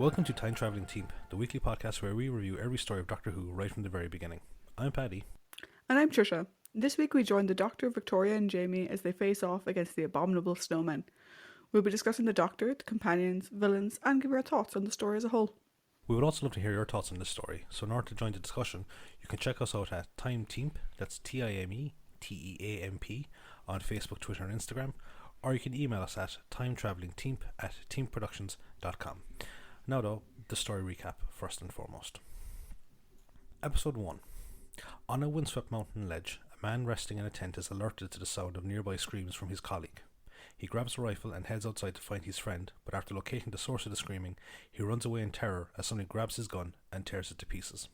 Welcome to Time Travelling Team, the weekly podcast where we review every story of Doctor Who right from the very beginning. I'm Paddy. And I'm Tricia. This week we join the Doctor, Victoria and Jamie as they face off against the Abominable Snowmen. We'll be discussing the Doctor, the companions, villains, and give our thoughts on the story as a whole. We would also love to hear your thoughts on this story, so in order to join the discussion, you can check us out at Time Team, that's TIMETEAMP, on Facebook, Twitter and Instagram, or you can email us at timetravelingteam@teamproductions.com. Now though, the story recap first and foremost. Episode 1. On a windswept mountain ledge, a man resting in a tent is alerted to the sound of nearby screams from his colleague. He grabs a rifle and heads outside to find his friend, but after locating the source of the screaming, he runs away in terror as somebody grabs his gun and tears it to pieces.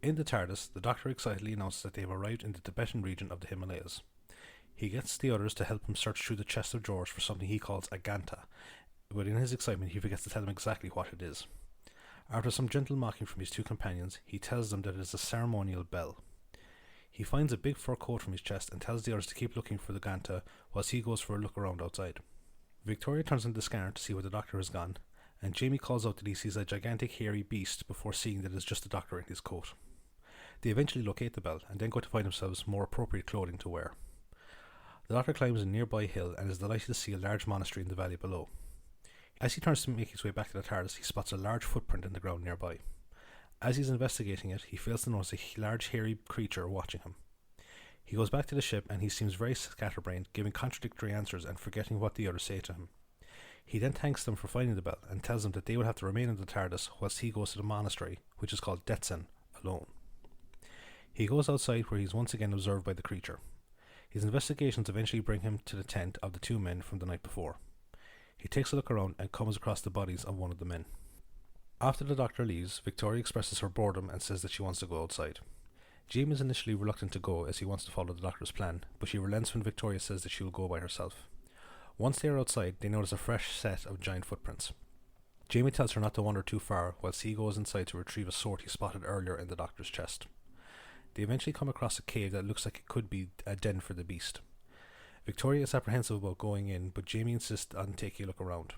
In the TARDIS, the Doctor excitedly announces that they have arrived in the Tibetan region of the Himalayas. He gets the others to help him search through the chest of drawers for something he calls a Ganta, but in his excitement he forgets to tell them exactly what it is. After some gentle mocking from his two companions, he tells them that it is a ceremonial bell. He finds a big fur coat from his chest and tells the others to keep looking for the Ganta whilst he goes for a look around outside. Victoria turns into the scanner to see where the Doctor has gone, and Jamie calls out that he sees a gigantic hairy beast before seeing that it is just the Doctor in his coat. They eventually locate the bell and then go to find themselves more appropriate clothing to wear. The Doctor climbs a nearby hill and is delighted to see a large monastery in the valley below. As he turns to make his way back to the TARDIS, he spots a large footprint in the ground nearby. As he's investigating it, he fails to notice a large hairy creature watching him. He goes back to the ship and he seems very scatterbrained, giving contradictory answers and forgetting what the others say to him. He then thanks them for finding the bell and tells them that they will have to remain in the TARDIS whilst he goes to the monastery, which is called Detsen, alone. He goes outside where he is once again observed by the creature. His investigations eventually bring him to the tent of the two men from the night before. He takes a look around and comes across the bodies of one of the men. After the Doctor leaves, Victoria expresses her boredom and says that she wants to go outside. Jamie is initially reluctant to go as he wants to follow the Doctor's plan, but she relents when Victoria says that she will go by herself. Once they are outside, they notice a fresh set of giant footprints. Jamie tells her not to wander too far whilst he goes inside to retrieve a sword he spotted earlier in the Doctor's chest. They eventually come across a cave that looks like it could be a den for the beast. Victoria is apprehensive about going in, but Jamie insists on taking a look around.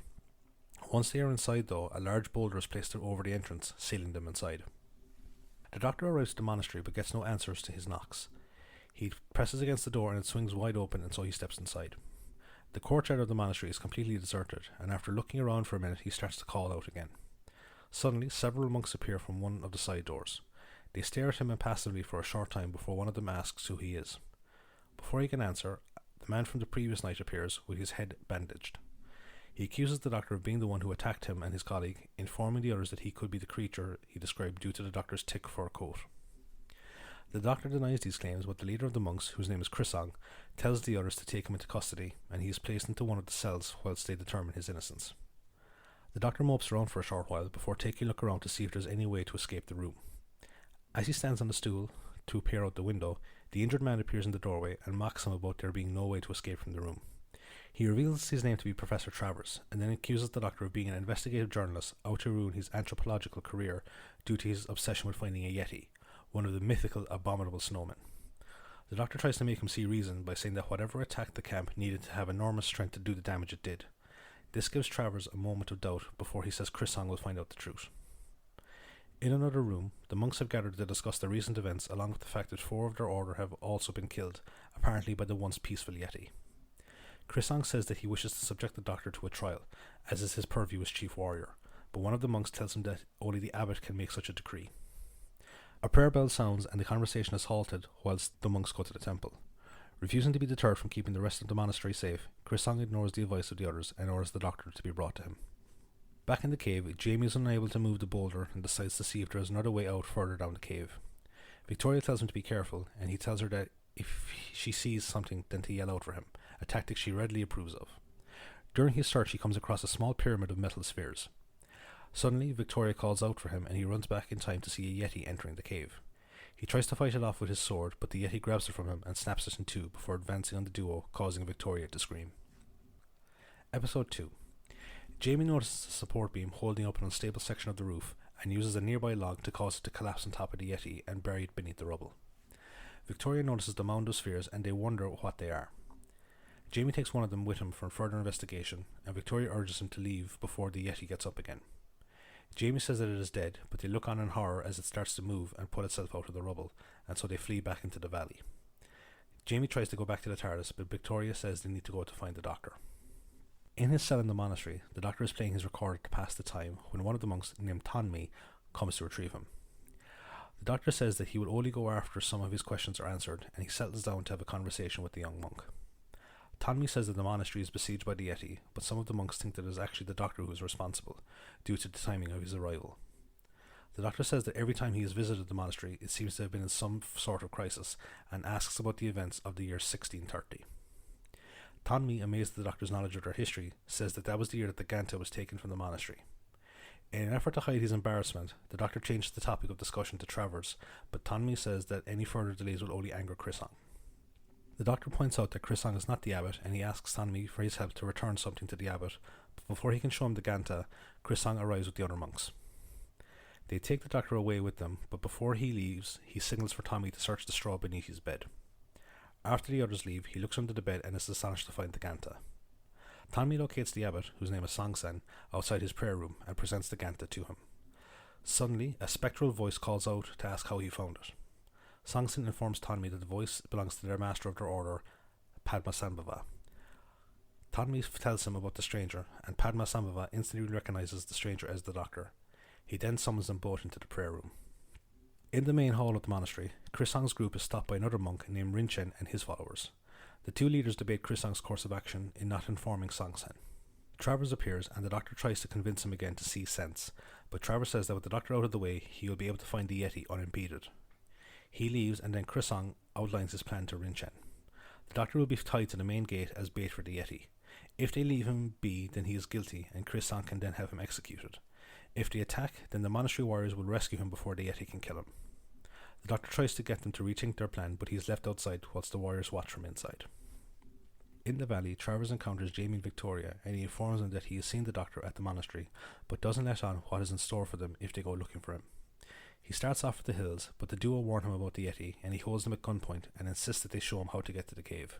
Once they are inside though, a large boulder is placed over the entrance, sealing them inside. The Doctor arrives at the monastery but gets no answers to his knocks. He presses against the door and it swings wide open, and so he steps inside. The courtyard of the monastery is completely deserted, and after looking around for a minute he starts to call out again. Suddenly several monks appear from one of the side doors. They stare at him impassively for a short time before one of them asks who he is. Before he can answer, the man from the previous night appears with his head bandaged. He accuses the Doctor of being the one who attacked him and his colleague, informing the others that he could be the creature he described due to the Doctor's thick fur coat. The Doctor denies these claims, but the leader of the monks, whose name is Chrisong, tells the others to take him into custody, and he is placed into one of the cells whilst they determine his innocence. The Doctor mopes around for a short while before taking a look around to see if there is any way to escape the room. As he stands on the stool to peer out the window, the injured man appears in the doorway and mocks him about there being no way to escape from the room. He reveals his name to be Professor Travers, and then accuses the Doctor of being an investigative journalist out to ruin his anthropological career due to his obsession with finding a Yeti, one of the mythical Abominable Snowmen. The Doctor tries to make him see reason by saying that whatever attacked the camp needed to have enormous strength to do the damage it did. This gives Travers a moment of doubt before he says Chrisong will find out the truth. In another room, the monks have gathered to discuss the recent events along with the fact that 4 of their order have also been killed, apparently by the once peaceful Yeti. Chrisong says that he wishes to subject the Doctor to a trial, as is his purview as chief warrior, but one of the monks tells him that only the abbot can make such a decree. A prayer bell sounds and the conversation is halted whilst the monks go to the temple. Refusing to be deterred from keeping the rest of the monastery safe, Chrisong ignores the advice of the others and orders the Doctor to be brought to him. Back in the cave, Jamie is unable to move the boulder and decides to see if there is another way out further down the cave. Victoria tells him to be careful, and he tells her that if she sees something then to yell out for him, a tactic she readily approves of. During his search he comes across a small pyramid of metal spheres. Suddenly Victoria calls out for him and he runs back in time to see a Yeti entering the cave. He tries to fight it off with his sword, but the Yeti grabs it from him and snaps it in two before advancing on the duo, causing Victoria to scream. Episode 2. Jamie notices a support beam holding up an unstable section of the roof and uses a nearby log to cause it to collapse on top of the Yeti and bury it beneath the rubble. Victoria notices the mound of spheres and they wonder what they are. Jamie takes one of them with him for further investigation, and Victoria urges him to leave before the Yeti gets up again. Jamie says that it is dead, but they look on in horror as it starts to move and pull itself out of the rubble, and so they flee back into the valley. Jamie tries to go back to the TARDIS, but Victoria says they need to go to find the Doctor. In his cell in the monastery, the Doctor is playing his recorder to pass the time when one of the monks, named Tonmi, comes to retrieve him. The Doctor says that he will only go after some of his questions are answered, and he settles down to have a conversation with the young monk. Tonmi says that the monastery is besieged by the Yeti, but some of the monks think that it is actually the Doctor who is responsible, due to the timing of his arrival. The Doctor says that every time he has visited the monastery, it seems to have been in some sort of crisis, and asks about the events of the year 1630. Tonmi, amazed at the Doctor's knowledge of their history, says that was the year that the Ganta was taken from the monastery. In an effort to hide his embarrassment, the Doctor changes the topic of discussion to Travers, but Tonmi says that any further delays will only anger Chrisong. The Doctor points out that Chrisong is not the abbot, and he asks Tonmi for his help to return something to the abbot, but before he can show him the Ganta, Chrisong arrives with the other monks. They take the Doctor away with them, but before he leaves, he signals for Tommy to search the straw beneath his bed. After the others leave, he looks under the bed and is astonished to find the Ganta. Tommy locates the abbot, whose name is Songsen, outside his prayer room and presents the Ganta to him. Suddenly, a spectral voice calls out to ask how he found it. Songsen informs Tonmi that the voice belongs to their master of their order, Padmasambhava. Tonmi tells him about the stranger, and Padmasambhava instantly recognizes the stranger as the Doctor. He then summons them both into the prayer room. In the main hall of the monastery, Chrisong's group is stopped by another monk named Rinchen and his followers. The two leaders debate Chrisong's course of action in not informing Songsen. Travers appears, and the Doctor tries to convince him again to see sense, but Travers says that with the Doctor out of the way, he will be able to find the Yeti unimpeded. He leaves, and then Chrisong outlines his plan to Rinchen. The Doctor will be tied to the main gate as bait for the Yeti. If they leave him be, then he is guilty, and Chrisong can then have him executed. If they attack, then the monastery warriors will rescue him before the Yeti can kill him. The Doctor tries to get them to rethink their plan, but he is left outside whilst the warriors watch from inside. In the valley, Travers encounters Jamie and Victoria, and he informs them that he has seen the Doctor at the monastery, but doesn't let on what is in store for them if they go looking for him. He starts off with the hills, but the duo warn him about the Yeti, and he holds them at gunpoint and insists that they show him how to get to the cave.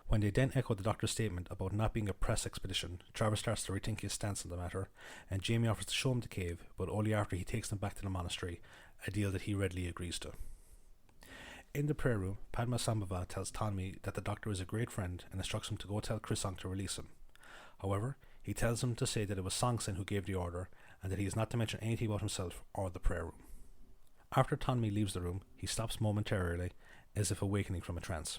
When they then echo the Doctor's statement about not being a press expedition, Travers starts to rethink his stance on the matter, and Jamie offers to show him the cave, but only after he takes them back to the monastery, a deal that he readily agrees to. In the prayer room, Padmasambhava tells Tonmi that the Doctor is a great friend and instructs him to go tell Chrisong to release him. However, he tells him to say that it was Songsen who gave the order, and that he is not to mention anything about himself or the prayer room. After Tonmi leaves the room, he stops momentarily, as if awakening from a trance.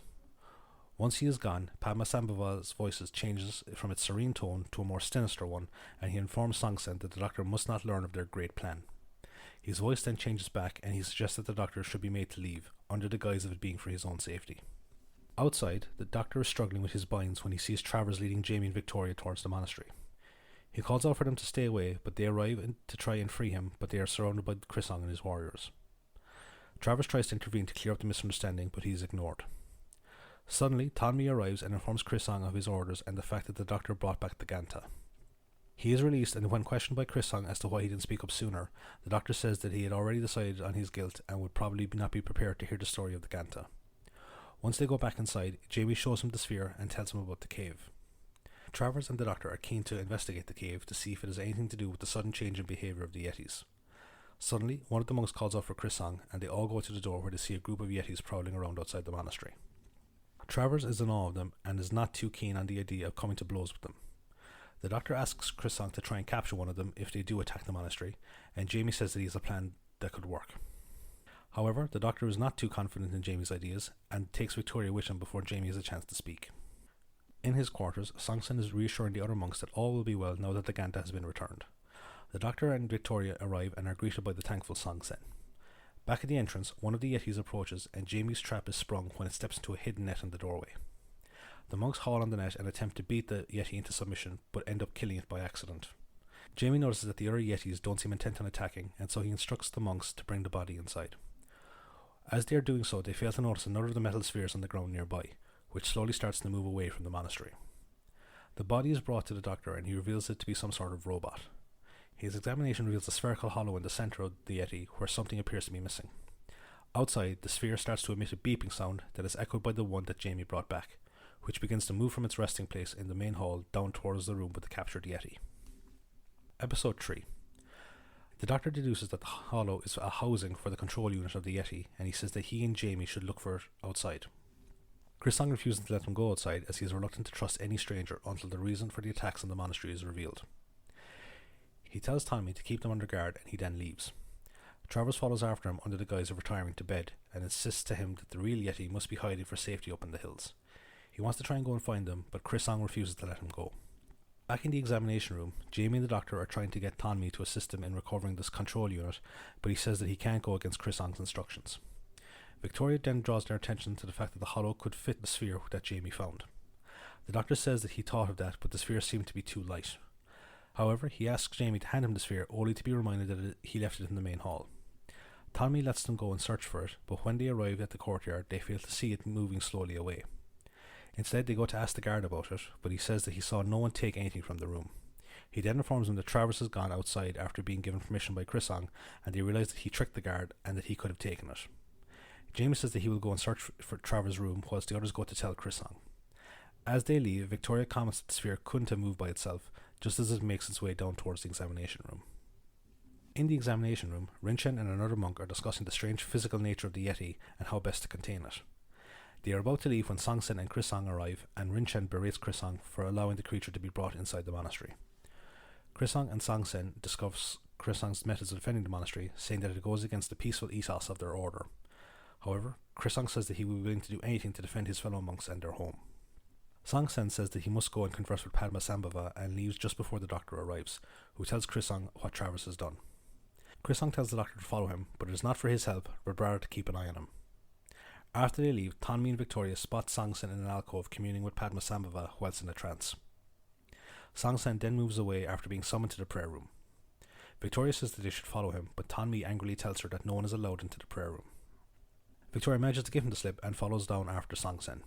Once he is gone, Padmasambhava's voice changes from its serene tone to a more sinister one, and he informs Songsen that the Doctor must not learn of their great plan. His voice then changes back, and he suggests that the Doctor should be made to leave, under the guise of it being for his own safety. Outside, the Doctor is struggling with his binds when he sees Travers leading Jamie and Victoria towards the monastery. He calls out for them to stay away, but they arrive to try and free him, but they are surrounded by Chrisong and his warriors. Travers tries to intervene to clear up the misunderstanding, but he is ignored. Suddenly, Tonmi arrives and informs Chrisong of his orders and the fact that the Doctor brought back the Ganta. He is released, and when questioned by Chrisong as to why he didn't speak up sooner, the Doctor says that he had already decided on his guilt and would probably not be prepared to hear the story of the Ganta. Once they go back inside, Jamie shows him the sphere and tells him about the cave. Travers and the Doctor are keen to investigate the cave to see if it has anything to do with the sudden change in behaviour of the Yetis. Suddenly, one of the monks calls out for Chrisong, and they all go to the door where they see a group of Yetis prowling around outside the monastery. Travers is in awe of them and is not too keen on the idea of coming to blows with them. The Doctor asks Chrisong to try and capture one of them if they do attack the monastery, and Jamie says that he has a plan that could work. However, the Doctor is not too confident in Jamie's ideas and takes Victoria with him before Jamie has a chance to speak. In his quarters, Songsen is reassuring the other monks that all will be well now that the Ganta has been returned. The Doctor and Victoria arrive and are greeted by the thankful Songsen. Back at the entrance, one of the Yetis approaches, and Jamie's trap is sprung when it steps into a hidden net in the doorway. The monks haul on the net and attempt to beat the Yeti into submission, but end up killing it by accident. Jamie notices that the other Yetis don't seem intent on attacking, and so he instructs the monks to bring the body inside. As they are doing so, they fail to notice another of the metal spheres on the ground nearby, which slowly starts to move away from the monastery. The body is brought to the Doctor, and he reveals it to be some sort of robot. His examination reveals a spherical hollow in the centre of the Yeti, where something appears to be missing. Outside, the sphere starts to emit a beeping sound that is echoed by the one that Jamie brought back, which begins to move from its resting place in the main hall down towards the room with the captured Yeti. Episode 3. The Doctor deduces that the hollow is a housing for the control unit of the Yeti, and he says that he and Jamie should look for it outside. Chris Song refuses to let them go outside as he is reluctant to trust any stranger until the reason for the attacks on the monastery is revealed. He tells Tommy to keep them under guard, and he then leaves. Travers follows after him under the guise of retiring to bed and insists to him that the real Yeti must be hiding for safety up in the hills. He wants to try and go and find them, but Chris Song refuses to let him go. Back in the examination room, Jamie and the Doctor are trying to get Tommy to assist him in recovering this control unit, but he says that he can't go against Chris Song's instructions. Victoria then draws their attention to the fact that the hollow could fit the sphere that Jamie found. The Doctor says that he thought of that, but the sphere seemed to be too light. However, he asks Jamie to hand him the sphere, only to be reminded that he left it in the main hall. Tommy lets them go and search for it, but when they arrive at the courtyard, they fail to see it moving slowly away. Instead, they go to ask the guard about it, but he says that he saw no one take anything from the room. He then informs them that Travers has gone outside after being given permission by Chris Song, and they realise that he tricked the guard and that he could have taken it. James says that he will go and search for Travers' room, whilst the others go to tell Chris Song. As they leave, Victoria comments that the sphere couldn't have moved by itself, just as it makes its way down towards the examination room. In the examination room, Rinchen and another monk are discussing the strange physical nature of the Yeti and how best to contain it. They are about to leave when Song Sen and Chris Song arrive, and Rinchen berates Chris Song for allowing the creature to be brought inside the monastery. Chris Song and Song Sen discuss Chris Song's methods of defending the monastery, saying that it goes against the peaceful ethos of their order. However, Chris Song says that he will be willing to do anything to defend his fellow monks and their home. Song Sen says that he must go and converse with Padma Sambhava and leaves just before the Doctor arrives, who tells Chris Song what Travers has done. Chris Song tells the Doctor to follow him, but it is not for his help, but rather to keep an eye on him. After they leave, Tommy and Victoria spot Song Sen in an alcove communing with Padma Sambhava whilst in a trance. Song Sen then moves away after being summoned to the prayer room. Victoria says that they should follow him, but Tommy angrily tells her that no one is allowed into the prayer room. Victoria manages to give him the slip and follows down after Song Sen.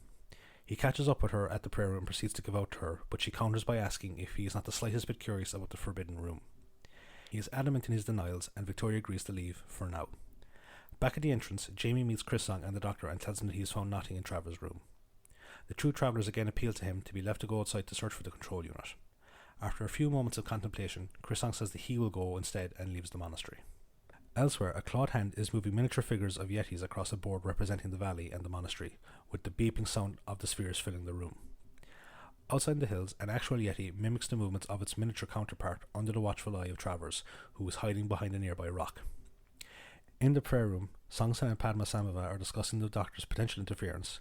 He catches up with her at the prayer room and proceeds to give out to her, but she counters by asking if he is not the slightest bit curious about the forbidden room. He is adamant in his denials, and Victoria agrees to leave, for now. Back at the entrance, Jamie meets Chris Song and the Doctor and tells him that he has found nothing in Travers' room. The two travellers again appeal to him to be left to go outside to search for the control unit. After a few moments of contemplation, Chris Song says that he will go instead and leaves the monastery. Elsewhere, a clawed hand is moving miniature figures of Yetis across a board representing the valley and the monastery, with the beeping sound of the spheres filling the room. Outside the hills, an actual Yeti mimics the movements of its miniature counterpart under the watchful eye of Travers, who is hiding behind a nearby rock. In the prayer room, Song Sen and Padma Sambhava are discussing the Doctor's potential interference,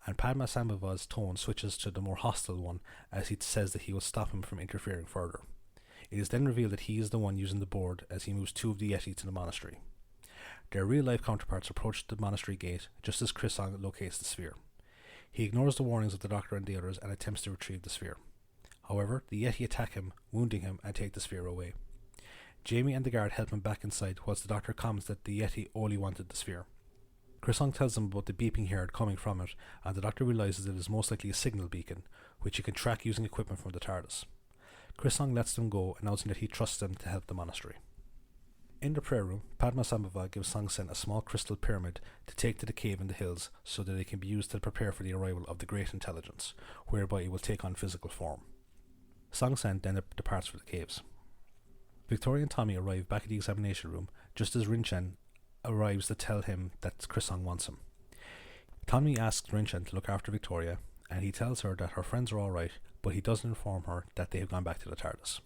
and Padma Sambhava's tone switches to the more hostile one as he says that he will stop him from interfering further. It is then revealed that he is the one using the board as he moves two of the Yeti to the monastery. Their real-life counterparts approach the monastery gate just as Chris Song locates the sphere. He ignores the warnings of the Doctor and the others and attempts to retrieve the sphere. However, the Yeti attack him, wounding him, and take the sphere away. Jamie and the guard help him back inside, whilst the Doctor comments that the Yeti only wanted the sphere. Chris Song tells them about the beeping herd coming from it, and the Doctor realises it is most likely a signal beacon, which he can track using equipment from the TARDIS. Chris Song lets them go, announcing that he trusts them to help the monastery. In the prayer room, Padma Sambhava gives Song Sen a small crystal pyramid to take to the cave in the hills so that it can be used to prepare for the arrival of the Great Intelligence, whereby it will take on physical form. Song Sen then departs for the caves. Victoria and Tommy arrive back at the examination room just as Rinchen arrives to tell him that Chris Song wants him. Tommy asks Rinchen to look after Victoria, and he tells her that her friends are alright, but he doesn't inform her that they have gone back to the TARDIS.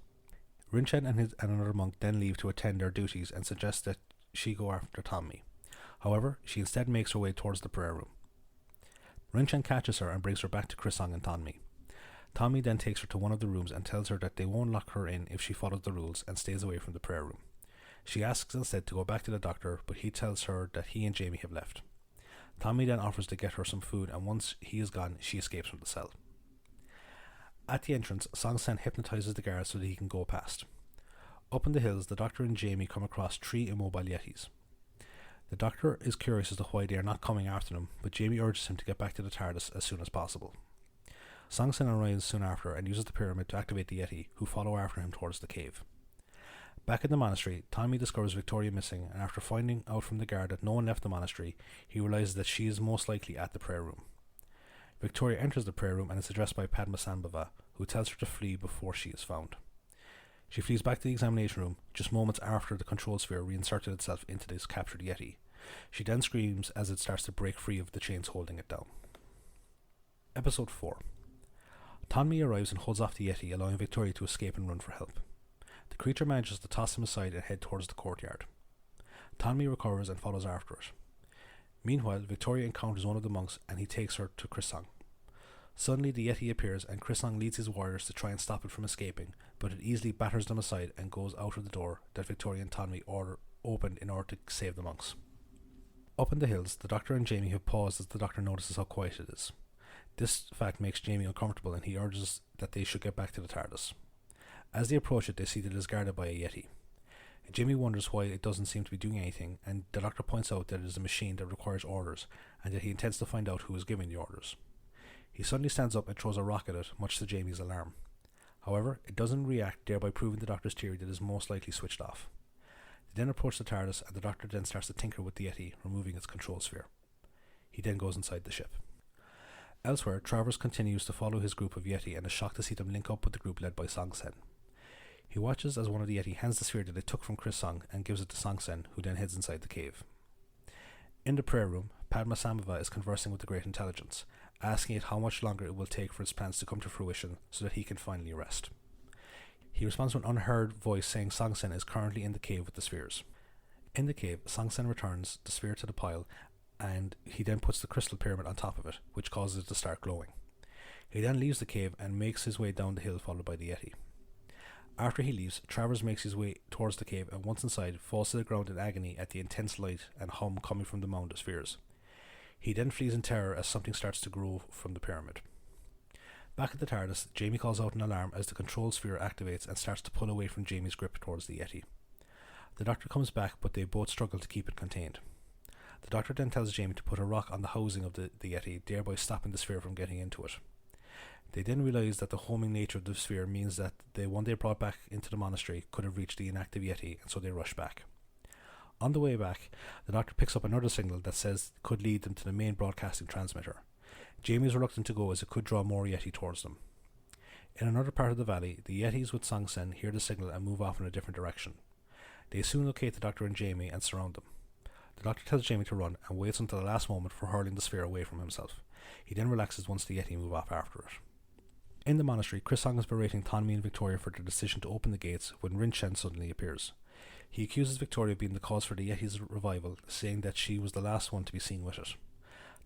Rinchen and another monk then leave to attend their duties and suggest that she go after Tommy. However, she instead makes her way towards the prayer room. Rinchen catches her and brings her back to Chris Song and Tommy. Tommy then takes her to one of the rooms and tells her that they won't lock her in if she follows the rules and stays away from the prayer room. She asks instead to go back to the Doctor, but he tells her that he and Jamie have left. Tommy then offers to get her some food, and once he is gone, she escapes from the cell. At the entrance, Song Sen hypnotizes the guard so that he can go past. Up in the hills, the Doctor and Jamie come across 3 immobile Yetis. The Doctor is curious as to why they are not coming after them, but Jamie urges him to get back to the TARDIS as soon as possible. Song Sen arrives soon after and uses the pyramid to activate the Yeti, who follow after him towards the cave. Back in the monastery, Tommy discovers Victoria missing, and after finding out from the guard that no one left the monastery, he realizes that she is most likely at the prayer room. Victoria enters the prayer room and is addressed by Padmasambhava, who tells her to flee before she is found. She flees back to the examination room just moments after the control sphere reinserted itself into this captured Yeti. She then screams as it starts to break free of the chains holding it down. Episode 4. Tanmi arrives and holds off the Yeti, allowing Victoria to escape and run for help. The creature manages to toss him aside and head towards the courtyard. Tanmi recovers and follows after it. Meanwhile, Victoria encounters one of the monks and he takes her to Krisang. Suddenly the Yeti appears and Krisang leads his warriors to try and stop it from escaping, but it easily batters them aside and goes out of the door that Victoria and Tanmi opened in order to save the monks. Up in the hills, the Doctor and Jamie have paused as the Doctor notices how quiet it is. This fact makes Jamie uncomfortable and he urges that they should get back to the TARDIS. As they approach it, they see that it is guarded by a Yeti. Jamie wonders why it doesn't seem to be doing anything, and the Doctor points out that it is a machine that requires orders and that he intends to find out who is giving the orders. He suddenly stands up and throws a rock at it, much to Jamie's alarm. However, it doesn't react, thereby proving the Doctor's theory that it is most likely switched off. They then approach the TARDIS and the Doctor then starts to tinker with the Yeti, removing its control sphere. He then goes inside the ship. Elsewhere, Travers continues to follow his group of Yeti and is shocked to see them link up with the group led by Song Sen. He watches as one of the Yeti hands the sphere that they took from Krisang and gives it to Song Sen, who then heads inside the cave. In the prayer room, Padmasambhava is conversing with the Great Intelligence, asking it how much longer it will take for its plans to come to fruition so that he can finally rest. He responds to an unheard voice saying Song Sen is currently in the cave with the spheres. In the cave, Song Sen returns the sphere to the pile and he then puts the crystal pyramid on top of it, which causes it to start glowing. He then leaves the cave and makes his way down the hill followed by the Yeti. After he leaves, Travers makes his way towards the cave and once inside falls to the ground in agony at the intense light and hum coming from the mound of spheres. He then flees in terror as something starts to grow from the pyramid. Back at the TARDIS, Jamie calls out an alarm as the control sphere activates and starts to pull away from Jamie's grip towards the Yeti. The Doctor comes back, but they both struggle to keep it contained. The Doctor then tells Jamie to put a rock on the housing of the Yeti, thereby stopping the sphere from getting into it. They then realise that the homing nature of the sphere means that the one they brought back into the monastery could have reached the inactive Yeti, and so they rush back. On the way back, the Doctor picks up another signal that says it could lead them to the main broadcasting transmitter. Jamie is reluctant to go as it could draw more Yeti towards them. In another part of the valley, the Yetis with Song Sen hear the signal and move off in a different direction. They soon locate the Doctor and Jamie and surround them. The Doctor tells Jamie to run and waits until the last moment for hurling the sphere away from himself. He then relaxes once the Yeti move off after it. In the monastery, Krisang is berating Tanmi and Victoria for their decision to open the gates when Rin Chen suddenly appears. He accuses Victoria of being the cause for the Yeti's revival, saying that she was the last one to be seen with it.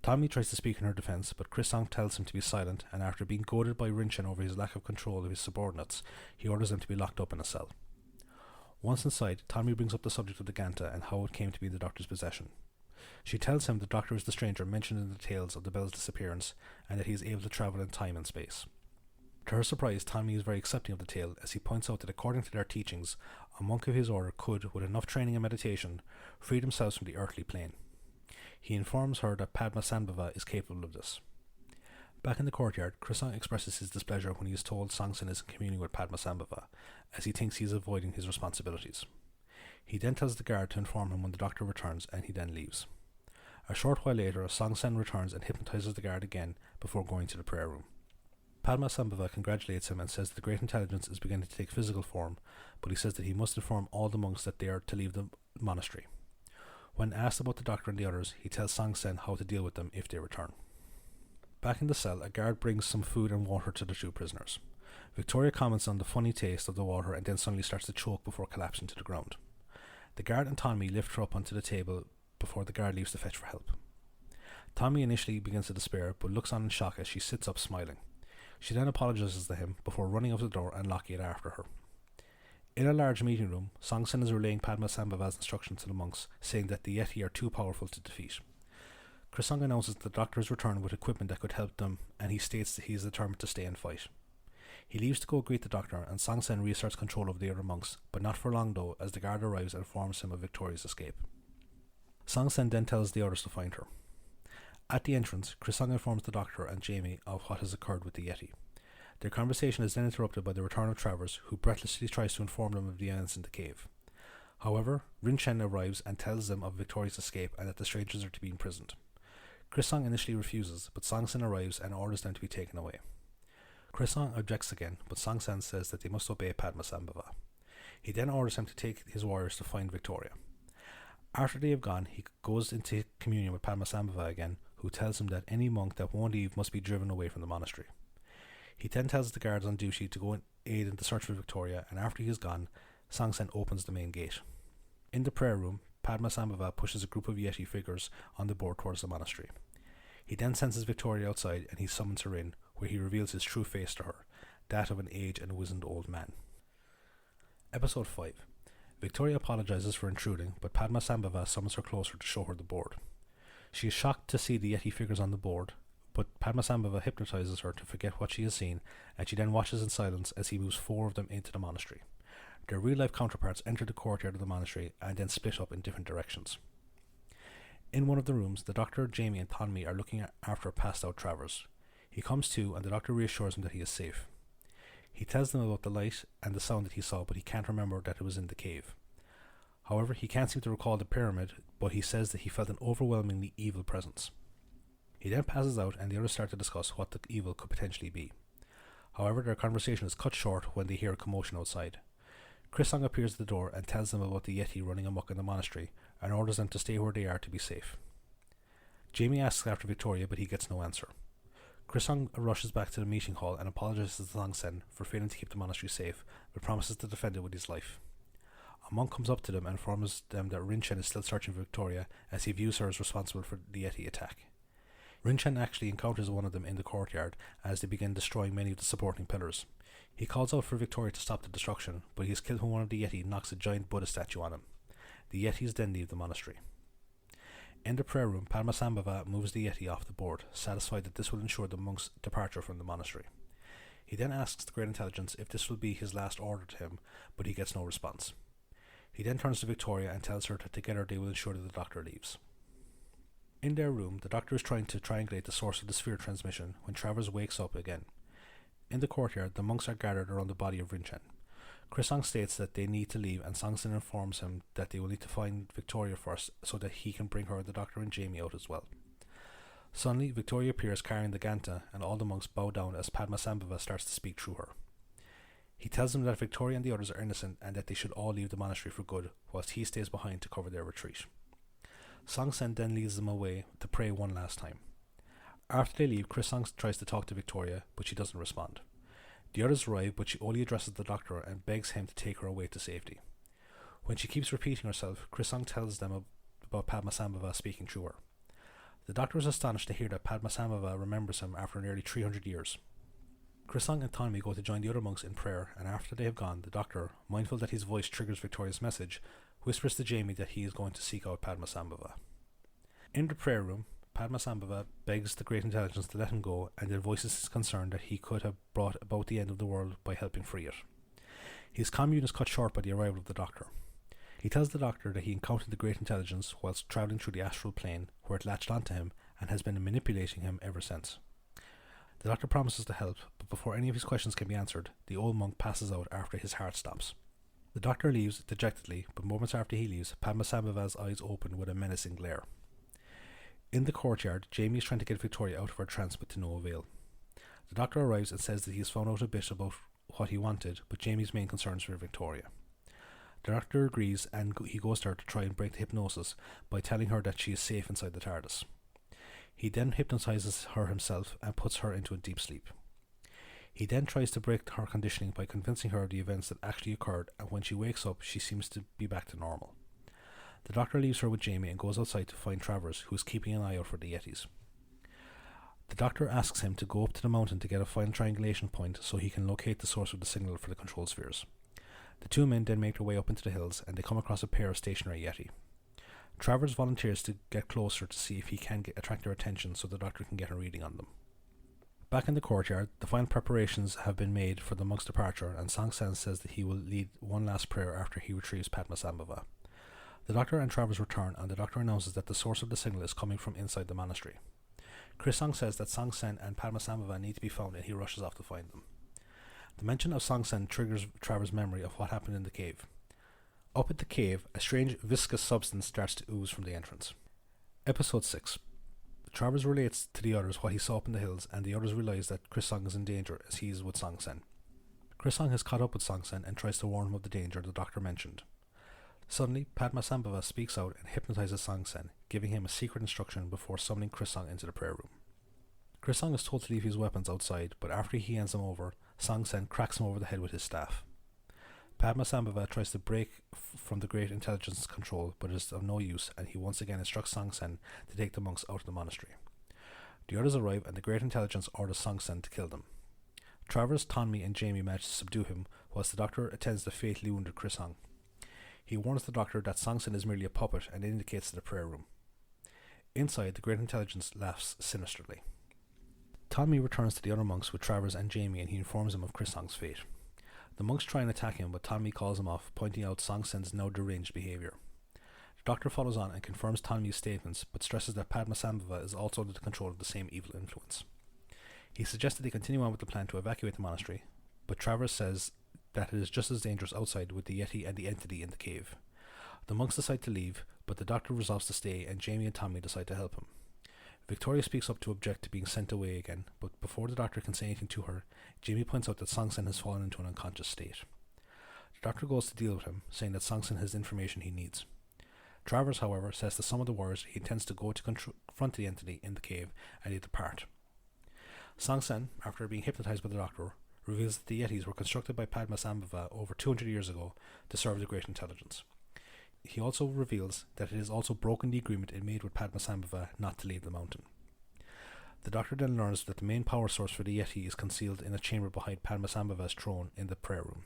Tanmi tries to speak in her defence, but Krisang tells him to be silent, and after being goaded by Rin Chen over his lack of control of his subordinates, he orders them to be locked up in a cell. Once inside, Tanmi brings up the subject of the Ganta and how it came to be in the Doctor's possession. She tells him the Doctor is the stranger mentioned in the tales of the Bell's disappearance, and that he is able to travel in time and space. To her surprise, Tanmi is very accepting of the tale, as he points out that according to their teachings, a monk of his order could, with enough training and meditation, free themselves from the earthly plane. He informs her that Padmasambhava is capable of this. Back in the courtyard, Krisang expresses his displeasure when he is told Song Sen is communing with Padmasambhava, as he thinks he is avoiding his responsibilities. He then tells the guard to inform him when the Doctor returns, and he then leaves. A short while later, Song Sen returns and hypnotizes the guard again before going to the prayer room. Padmasambhava congratulates him and says that the Great Intelligence is beginning to take physical form, but he says that he must inform all the monks that they are to leave the monastery. When asked about the Doctor and the others, he tells Song Sen how to deal with them if they return. Back in the cell, a guard brings some food and water to the two prisoners. Victoria comments on the funny taste of the water and then suddenly starts to choke before collapsing to the ground. The guard and Tanmi lift her up onto the table before the guard leaves to fetch for help. Tanmi initially begins to despair, but looks on in shock as she sits up smiling. She then apologizes to him before running out the door and locking it after her. In a large meeting room, Song Sen is relaying Padmasambhava's instructions to the monks, saying that the Yeti are too powerful to defeat. Krisang announces that the Doctor has returned with equipment that could help them, and he states that he is determined to stay and fight. He leaves to go greet the Doctor, and Song Sen reasserts control over the other monks, but not for long though, as the guard arrives and informs him of Victoria's escape. Song Sen then tells the others to find her. At the entrance, Krisang informs the Doctor and Jamie of what has occurred with the Yeti. Their conversation is then interrupted by the return of Travers, who breathlessly tries to inform them of the events in the cave. However, Rin Chen arrives and tells them of Victoria's escape and that the strangers are to be imprisoned. Chris Song initially refuses, but Song Sen arrives and orders them to be taken away. Chris Song objects again, but Song Sen says that they must obey Padmasambhava. He then orders him to take his warriors to find Victoria. After they have gone, he goes into communion with Padmasambhava again, who tells him that any monk that won't leave must be driven away from the monastery. He then tells the guards on duty to go and aid in the search for Victoria, and after he is gone, Song Sen opens the main gate. In the prayer room, Padmasambhava pushes a group of Yeti figures on the board towards the monastery. He then senses Victoria outside and he summons her in, where he reveals his true face to her, that of an aged and wizened old man. Episode 5. Victoria apologizes for intruding, but Padmasambhava summons her closer to show her the board. She is shocked to see the Yeti figures on the board, but Padmasambhava hypnotizes her to forget what she has seen, and she then watches in silence as he moves 4 of them into the monastery. Their real-life counterparts enter the courtyard of the monastery and then split up in different directions. In one of the rooms, the doctor, Jamie, and Tommy are looking after a passed-out Travers. He comes to, and the doctor reassures him that he is safe. He tells them about the light and the sound that he saw, but he can't remember that it was in the cave. However, he can't seem to recall the pyramid, but he says that he felt an overwhelmingly evil presence. He then passes out, and the others start to discuss what the evil could potentially be. However, their conversation is cut short when they hear a commotion outside. Chris Song appears at the door and tells them about the Yeti running amok in the monastery, and orders them to stay where they are to be safe. Jamie asks after Victoria, but he gets no answer. Chris Song rushes back to the meeting hall and apologizes to Song Sen for failing to keep the monastery safe, but promises to defend it with his life. A monk comes up to them and informs them that Rinchen is still searching for Victoria, as he views her as responsible for the Yeti attack. Rinchen actually encounters one of them in the courtyard as they begin destroying many of the supporting pillars. He calls out for Victoria to stop the destruction, but he is killed when one of the Yeti knocks a giant Buddha statue on him. The Yetis then leave the monastery. In the prayer room, Padmasambhava moves the Yeti off the board, satisfied that this will ensure the monk's departure from the monastery. He then asks the Great Intelligence if this will be his last order to him, but he gets no response. He then turns to Victoria and tells her that together they will ensure that the doctor leaves. In their room, the doctor is trying to triangulate the source of the sphere transmission when Travers wakes up again. In the courtyard, the monks are gathered around the body of Rinchen. Chris Song states that they need to leave, and Song Sin informs him that they will need to find Victoria first so that he can bring her, the doctor, and Jamie out as well. Suddenly, Victoria appears carrying the Ganta, and all the monks bow down as Padmasambhava starts to speak through her. He tells them that Victoria and the others are innocent and that they should all leave the monastery for good, whilst he stays behind to cover their retreat. Song Sen then leads them away to pray one last time. After they leave, Chris Song tries to talk to Victoria, but she doesn't respond. The others arrive, but she only addresses the doctor and begs him to take her away to safety. When she keeps repeating herself, Chris Song tells them about Padmasambhava speaking through her. The doctor is astonished to hear that Padmasambhava remembers him after nearly 300 years. Chris Song and Tommy go to join the other monks in prayer, and after they have gone, the doctor, mindful that his voice triggers Victoria's message, whispers to Jamie that he is going to seek out Padmasambhava. In the prayer room, Padmasambhava begs the Great Intelligence to let him go, and then voices his concern that he could have brought about the end of the world by helping free it. His commune is cut short by the arrival of the doctor. He tells the doctor that he encountered the Great Intelligence whilst travelling through the astral plane, where it latched onto him and has been manipulating him ever since. The doctor promises to help, but before any of his questions can be answered, the old monk passes out after his heart stops. The doctor leaves dejectedly, but moments after he leaves, Padmasambhava's eyes open with a menacing glare. In the courtyard, Jamie is trying to get Victoria out of her trance, but to no avail. The doctor arrives and says that he has found out a bit about what he wanted, but Jamie's main concern is for Victoria. The doctor agrees, and he goes to her to try and break the hypnosis by telling her that she is safe inside the TARDIS. He then hypnotizes her himself and puts her into a deep sleep. He then tries to break her conditioning by convincing her of the events that actually occurred, and when she wakes up, she seems to be back to normal. The doctor leaves her with Jamie and goes outside to find Travers, who is keeping an eye out for the Yetis. The doctor asks him to go up to the mountain to get a final triangulation point so he can locate the source of the signal for the control spheres. The two men then make their way up into the hills, and they come across a pair of stationary Yeti. Travers volunteers to get closer to see if he can attract their attention so the doctor can get a reading on them. Back in the courtyard, the final preparations have been made for the monk's departure, and Song Sen says that he will lead one last prayer after he retrieves Padmasambhava. The doctor and Travers return, and the doctor announces that the source of the signal is coming from inside the monastery. Chris Song says that Song Sen and Padmasambhava need to be found, and he rushes off to find them. The mention of Song Sen triggers Travers' memory of what happened in the cave. Up at the cave, a strange viscous substance starts to ooze from the entrance. Episode 6. Travers relates to the others what he saw up in the hills, and the others realise that Chris Song is in danger as he is with Song Sen. Chris Song has caught up with Song Sen and tries to warn him of the danger the doctor mentioned. Suddenly, Padmasambhava speaks out and hypnotizes Song Sen, giving him a secret instruction before summoning Chris Song into the prayer room. Chris Song is told to leave his weapons outside, but after he hands them over, Song Sen cracks him over the head with his staff. Padmasambhava tries to break from the Great Intelligence's control, but it is of no use, and he once again instructs Song Sen to take the monks out of the monastery. The others arrive, and the Great Intelligence orders Song Sen to kill them. Travers, Tonmi, and Jamie manage to subdue him, whilst the doctor attends the fatally wounded Chris Song. He warns the doctor that Song Sen is merely a puppet and indicates to the prayer room. Inside, the Great Intelligence laughs sinisterly. Tonmi returns to the other monks with Travers and Jamie, and he informs them of Chris Song's fate. The monks try and attack him, but Tonmi calls him off, pointing out Song Sen's now deranged behaviour. The doctor follows on and confirms Tonmi's statements, but stresses that Padmasambhava is also under the control of the same evil influence. He suggests that they continue on with the plan to evacuate the monastery, but Travers says that it is just as dangerous outside with the Yeti and the entity in the cave. The monks decide to leave, but the doctor resolves to stay, and Jamie and Tonmi decide to help him. Victoria speaks up to object to being sent away again, but before the doctor can say anything to her, Jamie points out that Song Sen has fallen into an unconscious state. The doctor goes to deal with him, saying that Song Sen has information he needs. Travers, however, says to some of the warriors he intends to go to confront the entity in the cave, and they depart. Song Sen, after being hypnotized by the doctor, reveals that the Yetis were constructed by Padmasambhava over 200 years ago to serve the Great Intelligence. He also reveals that it has also broken the agreement it made with Padmasambhava not to leave the mountain. The doctor then learns that the main power source for the Yeti is concealed in a chamber behind Padmasambhava's throne in the prayer room.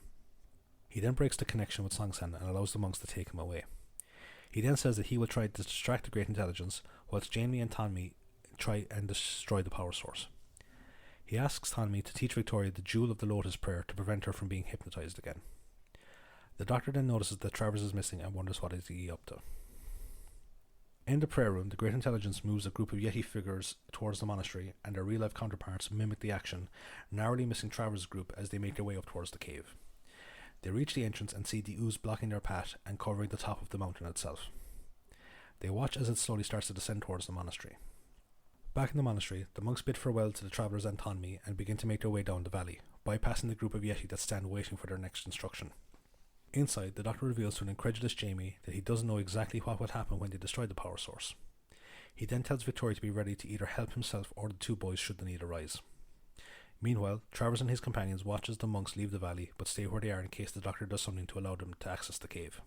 He then breaks the connection with Song Sen and allows the monks to take him away. He then says that he will try to distract the Great Intelligence, whilst Jamie and Tonmi try and destroy the power source. He asks Tonmi to teach Victoria the Jewel of the Lotus prayer to prevent her from being hypnotized again. The doctor then notices that Travers is missing and wonders what is he up to. In the prayer room, the Great Intelligence moves a group of Yeti figures towards the monastery, and their real-life counterparts mimic the action, narrowly missing Travers' group as they make their way up towards the cave. They reach the entrance and see the ooze blocking their path and covering the top of the mountain itself. They watch as it slowly starts to descend towards the monastery. Back in the monastery, the monks bid farewell to the travellers and Tonmi and begin to make their way down the valley, bypassing the group of Yeti that stand waiting for their next instruction. Inside, the doctor reveals to an incredulous Jamie that he doesn't know exactly what would happen when they destroyed the power source. He then tells Victoria to be ready to either help himself or the two boys should the need arise. Meanwhile, Travers and his companions watch as the monks leave the valley, but stay where they are in case the doctor does something to allow them to access the cave.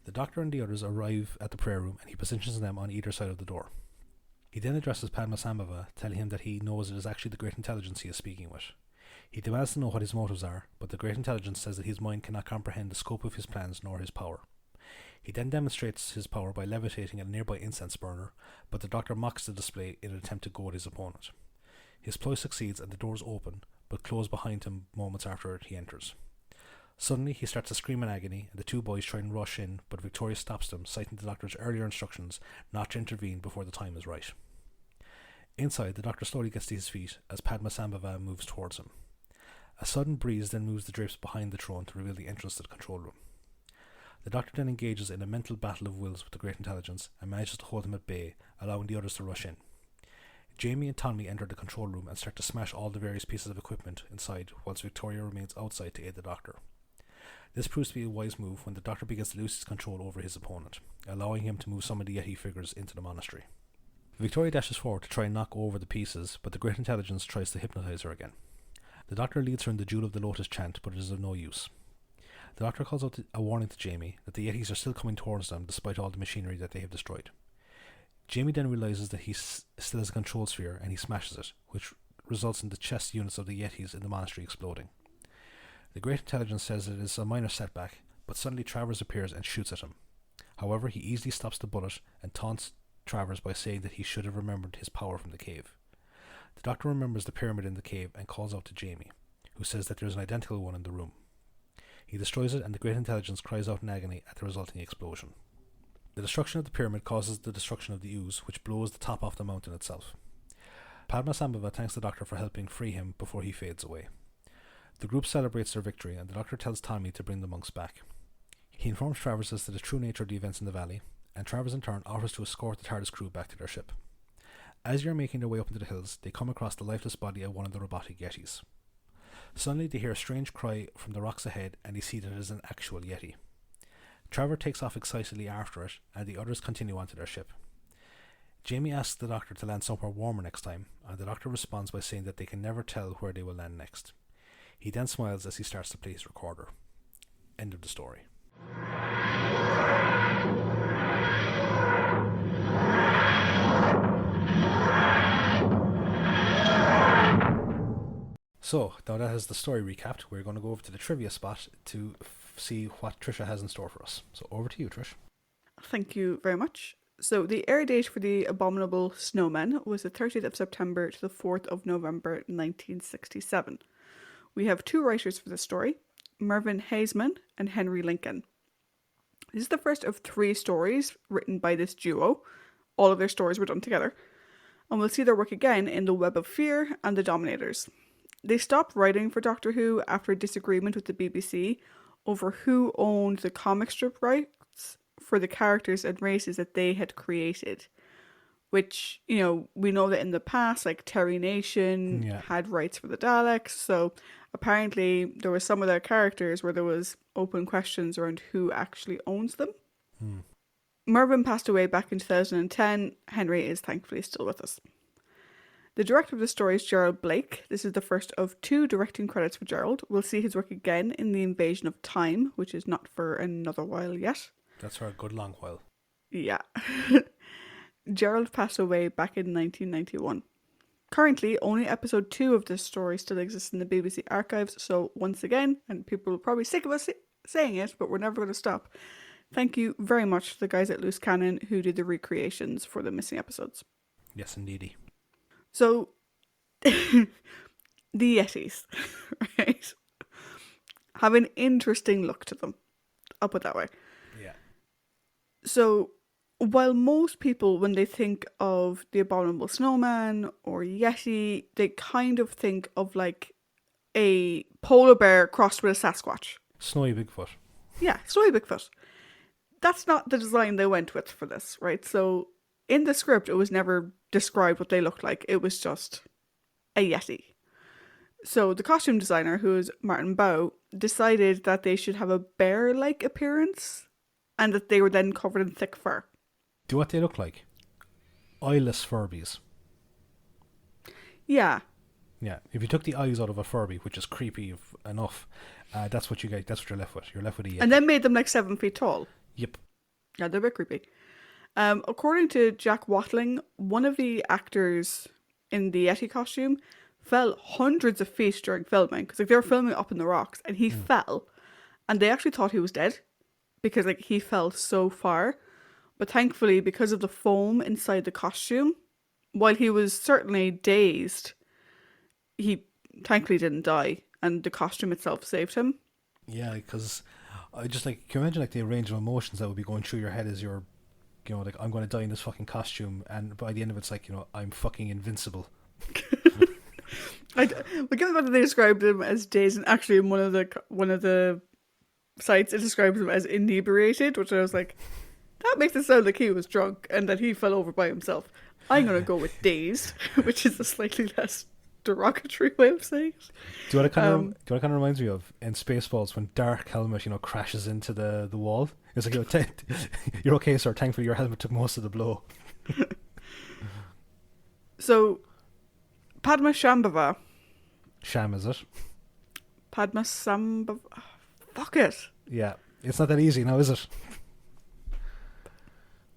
The doctor and the others arrive at the prayer room, and he positions them on either side of the door. He then addresses Padmasambhava, telling him that he knows it is actually the Great Intelligence he is speaking with. He demands to know what his motives are, but the Great Intelligence says that his mind cannot comprehend the scope of his plans nor his power. He then demonstrates his power by levitating a nearby incense burner, but the doctor mocks the display in an attempt to goad his opponent. His ploy succeeds and the doors open, but close behind him moments after he enters. Suddenly, he starts to scream in agony, and the two boys try and rush in, but Victoria stops them, citing the doctor's earlier instructions not to intervene before the time is right. Inside, the doctor slowly gets to his feet as Padmasambhava moves towards him. A sudden breeze then moves the drapes behind the throne to reveal the entrance to the control room. The doctor then engages in a mental battle of wills with the Great Intelligence and manages to hold him at bay, allowing the others to rush in. Jamie and Tonmi enter the control room and start to smash all the various pieces of equipment inside, whilst Victoria remains outside to aid the doctor. This proves to be a wise move when the doctor begins to lose his control over his opponent, allowing him to move some of the Yeti figures into the monastery. Victoria dashes forward to try and knock over the pieces, but the Great Intelligence tries to hypnotize her again. The doctor leads her in the Jewel of the Lotus chant, but it is of no use. The doctor calls out a warning to Jamie that the Yetis are still coming towards them despite all the machinery that they have destroyed. Jamie then realizes that he still has a control sphere and he smashes it, which results in the chest units of the Yetis in the monastery exploding. The Great Intelligence says it is a minor setback, but suddenly Travers appears and shoots at him. However, he easily stops the bullet and taunts Travers by saying that he should have remembered his power from the cave. The doctor remembers the pyramid in the cave and calls out to Jamie, who says that there is an identical one in the room. He destroys it and the Great Intelligence cries out in agony at the resulting explosion. The destruction of the pyramid causes the destruction of the ooze, which blows the top off the mountain itself. Padmasambhava thanks the doctor for helping free him before he fades away. The group celebrates their victory and the doctor tells Tonmi to bring the monks back. He informs Travers as to the true nature of the events in the valley, and Travers in turn offers to escort the TARDIS crew back to their ship. As you're making their way up into the hills, they come across the lifeless body of one of the robotic Yetis. Suddenly they hear a strange cry from the rocks ahead and they see that it is an actual Yeti. Trevor takes off excitedly after it and the others continue on to their ship. Jamie asks the Doctor to land somewhere warmer next time, and the Doctor responds by saying that they can never tell where they will land next. He then smiles as he starts to play his recorder. End of the story. So, now that has the story recapped, we're going to go over to the trivia spot to see what Tricia has in store for us. So, over to you, Trish. Thank you very much. So the air date for the Abominable Snowmen was the 30th of September to the 4th of November 1967. We have two writers for this story, Mervyn Haseman and Henry Lincoln. This is the first of 3 stories written by this duo. All of their stories were done together. And we'll see their work again in The Web of Fear and The Dominators. They stopped writing for Doctor Who after a disagreement with the BBC over who owned the comic strip rights for the characters and races that they had created. Which, you know, we know that in the past, like Terry Nation had rights for the Daleks, so apparently there were some of their characters where there was open questions around who actually owns them. Mervyn passed away back in 2010. Henry is thankfully still with us. The director of the story is Gerald Blake. This is the first of 2 directing credits for Gerald. We'll see his work again in The Invasion of Time, which is not for another while yet. That's for a good long while. Yeah. Gerald passed away back in 1991. Currently, only episode 2 of this story still exists in the BBC archives, so once again, and people are probably sick of us saying it, but we're never going to stop, thank you very much to the guys at Loose Cannon who did the recreations for the missing episodes. Yes, indeedy. So, the Yetis, right, have an interesting look to them. I'll put it that way. Yeah. So, while most people, when they think of the Abominable Snowman or Yeti, they kind of think of like a polar bear crossed with a Sasquatch. Snowy Bigfoot. Yeah, snowy Bigfoot. That's not the design they went with for this, right? So in the script, it was never described what they looked like. It was just a Yeti. So the costume designer, who is Martin Bow, decided that they should have a bear-like appearance and that they were then covered in thick fur. Do what they look like? Eyeless Furbies. Yeah. Yeah, if you took the eyes out of a Furby, which is creepy enough, that's what you get. That's what you're left with. You're left with a Yeti. And then made them like 7 feet tall. Yep. Yeah, they're a bit creepy. According to Jack Watling, one of the actors in the Yeti costume fell hundreds of feet during filming, because like, they were filming up in the rocks, and he fell, and they actually thought he was dead because like he fell so far. But thankfully, because of the foam inside the costume, while he was certainly dazed, he thankfully didn't die, and the costume itself saved him. Yeah, because I just like, can you imagine like the range of emotions that would be going through your head as you're, you know, like, I'm going to die in this fucking costume, and by the end of it, it's like, you know, I'm fucking invincible. But given that they described him as dazed, and actually in one of the sites it describes him as inebriated, which I was like, that makes it sound like he was drunk and that he fell over by himself. I'm gonna go with dazed, which is a slightly less derogatory way of saying it. Do you know what it kind of reminds me of in Spaceballs when Dark Helmet, you know, crashes into the wall? It's like, you're okay, sir. Thankfully, your helmet took most of the blow. So, Padma Shambhava. Sham, is it? Padma Shambhava. Fuck it. Yeah, it's not that easy now, is it?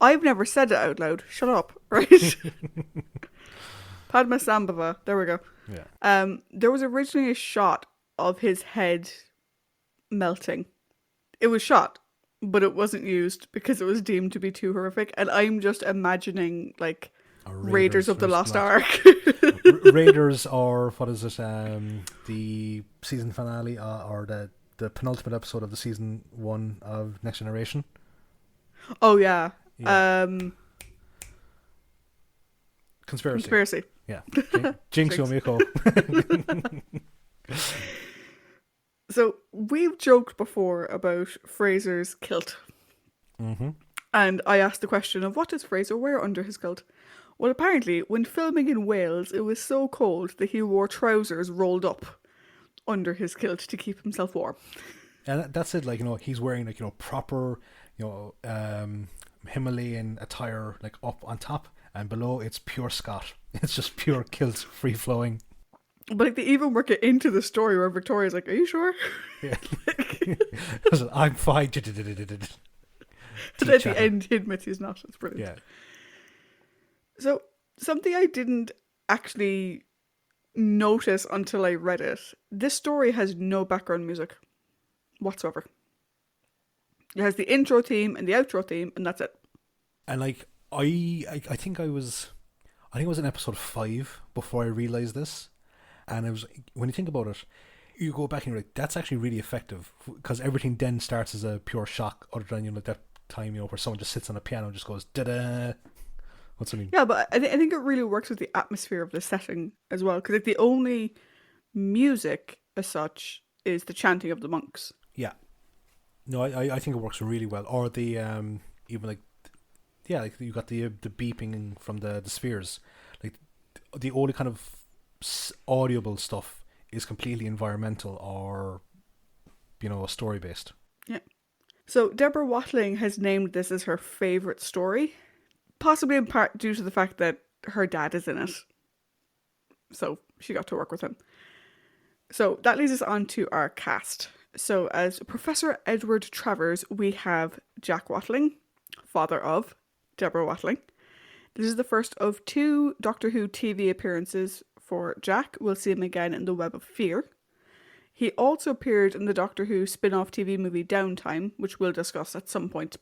I've never said it out loud. Shut up, right? Padma Shambhava. There we go. Yeah. There was originally a shot of his head melting. It was shot, but it wasn't used because it was deemed to be too horrific. And I'm just imagining like Raiders of the Lost Ark. Raiders, or what is it? The season finale, or the penultimate episode of the season 1 of Next Generation. Oh yeah. Conspiracy. Yeah. Jinx Yomiko. So we've joked before about Fraser's kilt. Mm-hmm. And I asked the question of what does Fraser wear under his kilt? Well, apparently, when filming in Wales, it was so cold that he wore trousers rolled up under his kilt to keep himself warm. And that's it. Like, he's wearing like proper Himalayan attire, like up on top, and below it's pure Scot. It's just pure kilt, free flowing. But like they even work it into the story where Victoria's like, "Are you sure?" Yeah. I'm fine. And at the end, he admits he's not. It's brilliant. Yeah. So, something I didn't actually notice until I read it. This story has no background music whatsoever. It has the intro theme and the outro theme, and that's it. And like I think I was in episode 5 before I realized this, and it was, when you think about it, you go back and you're like, that's actually really effective, because everything then starts as a pure shock, other than that time where someone just sits on a piano and just goes da-da. What's I mean? Yeah, but I think it really works with the atmosphere of the setting as well, because like the only music as such is the chanting of the monks. Yeah. No, I think it works really well. Or the even like, yeah, like you got the beeping from the spheres. Like the only kind of audible stuff is completely environmental or story based. Yeah. So Deborah Watling has named this as her favourite story, possibly in part due to the fact that her dad is in it. So she got to work with him. So that leads us on to our cast. So as Professor Edward Travers, we have Jack Watling, father of Deborah Watling. This is the first of 2 Doctor Who TV appearances for Jack. We'll see him again in The Web of Fear. He also appeared in the Doctor Who spin-off TV movie Downtime, which we'll discuss at some point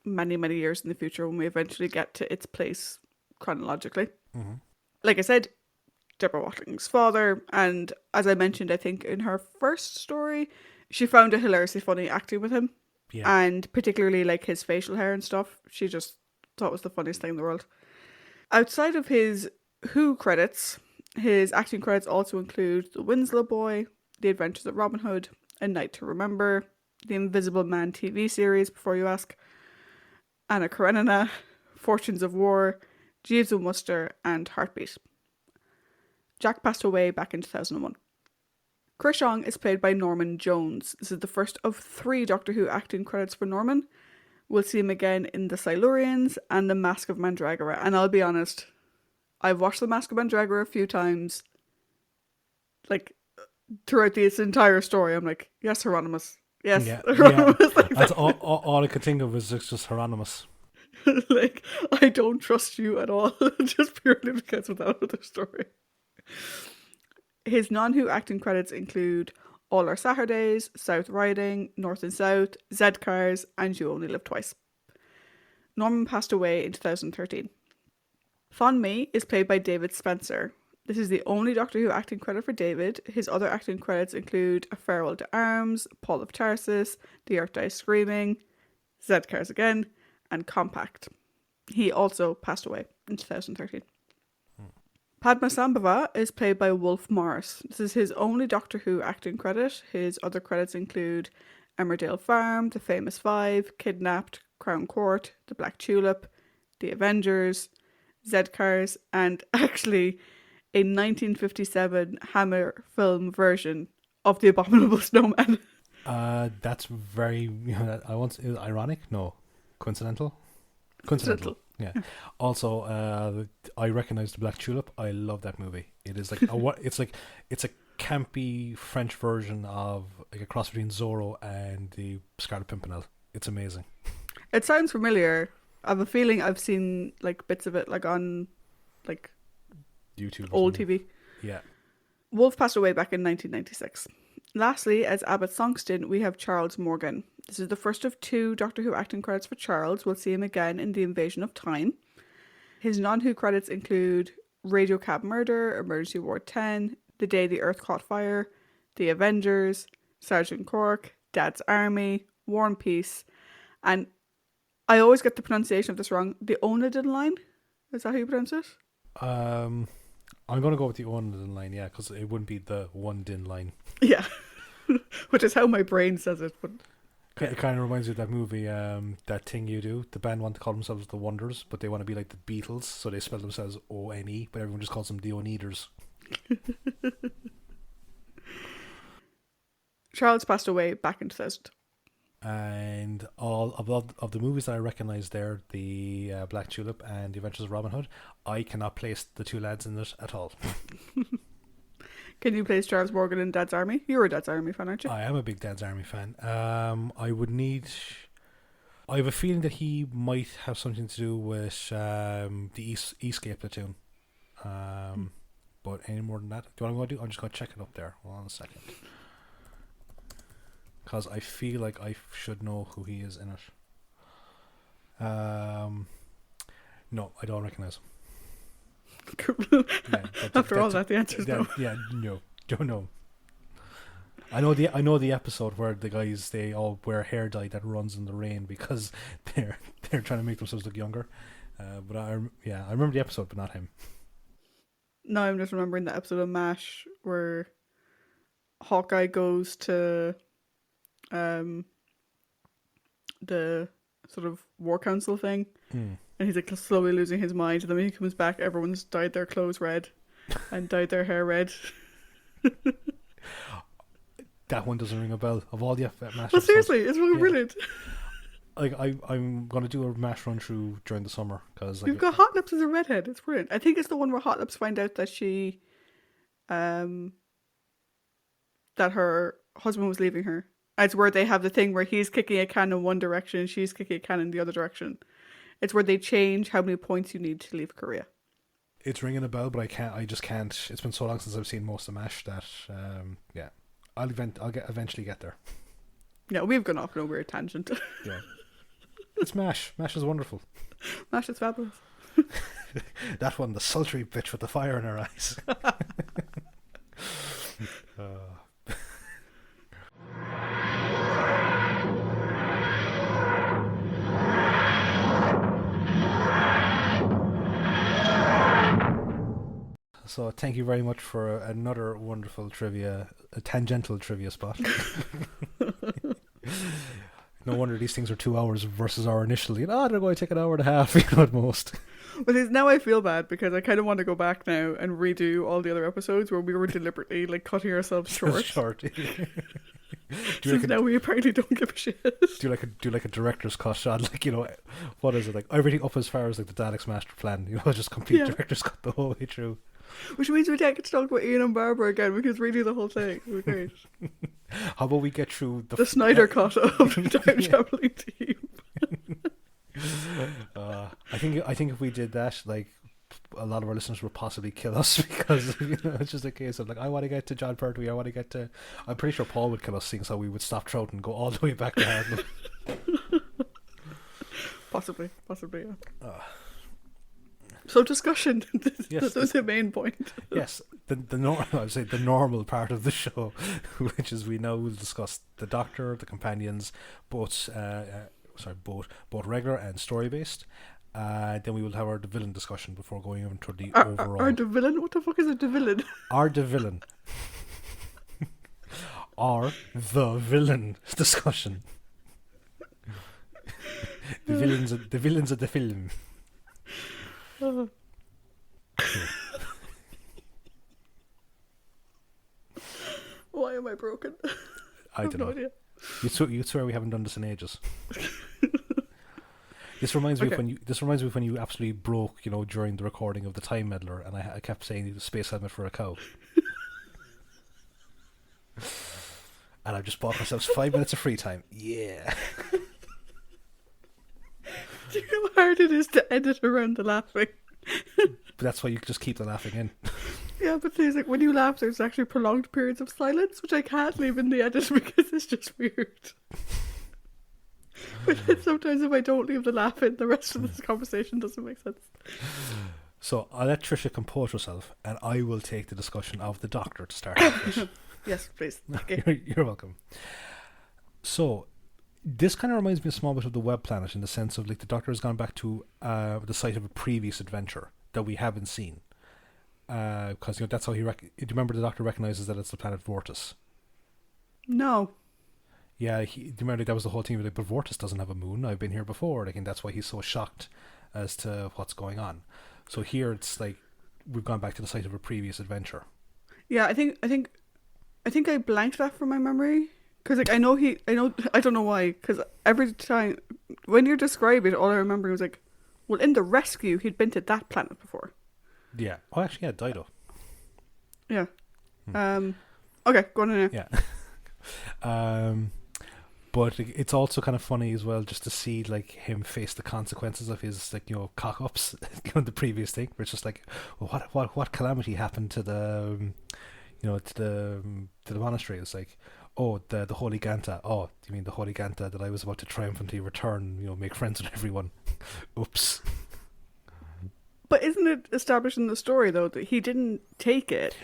many, many years in the future when we eventually get to its place chronologically. Mm-hmm. Like I said, Deborah Watling's father, and as I mentioned, I think in her first story, she found it hilariously funny acting with him. Yeah. And particularly like his facial hair and stuff. She just thought it was the funniest thing in the world. Outside of his Who credits, his acting credits also include The Winslow Boy, The Adventures of Robin Hood, A Night to Remember, The Invisible Man TV series, Before You Ask, Anna Karenina, Fortunes of War, Jeeves and Wooster, and Heartbeat. Jack passed away back in 2001. Chris Ong is played by Norman Jones. This is the first of 3 Doctor Who acting credits for Norman. We'll see him again in The Silurians and The Mask of Mandragora. And I'll be honest, I've watched The Mask of Mandragora a few times. Like, throughout this entire story, I'm like, yes, Hieronymus. Yes, yeah, Hieronymus. Yeah. Like that's all I could think of was just Hieronymus. Like, I don't trust you at all, just purely because of that other story. His non-Who acting credits include All Our Saturdays, South Riding, North and South, Z-Cars, and You Only Live Twice. Norman passed away in 2013. Fon Me is played by David Spencer. This is the only Doctor Who acting credit for David. His other acting credits include A Farewell to Arms, Paul of Tarsus, The Earth Dies Screaming, Z-Cars Again, and Compact. He also passed away in 2013. Padma Sambhava is played by Wolfe Morris. This is his only Doctor Who acting credit. His other credits include Emmerdale Farm, The Famous Five, Kidnapped, Crown Court, The Black Tulip, The Avengers, Z-Cars, and actually a 1957 Hammer film version of The Abominable Snowmen. That's very, is it ironic? No. Coincidental? Coincidental. Yeah. Also, I recognize The Black Tulip. I love that movie. It is like it's a campy French version of like a cross between Zorro and the Scarlet Pimpernel. It's amazing. It sounds familiar. I have a feeling I've seen like bits of it like on like YouTube, old TV. Yeah. Wolfe passed away back in 1996. Lastly, as Abbot Songstyn, we have Charles Morgan. This is the first of 2 Doctor Who acting credits for Charles. We'll see him again in The Invasion of Time. His non-Who credits include Radio Cab Murder, Emergency Ward 10, The Day the Earth Caught Fire, The Avengers, Sergeant Cork, Dad's Army, War and Peace, and I always get the pronunciation of this wrong. The Onedin line? Is that how you pronounce it? I'm going to go with the Onedin line, yeah, because it wouldn't be the one din line. Yeah. Which is how my brain says it, but It kind of reminds me of that movie, That Thing You Do. The band want to call themselves the Wonders, but they want to be like the Beatles, so they spell themselves O-N-E, but everyone just calls them the Oneaters. Charles passed away back in 2000. And all of the movies that I recognise there, the Black Tulip and The Adventures of Robin Hood, I cannot place the two lads in it at all. Can you place Charles Morgan in Dad's Army? You're a Dad's Army fan, aren't you? I am a big Dad's Army fan. I would need... I have a feeling that he might have something to do with the Eastgate platoon. But any more than that? Do you know what I'm going to do? I'm just going to check it up there. Hold on a second. Because I feel like I should know who he is in it. No, I don't recognise him. After all that, the answer is no. Yeah, no, don't know. I know the episode where the guys, they all wear hair dye that runs in the rain because they're trying to make themselves look younger. But I remember the episode, but not him. No, I'm just remembering the episode of MASH where Hawkeye goes to the sort of war council thing, and he's like slowly losing his mind, and then when he comes back, everyone's dyed their clothes red and dyed their hair red. That one doesn't ring a bell. Of all the MASH Well, seriously, it's really brilliant. Like I'm gonna do a MASH run through during the summer because You've got Hot Lips as a redhead. It's brilliant. I think it's the one where Hot Lips find out that she, that her husband was leaving her. It's where they have the thing where he's kicking a can in one direction and she's kicking a can in the other direction. It's where they change how many points you need to leave Korea. It's ringing a bell, but I just can't. It's been so long since I've seen most of MASH that I'll eventually get there. Yeah, we've gone off on a weird tangent. Yeah, it's MASH. MASH is wonderful. MASH is fabulous. That one, the sultry bitch with the fire in her eyes. So thank you very much for another wonderful trivia, a tangential trivia spot. No wonder these things are 2 hours versus our initially. They're going to take an hour and a half, at most. But now I feel bad because I kind of want to go back now and redo all the other episodes where we were deliberately cutting ourselves short. Since now we apparently don't give a shit. Do like a director's cut shot, what is it, like everything up as far as like the Daleks master plan, just complete director's cut the whole way through. Which means we don't get to talk about Ian and Barbara again. We can redo the whole thing. It was great. How about we get through the Snyder cut of the time traveling team? I think if we did that, like, a lot of our listeners would possibly kill us because it's just a case of like, I want to get to John Pertwee, I'm pretty sure Paul would kill us, seeing so we would stop Trout and go all the way back to Hardman. Possibly, yeah. So discussion. Yes, that was the main point. Yes, I would say the normal part of the show, which is we now will discuss the Doctor, the companions, both regular and story based. Then we will have our villain discussion before going into the overall. Our villain? What the fuck is a villain? Our villain. Our the villain discussion. The villains of the film. Why am I broken? I don't know. Idea. You swear we haven't done this in ages. This reminds me of when you absolutely broke, during the recording of the Time Meddler, and I kept saying the space helmet for a cow. And I've just bought myself 5 minutes of free time. Yeah. Do you know how hard it is to edit around the laughing? But that's why you just keep the laughing in. Yeah, but there's when you laugh, there's actually prolonged periods of silence, which I can't leave in the edit because it's just weird. But then sometimes if I don't leave the laugh in, the rest of this conversation doesn't make sense. So I'll let Tricia compose herself, and I will take the discussion of the Doctor to start with. Yes, please. Okay. You're welcome. So this kind of reminds me a small bit of the Web Planet in the sense of like the Doctor has gone back to the site of a previous adventure that we haven't seen. Because that's how do you remember the Doctor recognizes that it's the planet Vortis? No. Yeah, do you remember that was the whole thing? Like, but Vortis doesn't have a moon. I've been here before. Like, and that's why he's so shocked as to what's going on. So here it's like we've gone back to the site of a previous adventure. Yeah, I think I blanked that from my memory because like I don't know why because every time when you describe it, all I remember was like, well, in the rescue he'd been to that planet before. Yeah. Oh, actually, yeah, Dido. Yeah. Okay, go on now. Yeah. But it's also kind of funny as well just to see like him face the consequences of his like cock ups the previous thing. Where it's just like, well, what calamity happened to the to the monastery? It's like, oh, the holy Ganta. Oh, do you mean the holy Ganta that I was about to triumphantly return? Make friends with everyone. Oops. But isn't it established in the story though that he didn't take it?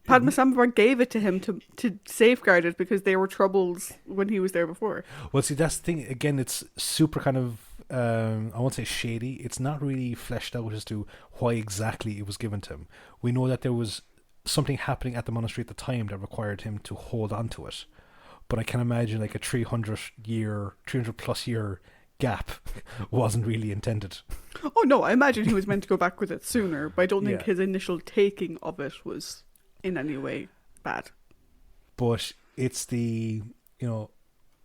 Padmasambhava gave it to him to safeguard it because there were troubles when he was there before. Well, see, that's the thing. Again, it's super kind of, I won't say shady. It's not really fleshed out as to why exactly it was given to him. We know that there was something happening at the monastery at the time that required him to hold on to it. But I can imagine like a 300 plus year gap wasn't really intended. Oh no, I imagine he was meant to go back with it sooner, but I don't think Yeah. his initial taking of it was in any way bad. But it's the,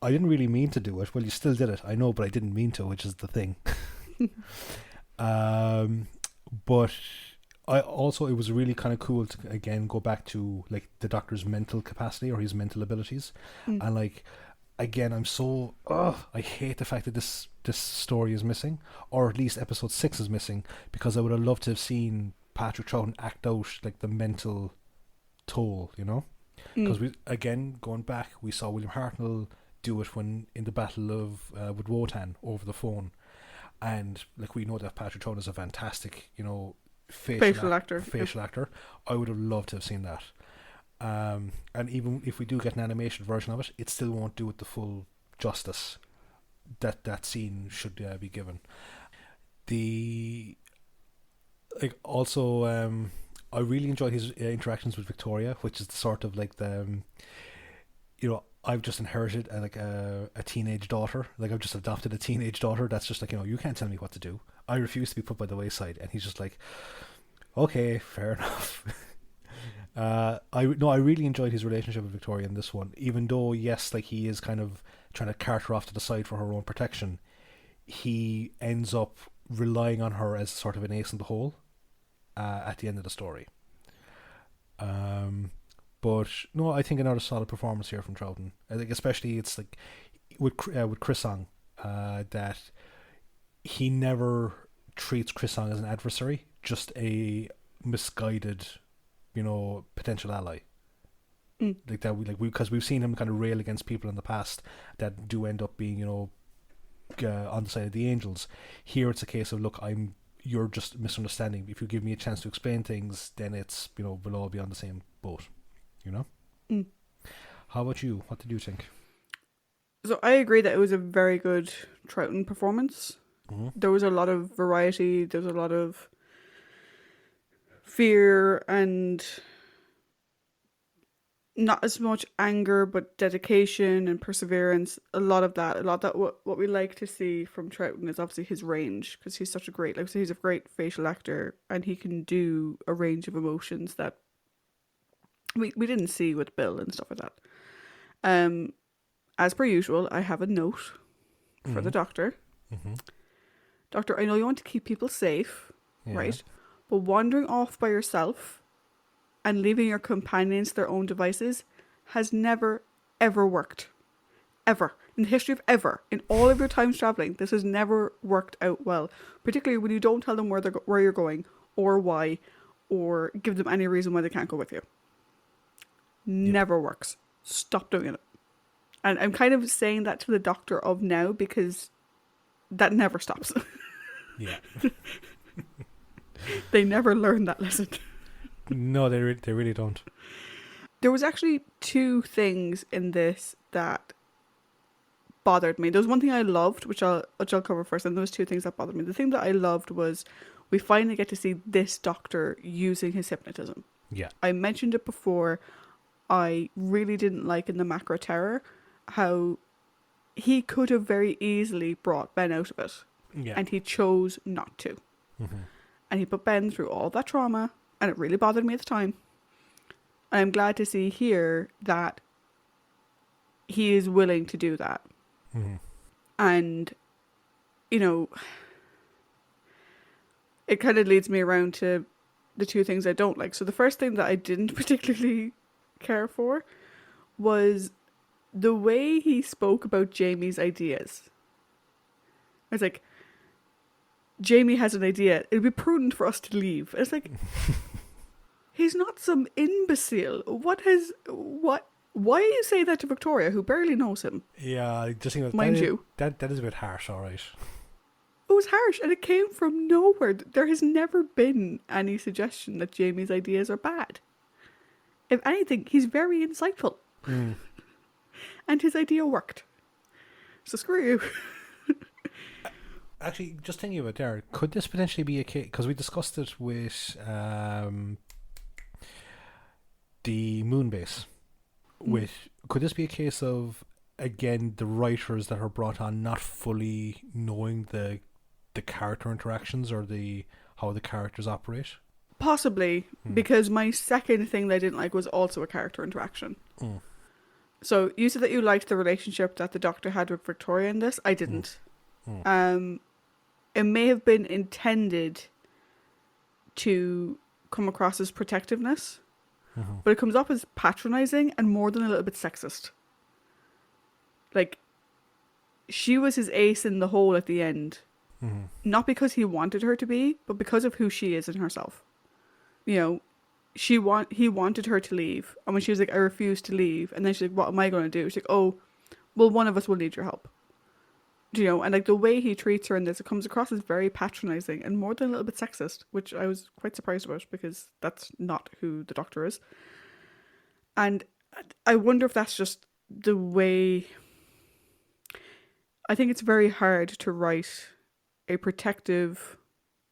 I didn't really mean to do it. Well, you still did it. I know, but I didn't mean to, which is the thing. But it was really kind of cool to, again, go back to, like, the Doctor's mental capacity or his mental abilities. And, like, again, I hate the fact that this story is missing, or at least episode 6 is missing, because I would have loved to have seen Patrick Troughton act out, like, the mental toll, because we, again, going back, we saw William Hartnell do it when in the battle of with Wotan over the phone, and like we know that Patrick Troughton is a fantastic facial actor. I would have loved to have seen that, and even if we do get an animated version of it, it still won't do it the full justice that scene should be given. I really enjoyed his interactions with Victoria, which is the sort of like the, I've just inherited a teenage daughter. Like I've just adopted a teenage daughter. That's just like, you can't tell me what to do. I refuse to be put by the wayside. And he's just like, okay, fair enough. I really enjoyed his relationship with Victoria in this one, even though yes, like he is kind of trying to cart her off to the side for her own protection. He ends up relying on her as sort of an ace in the hole. At the end of the story. But no, I think another solid performance here from Troughton. I think especially it's like with Chris-Song, that he never treats Chris-Song as an adversary, just a misguided, potential ally. Like that, because we've seen him kind of rail against people in the past that do end up being, on the side of the angels. Here it's a case of, look, you're just misunderstanding. If you give me a chance to explain things, then it's, we'll all be on the same boat, How about you? What did you think? So I agree that it was a very good Troughton performance. Mm-hmm. There was a lot of variety. There was a lot of fear and not as much anger, but dedication and perseverance. A lot of that. What we like to see from Troughton is obviously his range, because he's such a great, like I say, he's a great facial actor, and he can do a range of emotions that we didn't see with Bill and stuff like that. As per usual, I have a note for the Doctor. Mm-hmm. Doctor, I know you want to keep people safe, Yeah. right? But wandering off by yourself and leaving your companions to their own devices has never, ever worked. Ever. In the history of ever. In all of your times travelling, this has never worked out well. Particularly when you don't tell them where you're going, or why, or give them any reason why they can't go with you. Never works. Stop doing it. And I'm kind of saying that to the Doctor of now, because that never stops. Yeah. They never learn that lesson. No, they really don't. There was actually two things in this that bothered me. There was one thing I loved, which I'll cover first, and there was two things that bothered me. The thing that I loved was we finally get to see this Doctor using his hypnotism. Yeah. I mentioned it before. I really didn't like in the Macro Terror how he could have very easily brought Ben out of it. Yeah. And he chose not to. Mm-hmm. And he put Ben through all that trauma, and it really bothered me at the time. And I'm glad to see here that he is willing to do that. Mm-hmm. And, you know, it kind of leads me around to the two things I don't like. So the first thing that I didn't particularly care for was the way he spoke about Jamie's ideas. I was like, Jamie has an idea. It'd be prudent for us to leave. It's like, he's not some imbecile. Why you say that to Victoria, who barely knows him? Yeah, I just think Mind you. that is a bit harsh, all right. It was harsh, and it came from nowhere. There has never been any suggestion that Jamie's ideas are bad. If anything, he's very insightful. Mm. And his idea worked. So screw you. Actually, just thinking about there, could this potentially be a case? Because we discussed it with the moon base. Could this be a case of, again, the writers that are brought on not fully knowing the character interactions or how the characters operate? Possibly, because my second thing that I didn't like was also a character interaction. Mm. So you said that you liked the relationship that the Doctor had with Victoria in this. I didn't. It may have been intended to come across as protectiveness, but it comes off as patronizing and more than a little bit sexist. Like, she was his ace in the hole at the end. Not because he wanted her to be, but because of who she is in herself. You know, he wanted her to leave. And when she was like, I refuse to leave. And then she's like, what am I going to do? She's like, oh, well, one of us will need your help. You know, and like the way he treats her in this, it comes across as very patronizing and more than a little bit sexist, which I was quite surprised about because that's not who the Doctor is. And I wonder if that's just the way... I think it's very hard to write a protective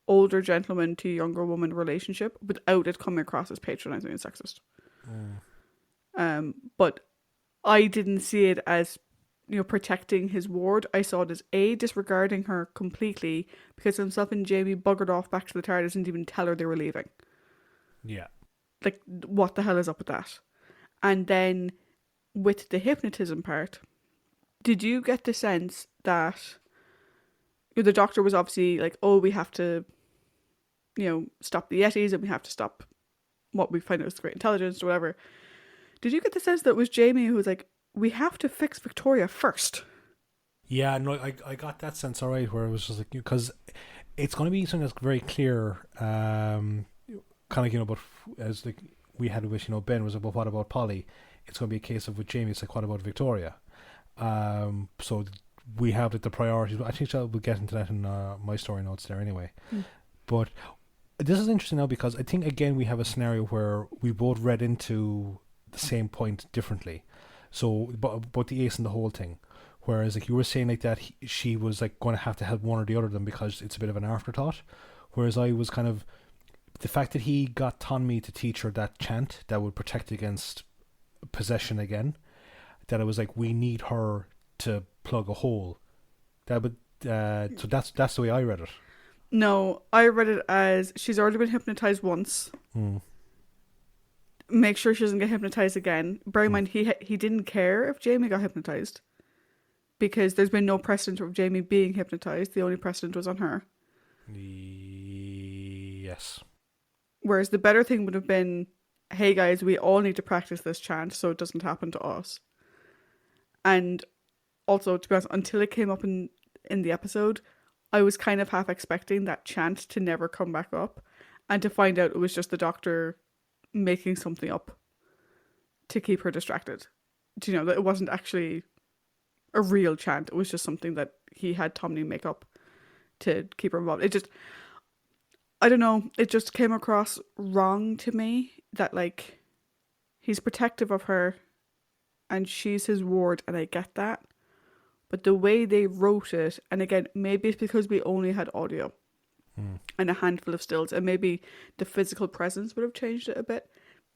older gentleman to younger woman relationship without it coming across as patronizing and sexist. But I didn't see it as, you know, protecting his ward. I saw it as disregarding her completely because himself and Jamie buggered off back to the TARDIS and didn't even tell her they were leaving. Yeah. Like, what the hell is up with that? And then with the hypnotism part, did you get the sense that the Doctor was obviously like, oh, we have to, you know, stop the Yetis and we have to stop what we find out is great intelligence or whatever. Did you get the sense that it was Jamie who was like, we have to fix Victoria first? Yeah, no, I got that sense, all right, where it was just like, because it's going to be something that's very clear, kind of, you know, but as like we had with, you know, Ben was about, what about Polly? It's going to be a case of with Jamie, it's like, what about Victoria? So we have like the priorities. I think we'll get into that in my story notes there anyway. But this is interesting now because I think, again, we have a scenario where we both read into the same point differently. So, but the ace and the whole thing. Whereas, like you were saying, like that she was like going to have to help one or the other of them because it's a bit of an afterthought. Whereas I was kind of, the fact that he got Tonmi to teach her that chant that would protect against possession again, that it was like, we need her to plug a hole. That would, so that's the way I read it. No, I read it as she's already been hypnotized once. Make sure she doesn't get hypnotized again. Bear in mind, he didn't care if Jamie got hypnotized because there's been no precedent of Jamie being hypnotized. The only precedent was on her. Yes. Whereas the better thing would have been, hey guys, we all need to practice this chant so it doesn't happen to us. And also, to be honest, until it came up in the episode, I was kind of half expecting that chant to never come back up and to find out it was just the Doctor making something up to keep her distracted. Do you know, that it wasn't actually a real chant. It was just something that he had Tonmi make up to keep her involved. It just, I don't know, it just came across wrong to me that, like, he's protective of her and she's his ward, and I get that. But the way they wrote it, and again, maybe it's because we only had audio and a handful of stills, and maybe the physical presence would have changed it a bit.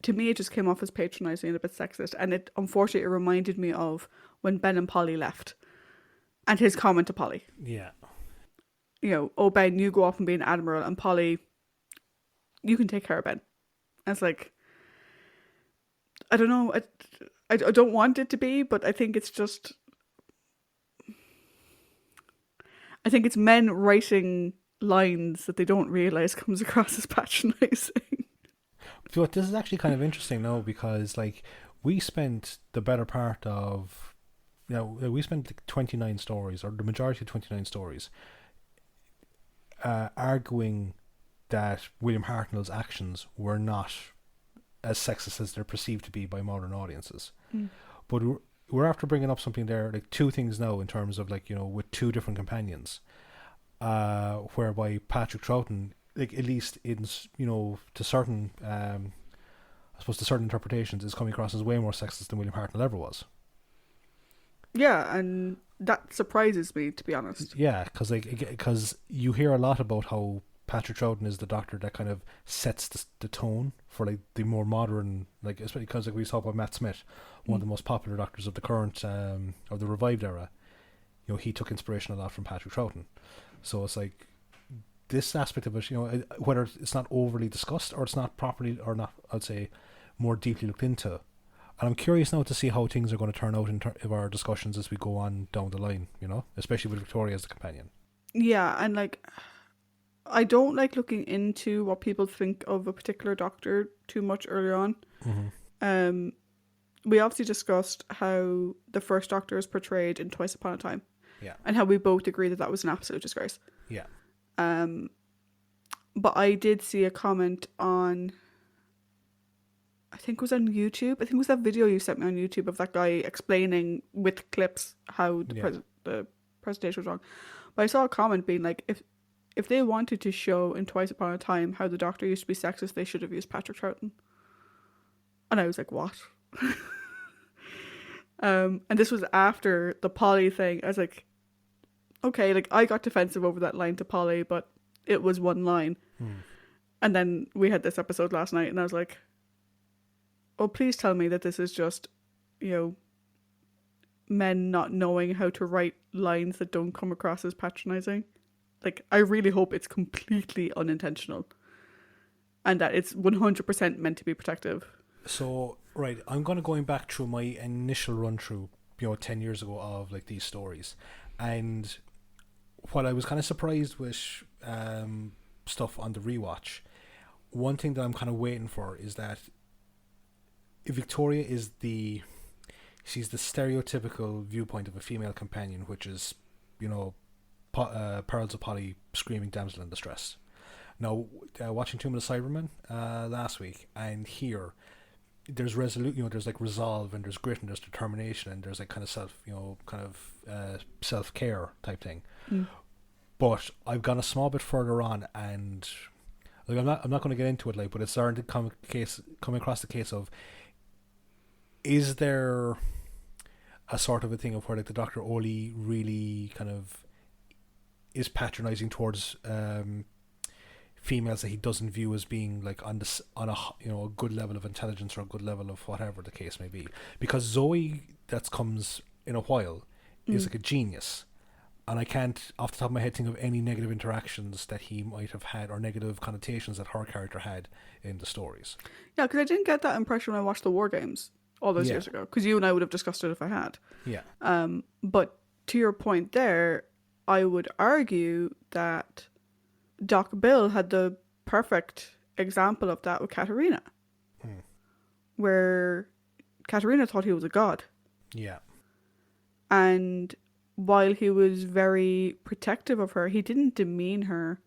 To me, it just came off as patronizing and a bit sexist. And it, unfortunately, it reminded me of when Ben and Polly left. And his comment to Polly. Yeah. You know, oh, Ben, you go off and be an admiral, and Polly, you can take care of Ben. And it's like, I don't know, I don't want it to be, but I think it's just, I think it's men writing lines that they don't realise comes across as patronising. But this is actually kind of interesting now, because like we spent the better part of, we spent like 29 stories, or the majority of 29 stories, arguing that William Hartnell's actions were not as sexist as they're perceived to be by modern audiences. But we're after bringing up something there, like two things now in terms of like, with two different companions, whereby Patrick Troughton, like at least in, to certain, I suppose to certain interpretations, is coming across as way more sexist than William Hartnell ever was. Yeah, and that surprises me, to be honest. Yeah, because you hear a lot about how Patrick Troughton is the doctor that kind of sets the tone for like the more modern, like especially because like we talk about Matt Smith, one of the most popular doctors of the current of the revived era. He took inspiration a lot from Patrick Troughton, so it's like this aspect of it, whether it's not overly discussed or it's not properly, or not, I'd say, more deeply looked into. And I'm curious now to see how things are going to turn out in our discussions as we go on down the line, especially with Victoria as the companion. Yeah, and like, I don't like looking into what people think of a particular doctor too much early on. Mm-hmm. We obviously discussed how the first Doctor is portrayed in Twice Upon a Time. Yeah. And how we both agree that was an absolute disgrace. Yeah. But I did see a comment on, I think it was on YouTube. I think it was that video you sent me on YouTube of that guy explaining with clips how the presentation was wrong. But I saw a comment being like, if they wanted to show in Twice Upon a Time how the Doctor used to be sexist, they should have used Patrick Troughton. And I was like, what? And this was after the Polly thing. I was like, okay, like I got defensive over that line to Polly, but it was one line. And then we had this episode last night, and I was like, oh, please tell me that this is just, men not knowing how to write lines that don't come across as patronizing. Like, I really hope it's completely unintentional and that it's 100% meant to be protective. So, right, I'm going back through my initial run through, 10 years ago of like these stories. And what I was kind of surprised with stuff on the rewatch, one thing that I'm kind of waiting for is that Victoria is she's the stereotypical viewpoint of a female companion, which is, Pearls of Polly screaming damsel in distress. Now, watching Tomb of the Cybermen last week, and here there's there's like resolve, and there's grit, and there's determination, and there's like kind of self-care type thing. But I've gone a small bit further on, and like I'm not going to get into it, like, but it's starting to come across the case of, is there a sort of a thing of where like the Dr. Oli really kind of is patronizing towards females that he doesn't view as being like on a good level of intelligence or a good level of whatever the case may be? Because Zoe, that comes in a while, is like a genius, and I can't off the top of my head think of any negative interactions that he might have had or negative connotations that her character had in the stories. Yeah, because I didn't get that impression when I watched the War Games all those years ago, because you and I would have discussed it if I had. Yeah. But to your point there, I would argue that Doc Bill had the perfect example of that with Katerina, where Katerina thought he was a god. Yeah. And while he was very protective of her, he didn't demean her.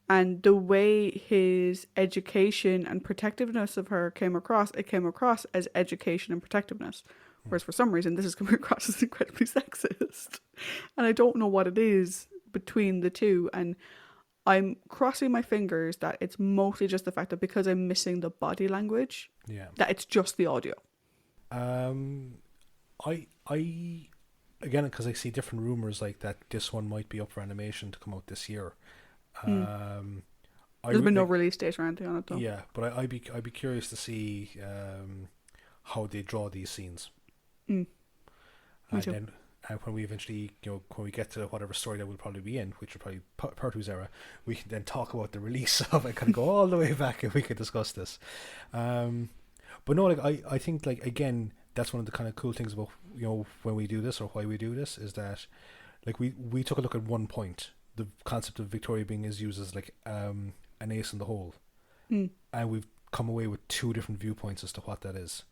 And the way his education and protectiveness of her came across as education and protectiveness. Whereas for some reason, this is coming across as incredibly sexist. And I don't know what it is between the two. And I'm crossing my fingers that it's mostly just the fact that because I'm missing the body language, that it's just the audio. I again, because I see different rumors like that this one might be up for animation to come out this year. There's been no release date or anything on it though. Yeah, but I'd be curious to see how they draw these scenes. Me too. when we eventually, when we get to whatever story that we'll probably be in, which will probably Pertwee era, we can then talk about the release of it, kind of go all the way back, and we could discuss this. But no, like I think, like, again, that's one of the kind of cool things about when we do this, or why we do this, is that like we took a look at one point, the concept of Victoria being is used as like an ace in the hole, and we've come away with two different viewpoints as to what that is.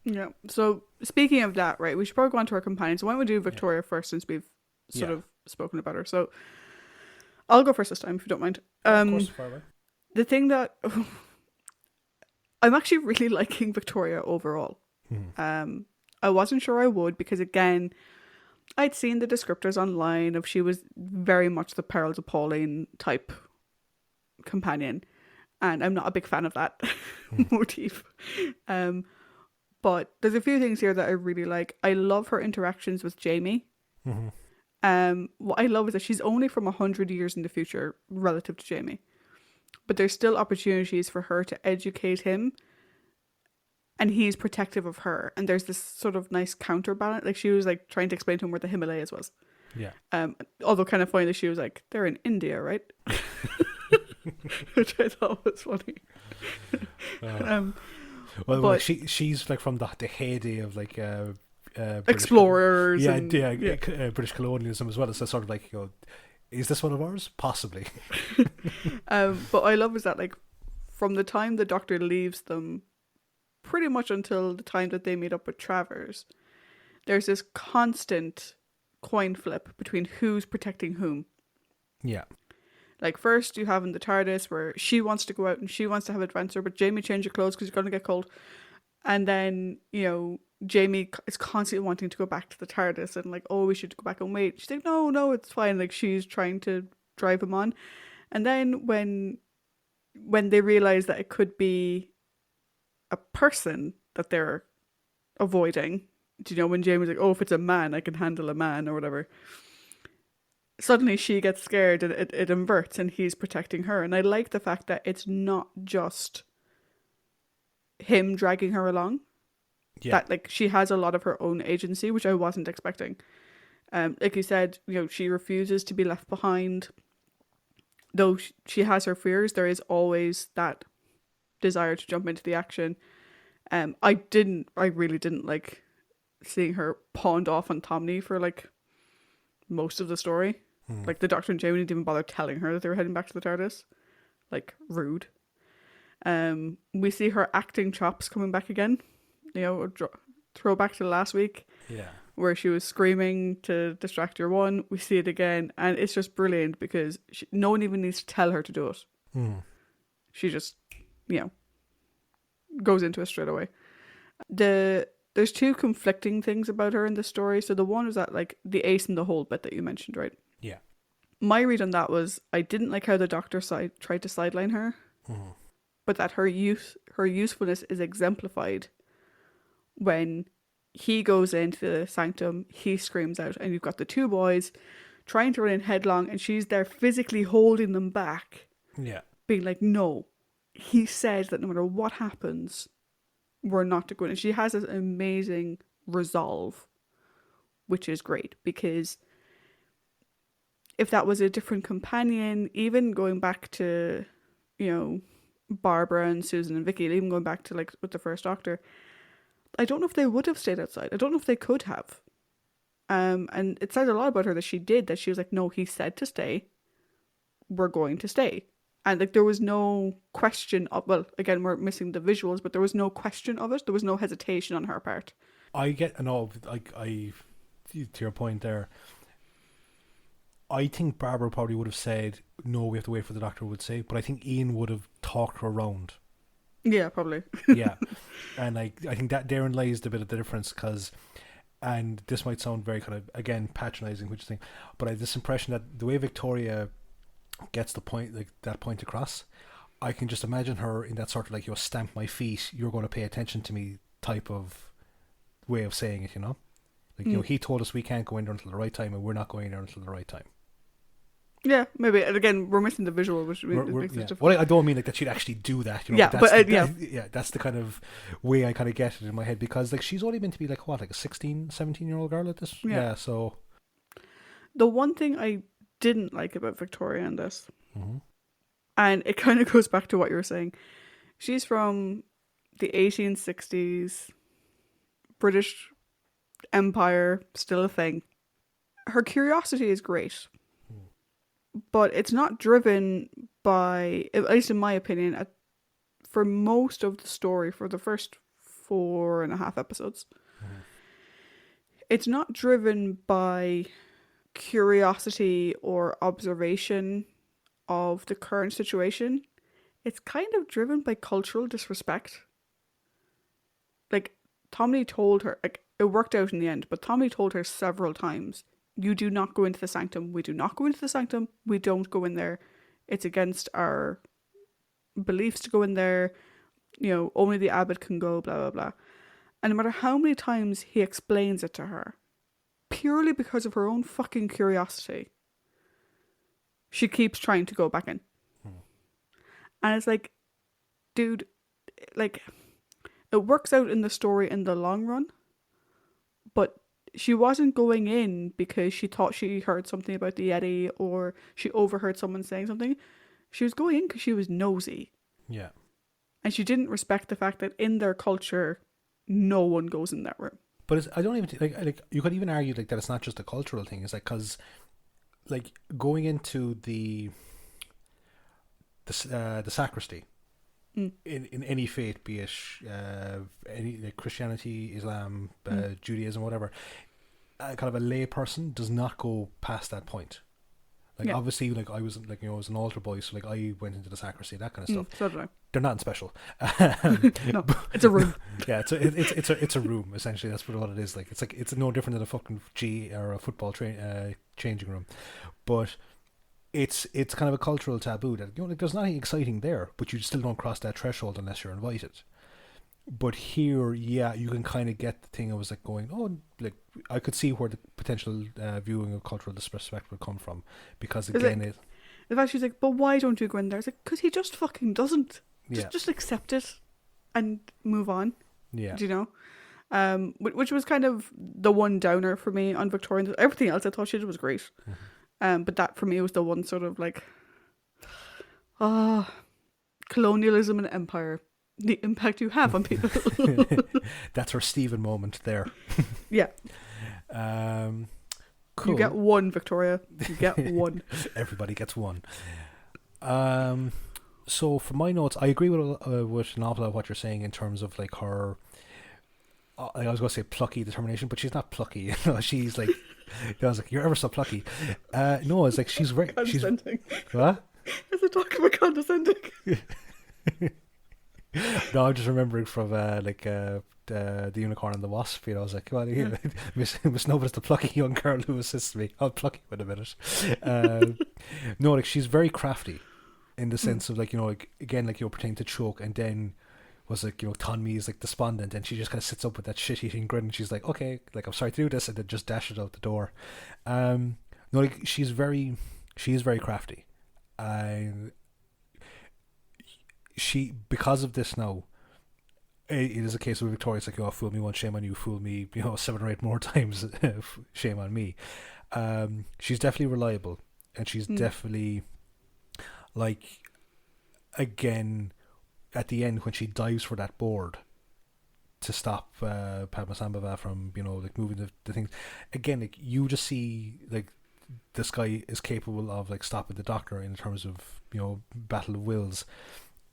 Yeah. So speaking of that, right, we should probably go on to our companions. Why don't we do Victoria first, since we've sort of spoken about her? So I'll go first this time, if you don't mind. Of course, far away. The thing that I'm actually really liking Victoria overall. I wasn't sure I would, because again, I'd seen the descriptors online of she was very much the Perils of Pauline type companion, and I'm not a big fan of that motif. But there's a few things here that I really like. I love her interactions with Jamie. What I love is that she's only from 100 years in the future relative to Jamie, but there's still opportunities for her to educate him, and he's protective of her. And there's this sort of nice counterbalance. Like, she was like trying to explain to him where the Himalayas was. Yeah. Although kind of funny that she was like, they're in India, right? Which I thought was funny. Well, but she's like from the heyday of like British, explorers, British colonialism as well. It's sort of like, is this one of ours? Possibly. But I love is that, like, from the time the Doctor leaves them, pretty much until the time that they meet up with Travers, there's this constant coin flip between who's protecting whom. Yeah. Like, first you have in the TARDIS where she wants to go out and she wants to have adventure, but Jamie, change your clothes because you're going to get cold. And then, Jamie is constantly wanting to go back to the TARDIS and like, oh, we should go back and wait. She's like, no, it's fine. Like, she's trying to drive him on. And then when they realize that it could be a person that they're avoiding, when Jamie's like, oh, if it's a man, I can handle a man or whatever. Suddenly she gets scared and it inverts, and he's protecting her. And I like the fact that it's not just him dragging her along. Yeah. That, like, she has a lot of her own agency, which I wasn't expecting. Like you said, she refuses to be left behind. Though she has her fears, there is always that desire to jump into the action. I really didn't like seeing her pawned off on Tomney for like most of the story. Like, the Doctor and Jamie didn't even bother telling her that they were heading back to the TARDIS. Like, rude. We see her acting chops coming back again. Throw back to last week. Yeah. Where she was screaming to distract your one. We see it again, and it's just brilliant because no one even needs to tell her to do it. She just, goes into it straight away. There's two conflicting things about her in the story. So the one is that, like, the ace in the hole bit that you mentioned, right? Yeah. My read on that was, I didn't like how the Doctor tried to sideline her, but that her usefulness is exemplified when he goes into the sanctum, he screams out, and you've got the two boys trying to run in headlong, and she's there physically holding them back. Yeah. Being like, no. He says that no matter what happens, we're not to go in. And she has this amazing resolve, which is great, because if that was a different companion, even going back to, Barbara and Susan and Vicky, even going back to, like, with the first Doctor, I don't know if they would have stayed outside. I don't know if they could have. And it says a lot about her that she did, that she was like, no, he said to stay. We're going to stay. And, like, there was no question of, well, again, we're missing the visuals, but there was no question of it. There was no hesitation on her part. I to your point there, I think Barbara probably would have said, no, we have to wait for the Doctor would say, but I think Ian would have talked her around. Yeah, probably. Yeah. And I think that therein lies the bit of the difference, and this might sound very kind of, again, patronizing, which thing, but I have this impression that the way Victoria gets the point, like that point across, I can just imagine her in that sort of like, stamp my feet, you're going to pay attention to me type of way of saying it, Like, he told us we can't go in there until the right time, and we're not going in there until the right time. Yeah, maybe. And again, we're missing the visual, which makes it difficult. Well, I don't mean like that she'd actually do that, Yeah, but but that's the kind of way I kind of get it in my head, because like she's only meant to be like what, like a 16, 17-year-old girl at this. Yeah. So the one thing I didn't like about Victoria in this, mm-hmm. and it kind of goes back to what you were saying, she's from the 1860s, British Empire, still a thing. Her curiosity is great, but it's not driven by, at least in my opinion, for most of the story, for the first 4.5 episodes, it's not driven by curiosity or observation of the current situation. It's kind of driven by cultural disrespect. Like, Tommy told her, like, it worked out in the end, but Tommy told her several times, you do not go into the sanctum. We do not go into the sanctum. We don't go in there. It's against our beliefs to go in there. Only the abbot can go, blah, blah, blah. And no matter how many times he explains it to her, purely because of her own fucking curiosity, she keeps trying to go back in. And it's like, dude, like, it works out in the story in the long run, but she wasn't going in because she thought she heard something about the Yeti or she overheard someone saying something. She was going in because she was nosy. Yeah. And she didn't respect the fact that in their culture, no one goes in that room. But I don't even like you could even argue like that it's not just a cultural thing. It's like, because like going into the sacristy in any faith, be it any like Christianity, Islam, Judaism, whatever, kind of a lay person does not go past that point. Like obviously, like I was like I was an altar boy, so like I went into the sacristy, that kind of stuff. So did I. They're nothing special. No, it's a room. Yeah, it's a room essentially. That's what it is. Like it's no different than a fucking or a football changing room, but it's kind of a cultural taboo that like there's nothing exciting there, but you still don't cross that threshold unless you're invited. But here, yeah, you can kind of get the thing. I was like going, oh, like I could see where the potential viewing of cultural disrespect would come from, because again, the fact she's like, but why don't you go in there? It's like, because he just fucking doesn't. Yeah. Just accept it and move on. Yeah. Do you know? Which was kind of the one downer for me on Victorian. Everything else I thought she did was great. Mm-hmm. But that for me was the one sort of like, colonialism and empire. The impact you have on people. That's her Stephen moment there. Yeah. Cool. You get one, Victoria. You get one. Everybody gets one. So for my notes, I agree with an awful lot of what you're saying in terms of like her. I was going to say plucky determination, but she's not plucky. She's like, I was like, you're ever so plucky. No, it's like she's very condescending. What? Is it talking about condescending? No, I'm just remembering from the Unicorn and the Wasp. I was like, well, Miss Snowmen is the plucky young girl who assists me. I'll pluck you in a minute. No, like she's very crafty in the sense of like like again like pretending to choke, and then was like Tonmi is like despondent, and she just kind of sits up with that shit-eating grin, and she's like, okay, like I'm sorry to do this, and then just dashes out the door. No, like she is very crafty, and she, because of this now, it is a case of Victoria. It's like, fool me once, shame on you. Fool me, 7 or 8 more times, shame on me. She's definitely reliable, and she's definitely like, again, at the end when she dives for that board to stop Padmasambhava from like moving the things. Again, like you just see like this guy is capable of like stopping the Doctor in terms of battle of wills.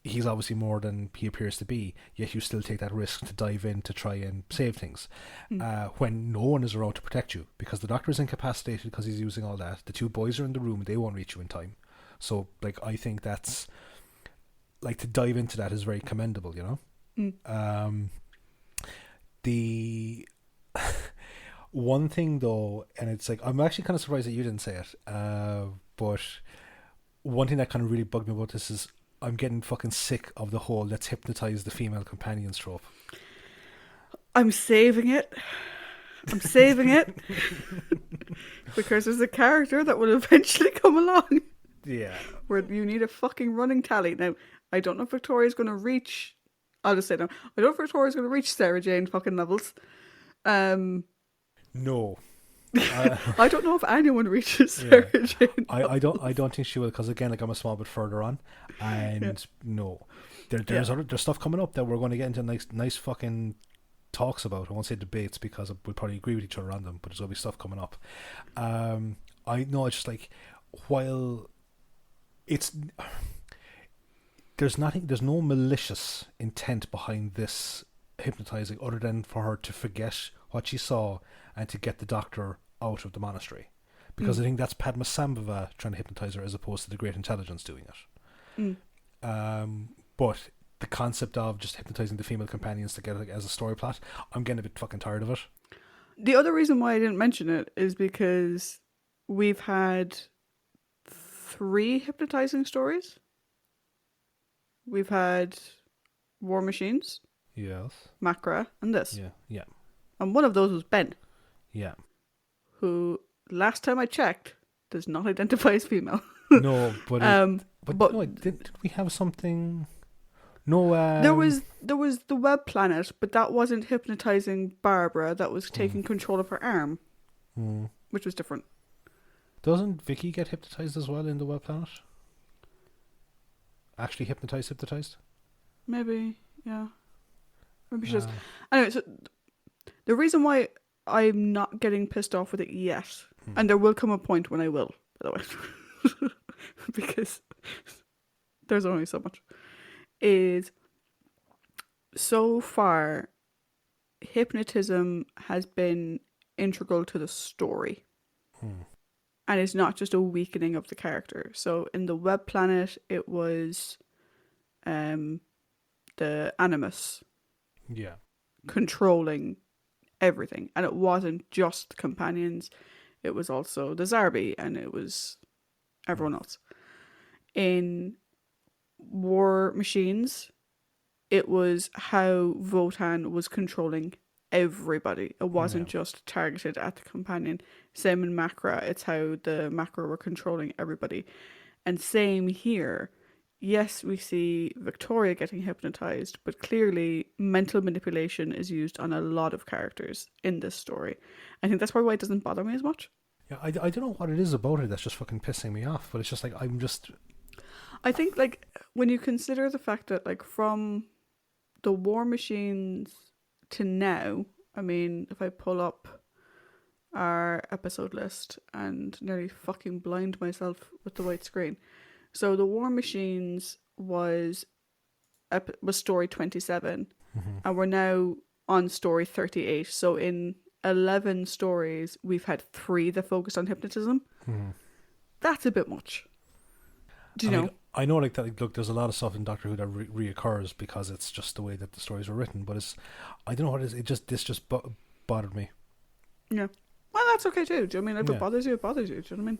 He's obviously more than he appears to be, yet you still take that risk to dive in to try and save things when no one is around to protect you, because the Doctor is incapacitated because he's using all that. The 2 boys are in the room, they won't reach you in time. So like I think that's like, to dive into that is very commendable, The one thing though, and it's like, I'm actually kind of surprised that you didn't say it, but one thing that kind of really bugged me about this is I'm getting fucking sick of the whole let's hypnotize the female companions trope. I'm saving it I'm saving it because there's a character that will eventually come along. Yeah. Where you need a fucking running tally. Now, I don't know if Victoria's going to reach... I'll just say no. I don't know if Victoria's going to reach Sarah Jane fucking levels. No. I don't know if anyone reaches Sarah Jane. I don't think she will, because again, like, I'm a small bit further on, and no, there's stuff coming up that we're going to get into nice fucking talks about. I won't say debates because we'll probably agree with each other on them, but there's going to be stuff coming up. I know it's just like, while it's there's no malicious intent behind this hypnotizing other than for her to forget what she saw and to get the doctor out of the monastery, because I think that's Padmasambhava trying to hypnotize her as opposed to the Great Intelligence doing it. But the concept of just hypnotizing the female companions to get it as a story plot, I'm getting a bit fucking tired of it. The other reason why I didn't mention it is because we've had 3 hypnotizing stories. We've had War Machines, Yes. Macra, and this. Yeah. And one of those was Ben, Yeah. who, last time I checked, does not identify as female. No, but but no, did we have something? No, there was the web planet, but that wasn't hypnotizing Barbara. That was taking control of her arm, which was different. Doesn't Vicky get hypnotized as well in the web planet? Actually hypnotized? Maybe, yeah. Maybe she does. Anyway, so the reason why I'm not getting pissed off with it yet, and there will come a point when I will, by the way, because there's only so much, is so far hypnotism has been integral to the story. And it's not just a weakening of the character. So in the web planet, it was the Animus controlling everything. And it wasn't just the companions. It was also the Zarbi, and it was everyone else. In War Machines, it was how Votan was controlling everybody. It wasn't just targeted at the companion. Same in Macra, it's how the Macra were controlling everybody. And same here. Yes, we see Victoria getting hypnotized, but clearly mental manipulation is used on a lot of characters in this story. I think that's probably why it doesn't bother me as much. Yeah, I don't know what it is about it that's just fucking pissing me off, but it's just like, I think, like, when you consider the fact that, like, from the War Machines to now, I mean, if I pull up our episode list and nearly fucking blind myself with the white screen. So the War Machines was story 27, and we're now on story 38. So in 11 stories, we've had 3 that focused on hypnotism. That's a bit much. Do you know? I know, like, that. Like, look, there's a lot of stuff in Doctor Who that reoccurs because it's just the way that the stories were written. But I don't know what it is. This just bothered me. Yeah. Well, that's okay too. Do you know what I mean? If it bothers you, it bothers you. Do you know what I mean?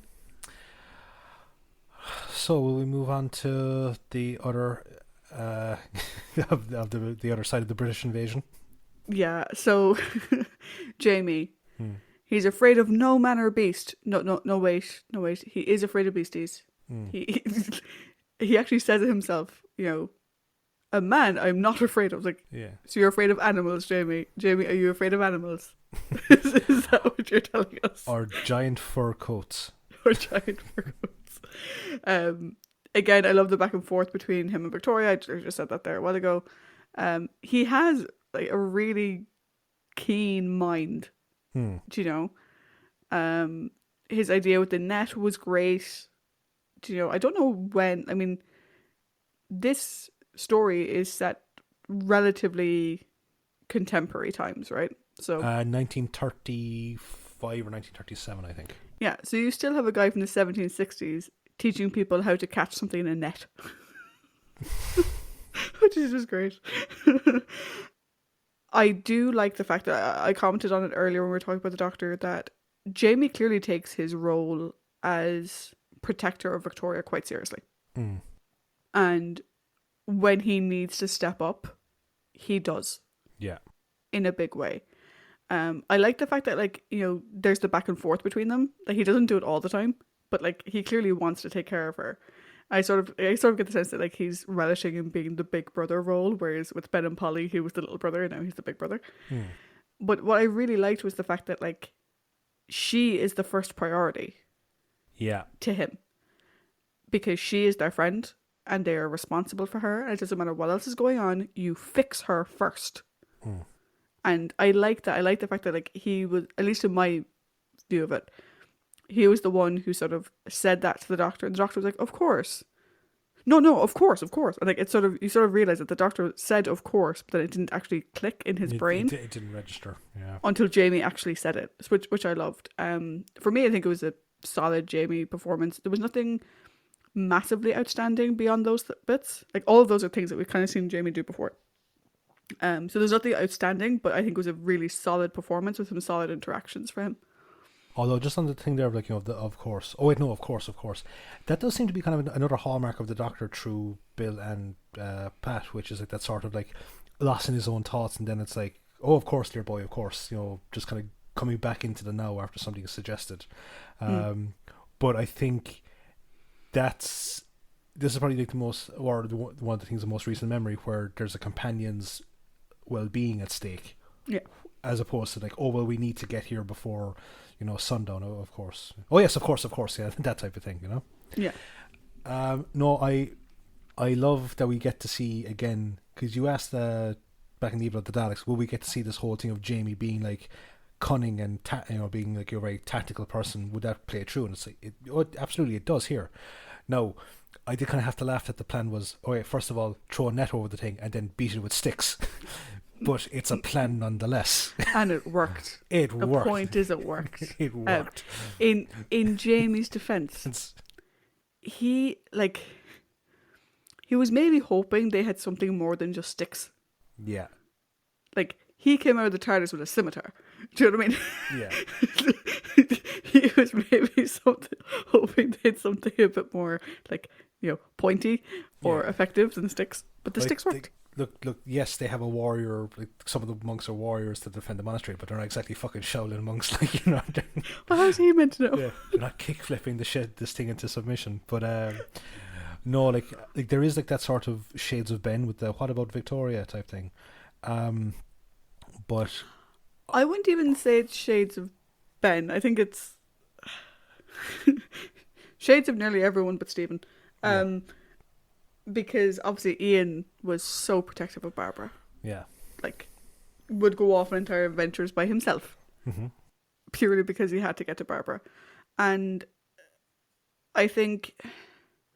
So will we move on to the other of the other side of the British invasion? Yeah. So Jamie, he's afraid of no man or beast. No. Wait. He is afraid of beasties. He actually says it himself. You know, a man I'm not afraid of. Like, so you're afraid of animals, Jamie? Jamie, are you afraid of animals? Is that what you're telling us? Or giant fur coats? Or giant fur coats. Again, I love the back and forth between him and Victoria. I just said that there a while ago. He has, like, a really keen mind. Do you know? His idea with the net was great. Do you know? I don't know when. I mean, this story is set relatively contemporary times, right? So 1935 or 1937, I think. Yeah, so you still have a guy from the 1760s teaching people how to catch something in a net. Which is just great. I do like the fact that I commented on it earlier when we were talking about the Doctor, that Jamie clearly takes his role as protector of Victoria quite seriously. And when he needs to step up, he does. Yeah. In a big way. I like the fact that, like, you know, there's the back and forth between them. Like, he doesn't do it all the time, but like he clearly wants to take care of her. I sort of get the sense that like he's relishing in being the big brother role, whereas with Ben and Polly, he was the little brother, and now he's the big brother. Hmm. But what I really liked was the fact that like she is the first priority Yeah. to him because she is their friend and they are responsible for her. And it doesn't matter what else is going on, you fix her first. Hmm. And I like that. I like the fact that like he was, at least in my view of it, he was the one who sort of said that to the doctor, and the doctor was like, "Of course, no, of course, of course." And like it sort of, you sort of realize that the doctor said "of course," but that it didn't actually click in his brain It didn't register. Yeah. until Jamie actually said it, which I loved. For me, I think it was a solid Jamie performance. There was nothing massively outstanding beyond those bits. Like all of those are things that we've kind of seen Jamie do before. So there's nothing outstanding, but I think it was a really solid performance with some solid interactions for him. Although just on the thing there of like, you know, of course. Oh wait, no, of course. That does seem to be kind of another hallmark of the Doctor through Bill and Pat, which is like that sort of like lost in his own thoughts, and then it's like, oh, of course, dear boy, of course, you know, just kind of coming back into the now after something is suggested. But I think this is probably like the most, or one of the things of most recent memory where there's a companion's well-being at stake. Yeah. As opposed to like, oh well, we need to get here before, you know, sundown. Oh, of course. Oh yes, of course. Yeah, that type of thing. You know. Yeah. No, I love that we get to see again, because you asked back in the Evil of the Daleks, will we get to see this whole thing of Jamie being like cunning and being like a very tactical person? Would that play true? And it's like, absolutely, it does here. Now, I did kind of have to laugh that the plan was, okay, first of all, throw a net over the thing and then beat it with sticks. But it's a plan nonetheless. And it worked. It worked. The point is it worked. It worked. In Jamie's defense, he was maybe hoping they had something more than just sticks. Yeah. Like, he came out of the TARDIS with a scimitar. Do you know what I mean? Yeah. He was maybe hoping they had something a bit more, like, you know, pointy or effective than sticks. But the sticks worked. Look, yes, they have a warrior, like some of the monks are warriors to defend the monastery, but they're not exactly fucking Shaolin monks, like, you know. Well, how's he meant to know? Yeah, they're not kick flipping this thing into submission. But no, like there is like that sort of shades of Ben with the what about Victoria type thing. But I wouldn't even say it's shades of Ben. I think it's shades of nearly everyone but Stephen. Because obviously Ian was so protective of Barbara. Yeah. Like, would go off on entire adventures by himself. Mm-hmm. Purely because he had to get to Barbara. And I think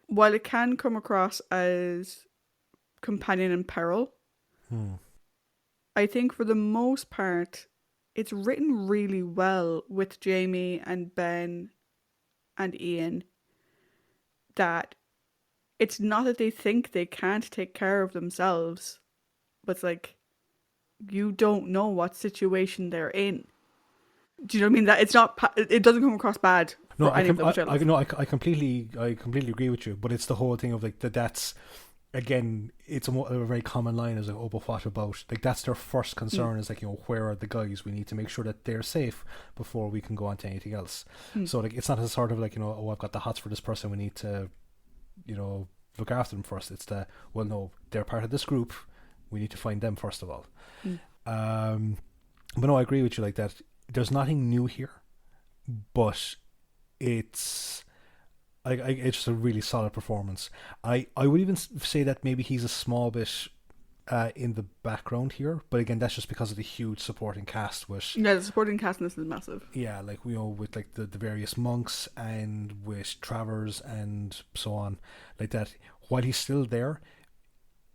while it can come across as companion in peril, I think for the most part, it's written really well with Jamie and Ben and Ian that it's not that they think they can't take care of themselves, but it's like, you don't know what situation they're in. Do you know what I mean? That it's not. It doesn't come across bad. No, I completely agree with you. But it's the whole thing of like that's again, it's a very common line is like, oh, but what about, like, that's their first concern is like, you know, where are the guys? We need to make sure that they're safe before we can go on to anything else. So like, it's not a sort of like, you know, oh, I've got the hots for this person, we need to, you know, look after them first. It's the, well, no, they're part of this group, we need to find them first of all. But no, I agree with you like that. There's nothing new here, but it's it's a really solid performance. I would even say that maybe he's a small bit in the background here, but again, that's just because of the huge supporting cast. With the supporting cast in this is massive. Yeah, like, you know, with like the various monks and with Travers and so on, like that. While he's still there,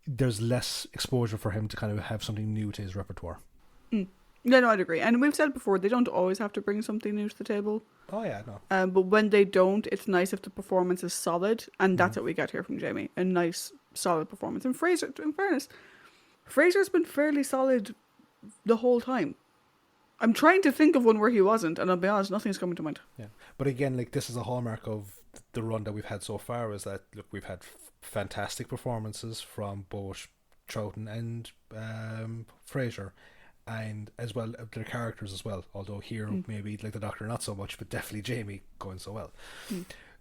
there's less exposure for him to kind of have something new to his repertoire. Yeah, no, I'd agree. And we've said before, they don't always have to bring something new to the table. Oh yeah, no. But when they don't, it's nice if the performance is solid, and that's what we get here from Jamie. A nice, solid performance. And Fraser, in fairness, Fraser's been fairly solid the whole time. I'm trying to think of one where he wasn't, and I'll be honest, nothing's coming to mind. Yeah, but again, like, this is a hallmark of the run that we've had so far, is that, look, we've had fantastic performances from both Troughton and Fraser, and as well their characters as well. Although here maybe like the Doctor not so much, but definitely Jamie going so well.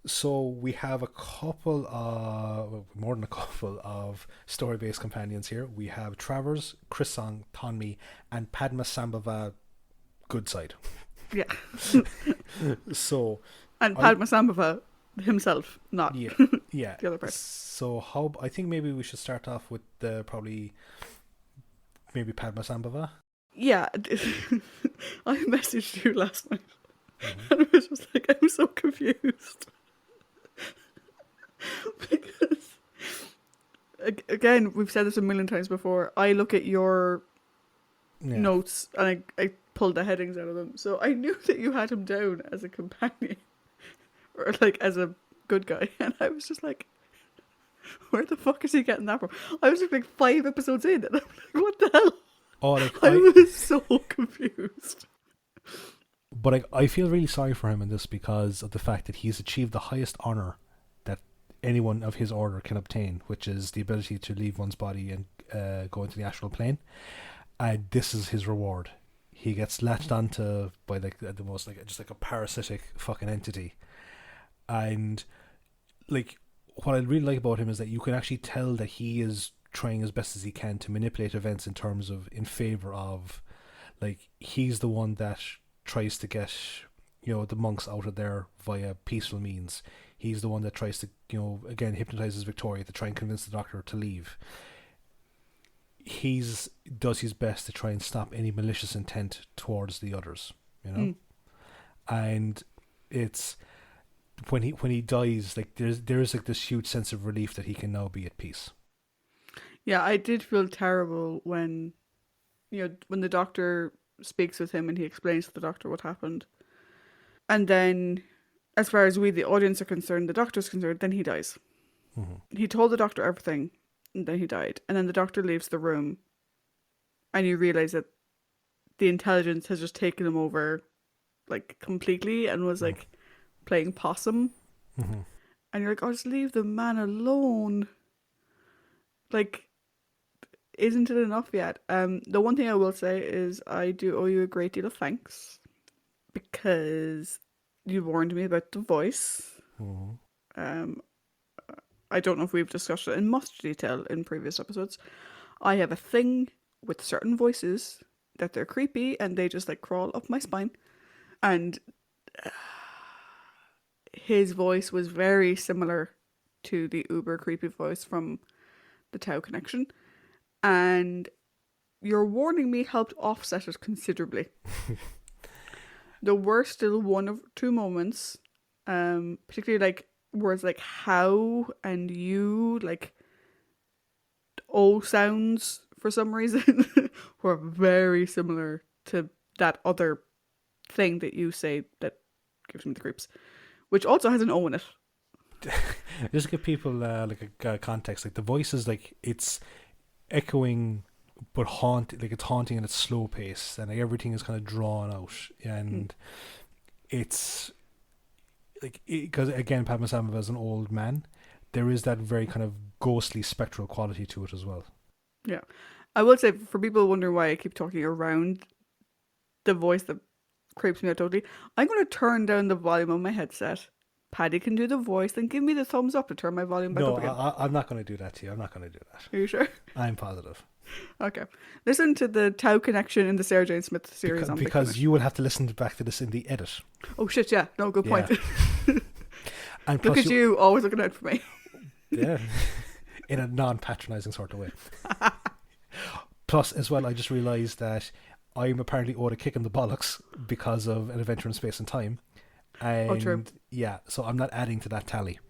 So we have a couple of more than a couple of story-based companions here. We have Travers, Chrisong, Tonmi, and Padmasambhava good side. Yeah. So and Padmasambhava himself, not yeah. the other part. So I think maybe we should start off with the probably maybe Padmasambhava. Yeah. I messaged you last night and I was just like, I'm so confused. Because again, we've said this a million times before, I look at your notes and I pulled the headings out of them. So I knew that you had him down as a companion or like as a good guy, and I was just like, where the fuck is he getting that from? I was like 5 episodes in and I'm like, what the hell? Oh, like, I was so confused. But I feel really sorry for him in this because of the fact that he's achieved the highest honor that anyone of his order can obtain, which is the ability to leave one's body and go into the astral plane. And this is his reward. He gets latched onto by like the most like just like a parasitic fucking entity. And like what I really like about him is that you can actually tell that he is trying as best as he can to manipulate events in terms of in favor of, like, he's the one that tries to get, you know, the monks out of there via peaceful means. He's the one that tries to, you know, again hypnotizes Victoria to try and convince the Doctor to leave. He's does his best to try and stop any malicious intent towards the others, you know. And it's when he dies, like there's like this huge sense of relief that he can now be at peace. Yeah, I did feel terrible when, you know, when the Doctor speaks with him and he explains to the Doctor what happened. And then, as far as we, the audience, are concerned, the Doctor's concerned, then he dies. He told the Doctor everything, and then he died. And then the Doctor leaves the room, and you realise that the intelligence has just taken him over, like, completely, and was, like, playing possum. And you're like, oh, just leave the man alone. Like, isn't it enough yet? The one thing I will say is I do owe you a great deal of thanks because you warned me about the voice. I don't know if we've discussed it in much detail in previous episodes. I have a thing with certain voices that they're creepy and they just like crawl up my spine. And his voice was very similar to the uber creepy voice from the Tau Connection. And your warning me helped offset it considerably. There were still 1 or 2 moments, particularly like words like how and you, like O sounds for some reason, were very similar to that other thing that you say that gives me the creeps, which also has an O in it. Just to give people like a context, like the voice is like it's echoing but it's haunting in its slow pace, and like everything is kind of drawn out, and it's like because again Padmasambhava is an old man, there is that very kind of ghostly spectral quality to it as well. Yeah, I will say, for people wondering why I keep talking around the voice that creeps me out totally, I'm going to turn down the volume on my headset. Paddy can do the voice, then give me the thumbs up to turn my volume back up again. I'm not going to do that to you. I'm not going to do that. Are you sure? I'm positive. Okay. Listen to the Tau Connection in the Sarah Jane Smith series. Because you will have to listen back to this in the edit. Oh shit, yeah. No, good point. And look at you, always looking out for me. Yeah. In a non-patronising sort of way. Plus, as well, I just realised that I'm apparently owed a kick in the bollocks because of an adventure in space and time. And true. Yeah, so I'm not adding to that tally.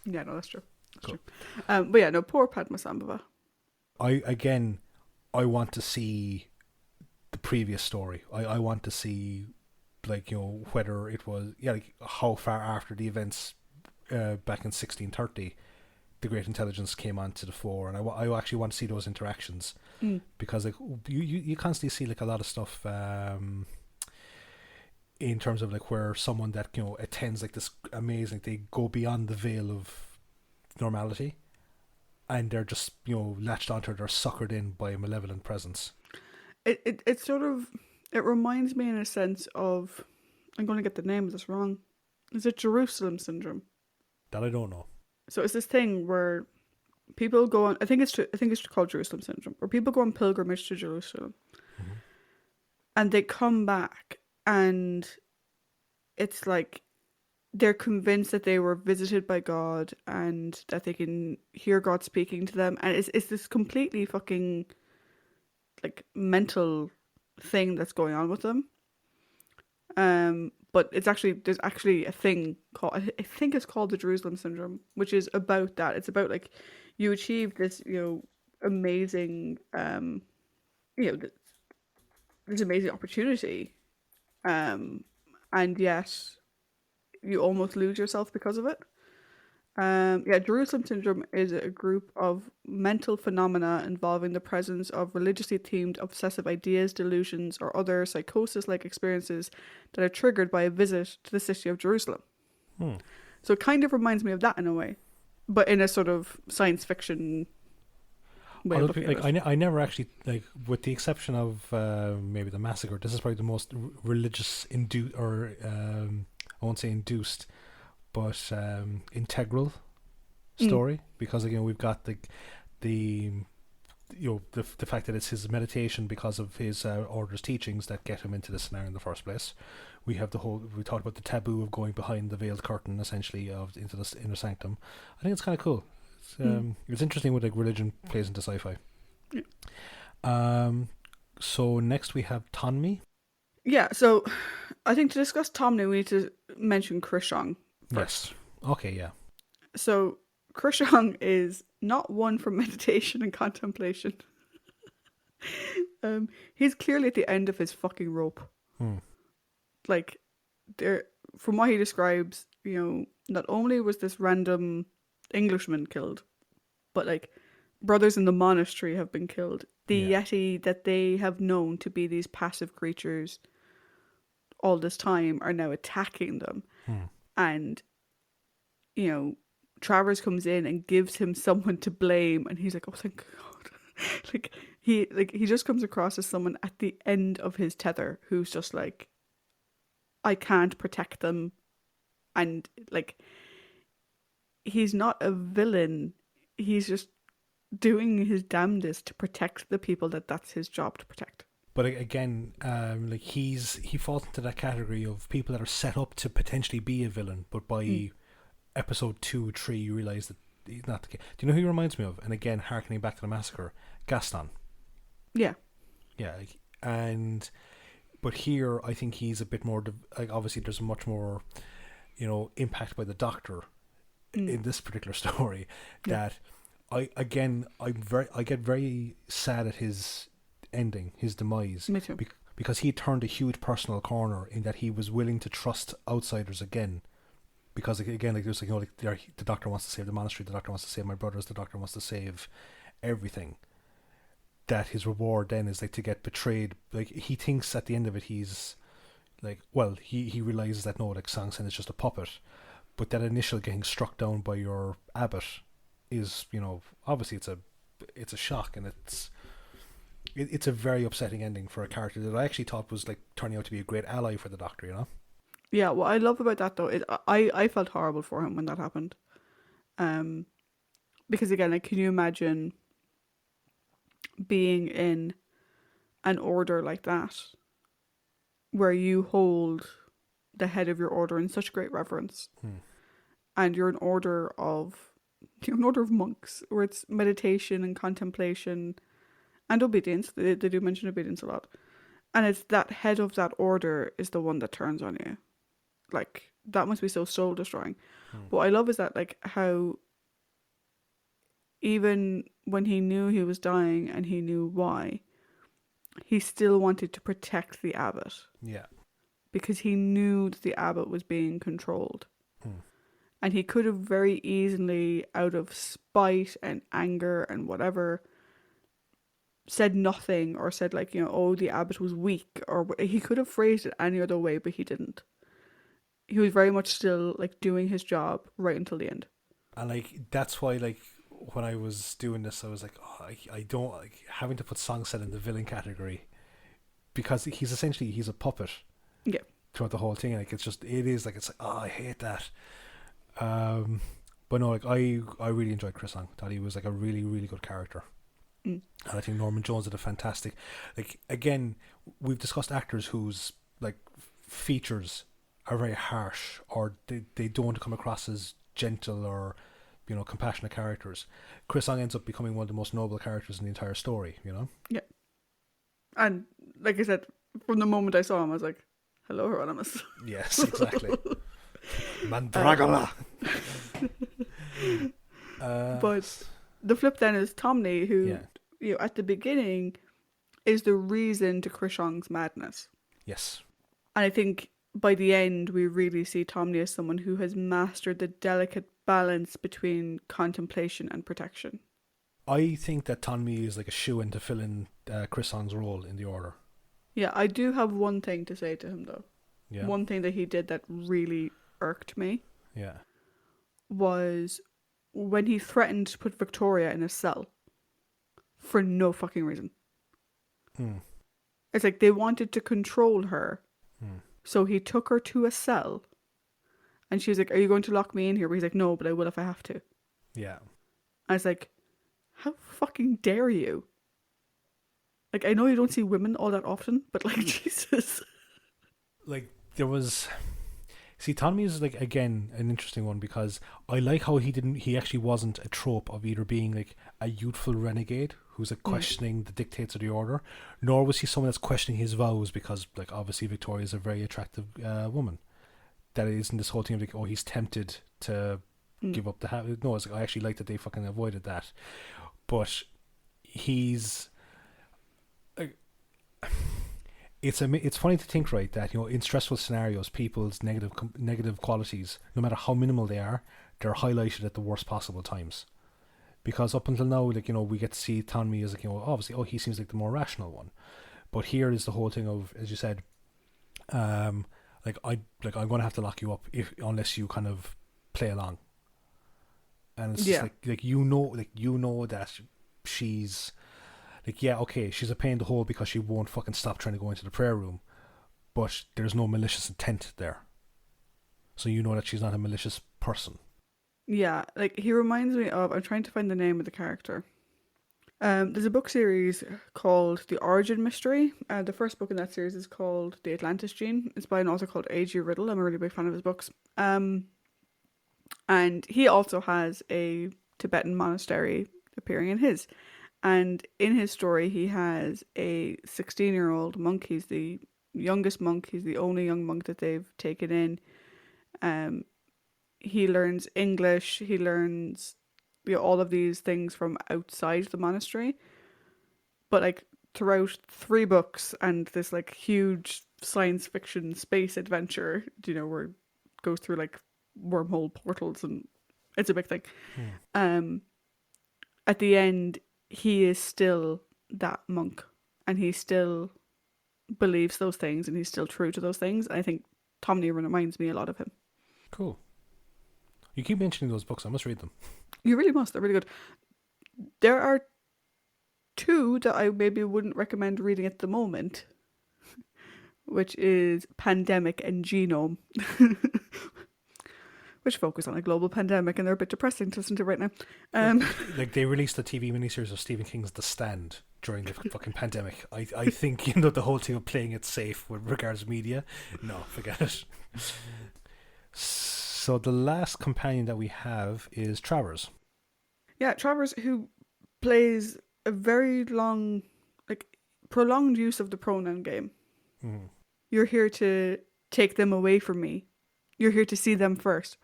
Yeah, no, that's true. That's cool. True. But yeah, no, poor Padmasambhava. I want to see the previous story. I want to see, like, you know, whether it was, like how far after the events back in 1630 the Great Intelligence came onto the fore, and I actually want to see those interactions because like you constantly see like a lot of stuff in terms of like where someone that, you know, attends like this amazing, they go beyond the veil of normality and they're just, you know, latched onto it, they're suckered in by a malevolent presence. It sort of, it reminds me in a sense of, I'm going to get the name of this wrong. Is it Jerusalem syndrome? That I don't know. So it's this thing where people go on. I think it's called Jerusalem syndrome, where people go on pilgrimage to Jerusalem, Hmm. and they come back, and it's like they're convinced that they were visited by God and that they can hear God speaking to them, and it's this completely fucking like mental thing that's going on with them. But there's actually a thing called, I think it's called the Jerusalem syndrome, which is about that. It's about like you achieve this, amazing, you know, th- this amazing opportunity, um, and yet you almost lose yourself because of it. Yeah, Jerusalem syndrome is a group of mental phenomena involving the presence of religiously themed obsessive ideas, delusions, or other psychosis like experiences that are triggered by a visit to the city of Jerusalem. Hmm. So it kind of reminds me of that in a way, but in a sort of science fiction way of Although, looking at like, it. I never actually, like, with the exception of maybe the massacre. This is probably the most religious induced, or I won't say induced, but integral Mm, story, because again we've got the the fact that it's his meditation because of his order's teachings that get him into this scenario in the first place. We have we talked about the taboo of going behind the veiled curtain, essentially, of into the inner sanctum. I think it's kind of cool. mm, It's interesting what like religion plays into sci-fi. yeah. So next we have Tanmi. Yeah, so I think to discuss Tommy, we need to mention Krishong Yes. first. Okay. Yeah. So Krishong is not one for meditation and contemplation. He's clearly at the end of his fucking rope. Hmm. Like, there, from what he describes, not only was this random Englishman killed, but like brothers in the monastery have been killed. The Yeah. Yeti that they have known to be these passive creatures all this time are now attacking them. Hmm. And, you know, Travers comes in and gives him someone to blame, and he's like, "Oh, thank God!" he just comes across as someone at the end of his tether who's just like, "I can't protect them," and like he's not a villain. He's just doing his damnedest to protect the people that's his job to protect. But again, like he falls into that category of people that are set up to potentially be a villain, but Mm. by episode 2, 3, you realize that he's not the case. Do you know who he reminds me of? And again, harkening back to the massacre, Gaston. Yeah. Yeah, and but here I think he's a bit more. Like obviously, there's much more, impact by the Doctor Mm. in this particular story. Yeah. That I get very sad at his ending, his demise, Me too. because he turned a huge personal corner in that he was willing to trust outsiders again. Because again, like there's like, the Doctor wants to save the monastery, the Doctor wants to save my brothers, the Doctor wants to save everything. That his reward then is like to get betrayed. Like he thinks at the end of it, he's like, well, he realizes that no, like Sang Sen is just a puppet. But that initial getting struck down by your abbot is, obviously it's a shock, and it's a very upsetting ending for a character that I actually thought was like turning out to be a great ally for the Doctor. Yeah, what I love about that though is I felt horrible for him when that happened. Um, because again, like, can you imagine being in an order like that, where you hold the head of your order in such great reverence, Hmm. and you're an order of monks, where it's meditation and contemplation and obedience. They do mention obedience a lot, and it's that head of that order is the one that turns on you. Like, that must be so soul destroying. Hmm. What I love is that, like, how even when he knew he was dying and he knew why, he still wanted to protect the abbot Yeah. because he knew that the abbot was being controlled. Hmm. And he could have very easily, out of spite and anger and whatever, said nothing, or said, like, oh, the abbot was weak, or he could have phrased it any other way, but he didn't. He was very much still, like, doing his job right until the end. And like that's why, like, when I was doing this, I was like, oh, I don't like having to put Song Set in the villain category. because he's a puppet. Yeah. Throughout the whole thing, like it's like oh, I hate that. But no, like I really enjoyed Chris Ang. Thought he was like a really, really good character. And I think Norman Jones did a fantastic. Like again, we've discussed actors whose like features are very harsh, or they don't come across as gentle or compassionate characters. Chris Ang ends up becoming one of the most noble characters in the entire story. Yeah. And like I said, from the moment I saw him, I was like, "Hello, Hieronymus." Yes, exactly. Mandragola. But the flip then is Tomney, who at the beginning is the reason to Krishong's madness. Yes. And I think by the end we really see Tomney as someone who has mastered the delicate balance between contemplation and protection. I think that Tomney is like a shoo-in to fill in Krishong's role in the Order. Yeah, I do have one thing to say to him though. Yeah. One thing that he did that really irked me. Yeah. Was when he threatened to put Victoria in a cell for no fucking reason. It's like they wanted to control her. So he took her to a cell and she was like, "Are you going to lock me in here?" But he's like, "No, but I will if I have to." Yeah. I was like, how fucking dare you? Like, I know you don't see women all that often, but like, Jesus. Like, there was... See, Tommy is, like, again, an interesting one because I like how he actually wasn't a trope of either being, like, a youthful renegade who's, like, questioning the dictates of the Order, nor was he someone that's questioning his vows because, like, obviously Victoria is a very attractive woman. That isn't this whole thing of, like, oh, he's tempted to give up the house. No, it's like, I actually like that they fucking avoided that. But he's... Like, it's funny to think, right, that in stressful scenarios, people's negative qualities, no matter how minimal they are, they're highlighted at the worst possible times. Because up until now, like we get to see Tommy as like obviously he seems like the more rational one, but here is the whole thing of, as you said, I'm going to have to lock you up unless you kind of play along. And it's just like that she's. Like, yeah, okay, she's a pain in the hole because she won't fucking stop trying to go into the prayer room. But there's no malicious intent there. So you know that she's not a malicious person. Yeah, like, he reminds me of... I'm trying to find the name of the character. There's a book series called The Origin Mystery. The first book in that series is called The Atlantis Gene. It's by an author called A.G. Riddle. I'm a really big fan of his books. And he also has a Tibetan monastery appearing in his... And in his story, he has a 16-year-old monk. He's the youngest monk. He's the only young monk that they've taken in. He learns English. He learns all of these things from outside the monastery. But like throughout 3 books and this like huge science fiction space adventure, where it goes through like wormhole portals and it's a big thing. At the end, he is still that monk and he still believes those things and he's still true to those things. I think Tomney reminds me a lot of him. Cool. You keep mentioning those books. I must read them. You really must. They're really good. There are 2 that I maybe wouldn't recommend reading at the moment, which is Pandemic and Genome, which focus on a global pandemic, and they're a bit depressing to listen to right now. Like they released the TV miniseries of Stephen King's The Stand during the fucking pandemic. I think the whole thing of playing it safe with regards to media, no, forget it. So the last companion that we have is Travers. Yeah, Travers, who plays a very long, like prolonged use of the pronoun game. You're here to take them away from me. You're here to see them first.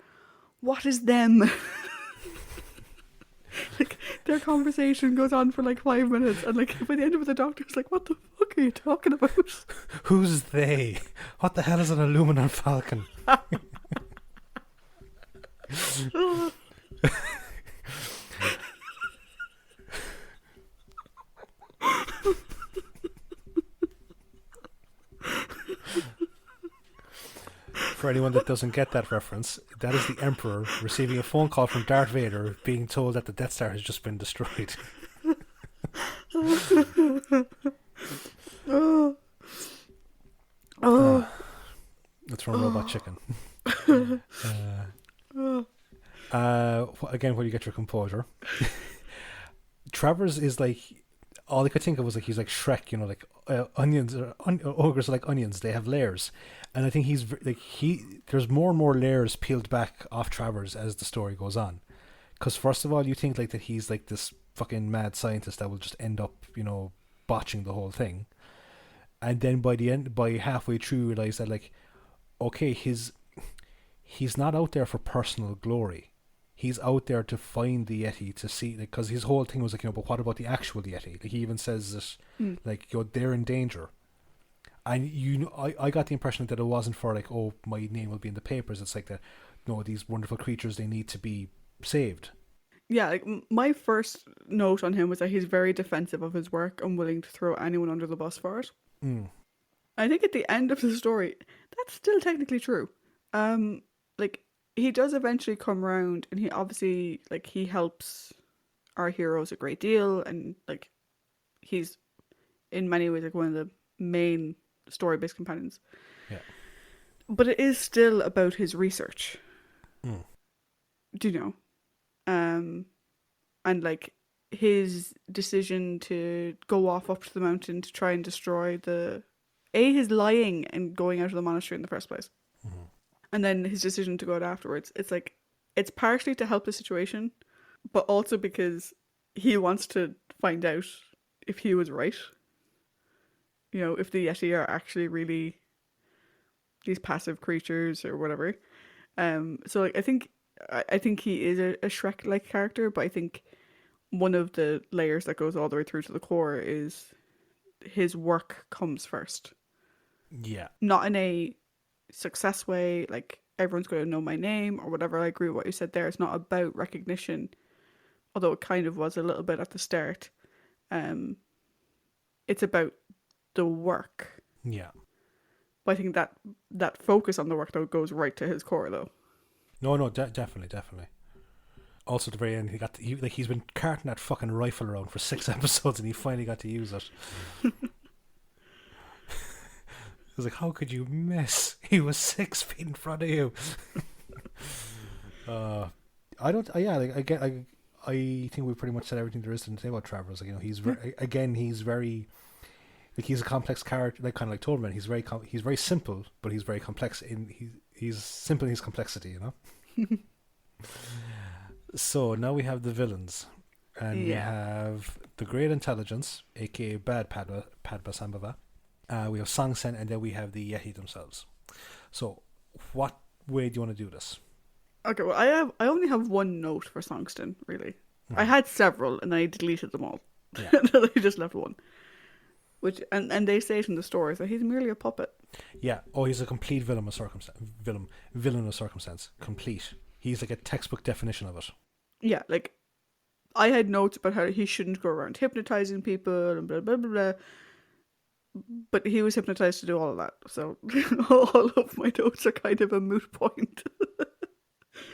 What is them? Like, their conversation goes on for like 5 minutes, and like by the end of it, the doctor's like, "What the fuck are you talking about? Who's they? What the hell is an aluminum falcon?" For anyone that doesn't get that reference, that is the Emperor receiving a phone call from Darth Vader being told that the Death Star has just been destroyed. Megatron robot chicken. Again, when you get your composure. Travers is like, all I could think of was like he's like Shrek, you know, like onions or ogres are like onions. They have layers, and I think he's like there's more and more layers peeled back off Travers as the story goes on. Because first of all, you think like that he's like this fucking mad scientist that will just end up, you know, botching the whole thing, and then by halfway through, you realize that like, okay, he's not out there for personal glory. He's out there to find the Yeti, to see, because his whole thing was like, you know, but what about the actual Yeti? Like, he even says that, like, you know, they're in danger. And you know, I got the impression that it wasn't for like, oh, my name will be in the papers. It's like that, no, these wonderful creatures, they need to be saved. Yeah, like my first note on him was that he's very defensive of his work and willing to throw anyone under the bus for it. I think at the end of the story, that's still technically true. Like, he does eventually come around, and he obviously, like, he helps our heroes a great deal, and like, he's in many ways like one of the main story-based companions. Yeah. But it is still about his research. Do you know? And like his decision to go off up to the mountain to try and destroy his lying and going out of the monastery in the first place. And then his decision to go out afterwards. It's like, it's partially to help the situation, but also because he wants to find out if he was right. You know, if the Yeti are actually really these passive creatures or whatever. So like, I think he is a Shrek-like character, but I think one of the layers that goes all the way through to the core is his work comes first. Yeah. Not in a success way, like everyone's going to know my name or whatever. I agree with what you said there. It's not about recognition, although it kind of was a little bit at the start. It's about the work. Yeah. But I think that focus on the work though goes right to his core though. No, definitely. Also, at the very end, he's been carting that fucking rifle around for 6 episodes, and he finally got to use it. I was like, how could you miss? He was 6 feet in front of you. I don't. Yeah, like, I think we pretty much said everything there is to say about Travers. Like, you know, he's very like, he's a complex character, like kind of like Toadman. He's very simple, but he's very complex. He's simple in his complexity, you know. So now we have the villains, and we have the Great Intelligence, aka Bad Padma Sambhava. We have Song Sen, and then we have the Yeti themselves. So, what way do you want to do this? Okay, well, I only have one note for Songsten, really. I had several, and I deleted them all. Yeah. And then I just left one. Which and they say it in the story that he's merely a puppet. Yeah. Oh, he's a complete villain of circumstance. Villain of circumstance. Complete. He's like a textbook definition of it. Yeah, like, I had notes about how he shouldn't go around hypnotizing people and blah blah blah blah. But he was hypnotized to do all of that, so all of my notes are kind of a moot point.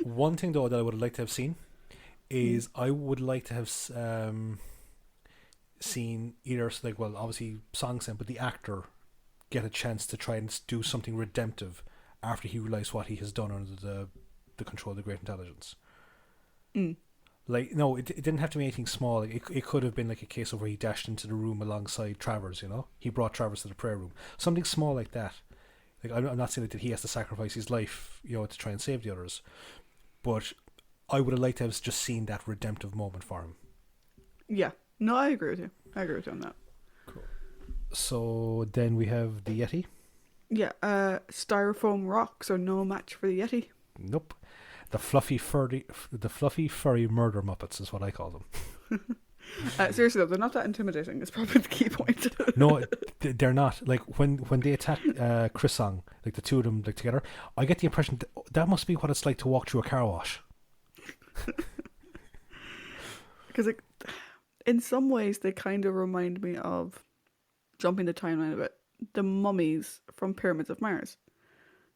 One thing though that I would have liked to have seen is I would like to have seen either, like, well, obviously Song Sen, but the actor get a chance to try and do something redemptive after he realized what he has done under the control of the Great Intelligence. Like, no, it didn't have to be anything small. Like, it could have been like a case of where he dashed into the room alongside Travers, you know? He brought Travers to the prayer room. Something small like that. Like, I'm not saying that he has to sacrifice his life, you know, to try and save the others. But I would have liked to have just seen that redemptive moment for him. Yeah. No, I agree with you. I agree with you on that. Cool. So then we have the Yeti. Yeah, styrofoam rocks are no match for the Yeti. Nope. The fluffy furry murder muppets is what I call them. Seriously though, they're not that intimidating. It's probably the key point. No, they're not. Like, when they attack Chris Song, like the two of them like together, I get the impression that must be what it's like to walk through a car wash. Because like, in some ways they kind of remind me of, jumping the timeline a bit, the mummies from Pyramids of Mars,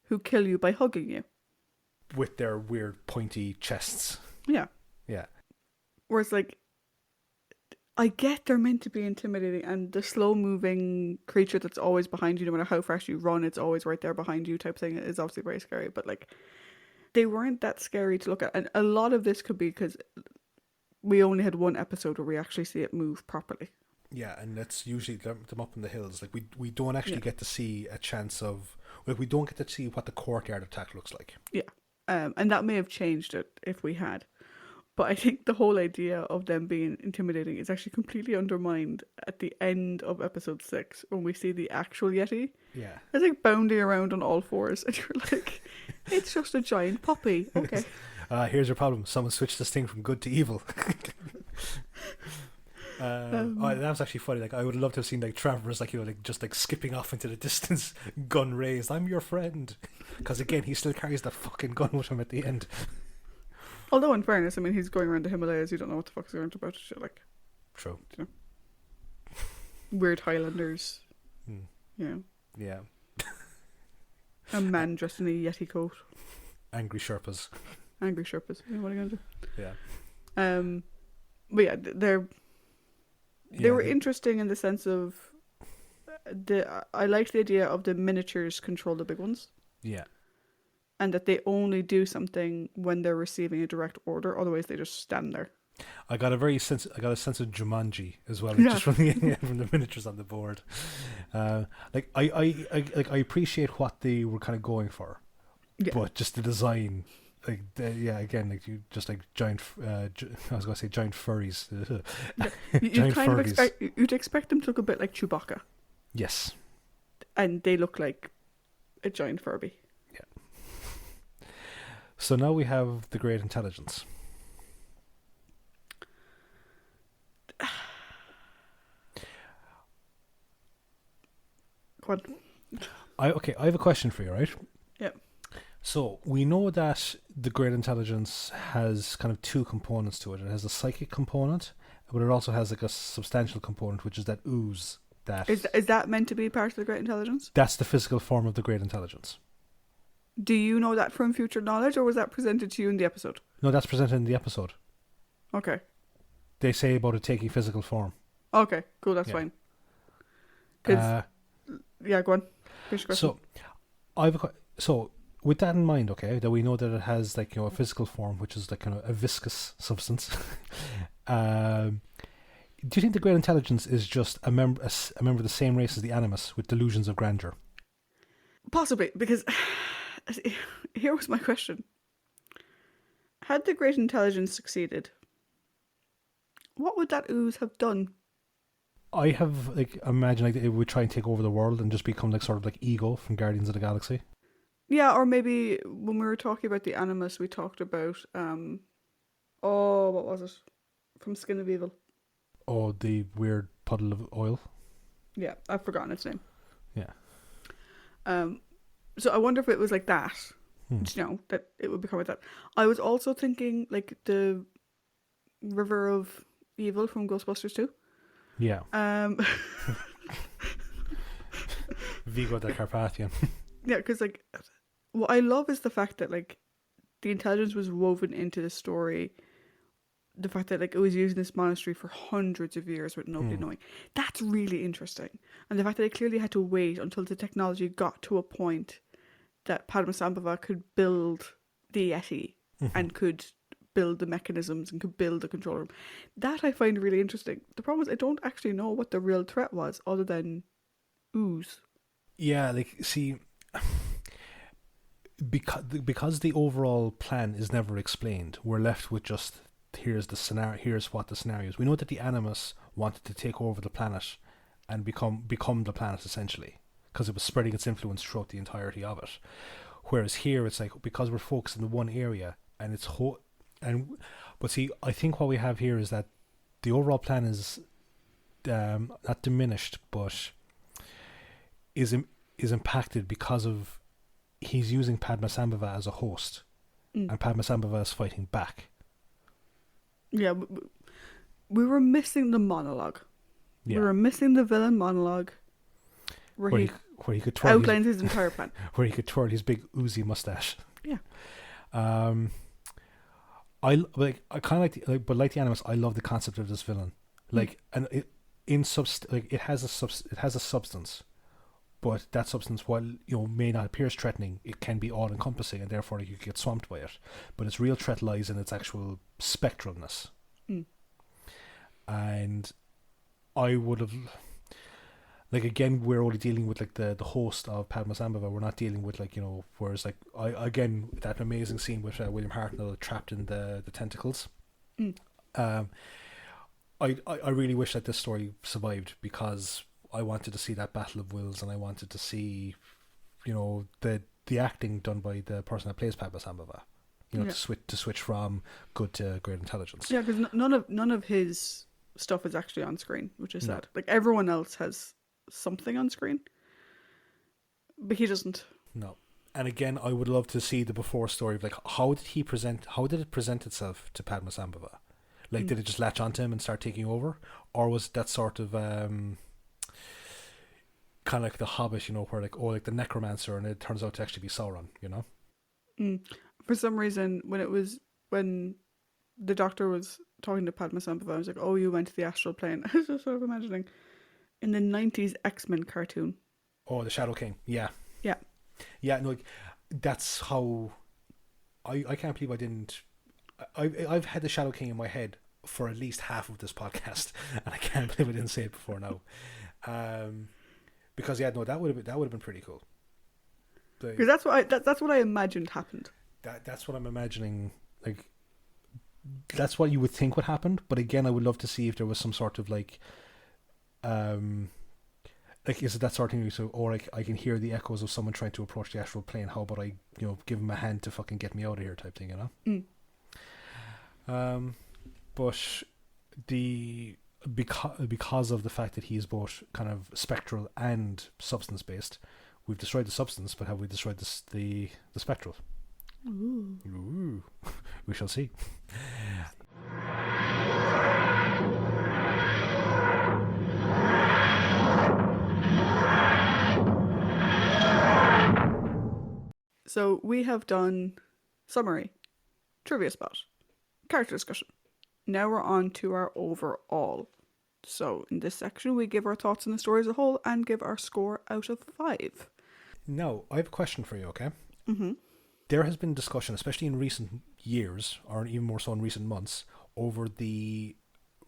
who kill you by hugging you. With their weird pointy chests. Yeah. Yeah. Whereas, like, I get they're meant to be intimidating, and the slow-moving creature that's always behind you, no matter how fast you run, it's always right there behind you type thing is obviously very scary. But like, they weren't that scary to look at, and a lot of this could be because we only had one episode where we actually see it move properly. Yeah, and that's usually them up in the hills. Like we don't actually Yeah. get to see a chance of. Like we don't get to see what the courtyard attack looks like. Yeah, and that may have changed it if we had. But I think the whole idea of them being intimidating is actually completely undermined at the end of episode 6 when we see the actual Yeti. Yeah. It's like bounding around on all fours, and you're like, it's just a giant puppy. Okay. Here's your problem. Someone switched this thing from good to evil. That was actually funny. Like I would love to have seen like Travelers, like like just like skipping off into the distance, gun raised. I'm your friend, because again he still carries that fucking gun with him at the end. Although in fairness, I mean, he's going around the Himalayas. You don't know what the fuck's going on about shit like. True. You know, weird Highlanders. Mm. You know, Yeah. a man dressed in a Yeti coat. Angry Sherpas. Angry Sherpas. You know, what are you gonna do? Yeah. But yeah, they were interesting in the sense of I liked the idea of the miniatures control the big ones. Yeah. And that they only do something when they're receiving a direct order. Otherwise, they just stand there. I got a sense of Jumanji as well, Yeah. just from the miniatures on the board. Like I appreciate what they were kind of going for, Yeah. but just the design, like again, like you just like giant. I was going to say giant furries. You Giant kind furries. of you'd expect them to look a bit like Chewbacca, Yes. and they look like a giant Furby. So now we have the Great Intelligence. Go on. I have a question for you, right? Yep. So we know that the Great Intelligence has kind of two components to it. It has a psychic component, but it also has like a substantial component, which is that ooze. Is that meant to be part of the Great Intelligence? That's the physical form of the Great Intelligence. Do you know that from future knowledge, or was that presented to you in the episode? No, that's presented in the episode. Okay. They say about it taking physical form. Okay, cool, that's Yeah. fine. Because, yeah, go on. Finish your question. So with that in mind, okay, that we know that it has like a physical form, which is like kind of a viscous substance. Do you think the Great Intelligence is just a member of the same race as the Animus with delusions of grandeur? Possibly, because here was my question. Had the Great Intelligence succeeded, what would that ooze have done? I have like imagined like it would try and take over the world and just become like sort of like Ego from Guardians of the Galaxy. Yeah, or maybe when we were talking about the Animus, we talked about, what was it? From Skin of Evil. Oh, the weird puddle of oil. Yeah, I've forgotten its name. Yeah. So I wonder if it was like that, Hmm. you know, that it would become like that. I was also thinking like the River of Evil from Ghostbusters 2. Yeah. Vigo the Carpathian. Yeah, because like what I love is the fact that like the intelligence was woven into the story. The fact that like it was used in this monastery for hundreds of years with nobody knowing. That's really interesting. And the fact that they clearly had to wait until the technology got to a point that Padmasambhava could build the Yeti and could build the mechanisms and could build the control room. That I find really interesting. The problem is I don't actually know what the real threat was other than ooze. Yeah, like see, because the overall plan is never explained, we're left with just here's the scenario. Here's what the scenario is. We know that the Animus wanted to take over the planet and become the planet essentially, because it was spreading its influence throughout the entirety of it. Whereas here, it's like because we're focused in the one area and it's but see, I think what we have here is that the overall plan is not diminished, but is impacted because of he's using Padmasambhava as a host, and Padmasambhava is fighting back. Yeah, we were missing the monologue. Yeah. We were missing the villain monologue where he could twirl outlines his entire plan. where he could twirl his big oozy mustache. Yeah. I kind of like the Animus. I love the concept of this villain Like, and it has a substance, but that substance, while may not appear as threatening, it can be all encompassing, and therefore you get swamped by it. But its real threat lies in its actual spectralness. And I would have, like, again, we're only dealing with like the host of Padmasambhava. We're not dealing with like whereas like again, that amazing scene with William Hartnell trapped in the tentacles. I really wish that this story survived, because I wanted to see that battle of wills, and I wanted to see, the acting done by the person that plays Padmasambhava. To switch from good to great intelligence. Yeah, because none of his stuff is actually on screen, which is sad. Like, everyone else has something on screen, but he doesn't. No. And again, I would love to see the before story of like, how did it present itself to Padmasambhava? Like, did it just latch onto him and start taking over? Or was that sort of kind of like the Hobbit, where like, like the necromancer, and it turns out to actually be Sauron, For some reason, when the doctor was talking to Padmasambhava, I was like, oh, you went to the astral plane. I was just sort of imagining in the 90s X-Men cartoon. Oh, the Shadow King. Yeah. Yeah. Yeah, no, like, that's how I can't believe I didn't. I've had the Shadow King in my head for at least half of this podcast, and I can't believe I didn't say it before now. Because that would have been pretty cool. Because that's what I imagined happened. That's what I'm imagining. Like, that's what you would think would happen. But again, I would love to see if there was some sort of like is it that sort of thing? So, or like, I can hear the echoes of someone trying to approach the astral plane. How about I, give him a hand to fucking get me out of here, type thing, But because of the fact that he is both kind of spectral and substance based, we've destroyed the substance, but have we destroyed the spectral? Ooh. We shall see. So we have done summary, trivia spot, character discussion. Now we're on to our overall. So in this section, we give our thoughts on the story as a whole and give our score out of 5. Now, I have a question for you, okay? Mm-hmm. There has been discussion, especially in recent years, or even more so in recent months, over the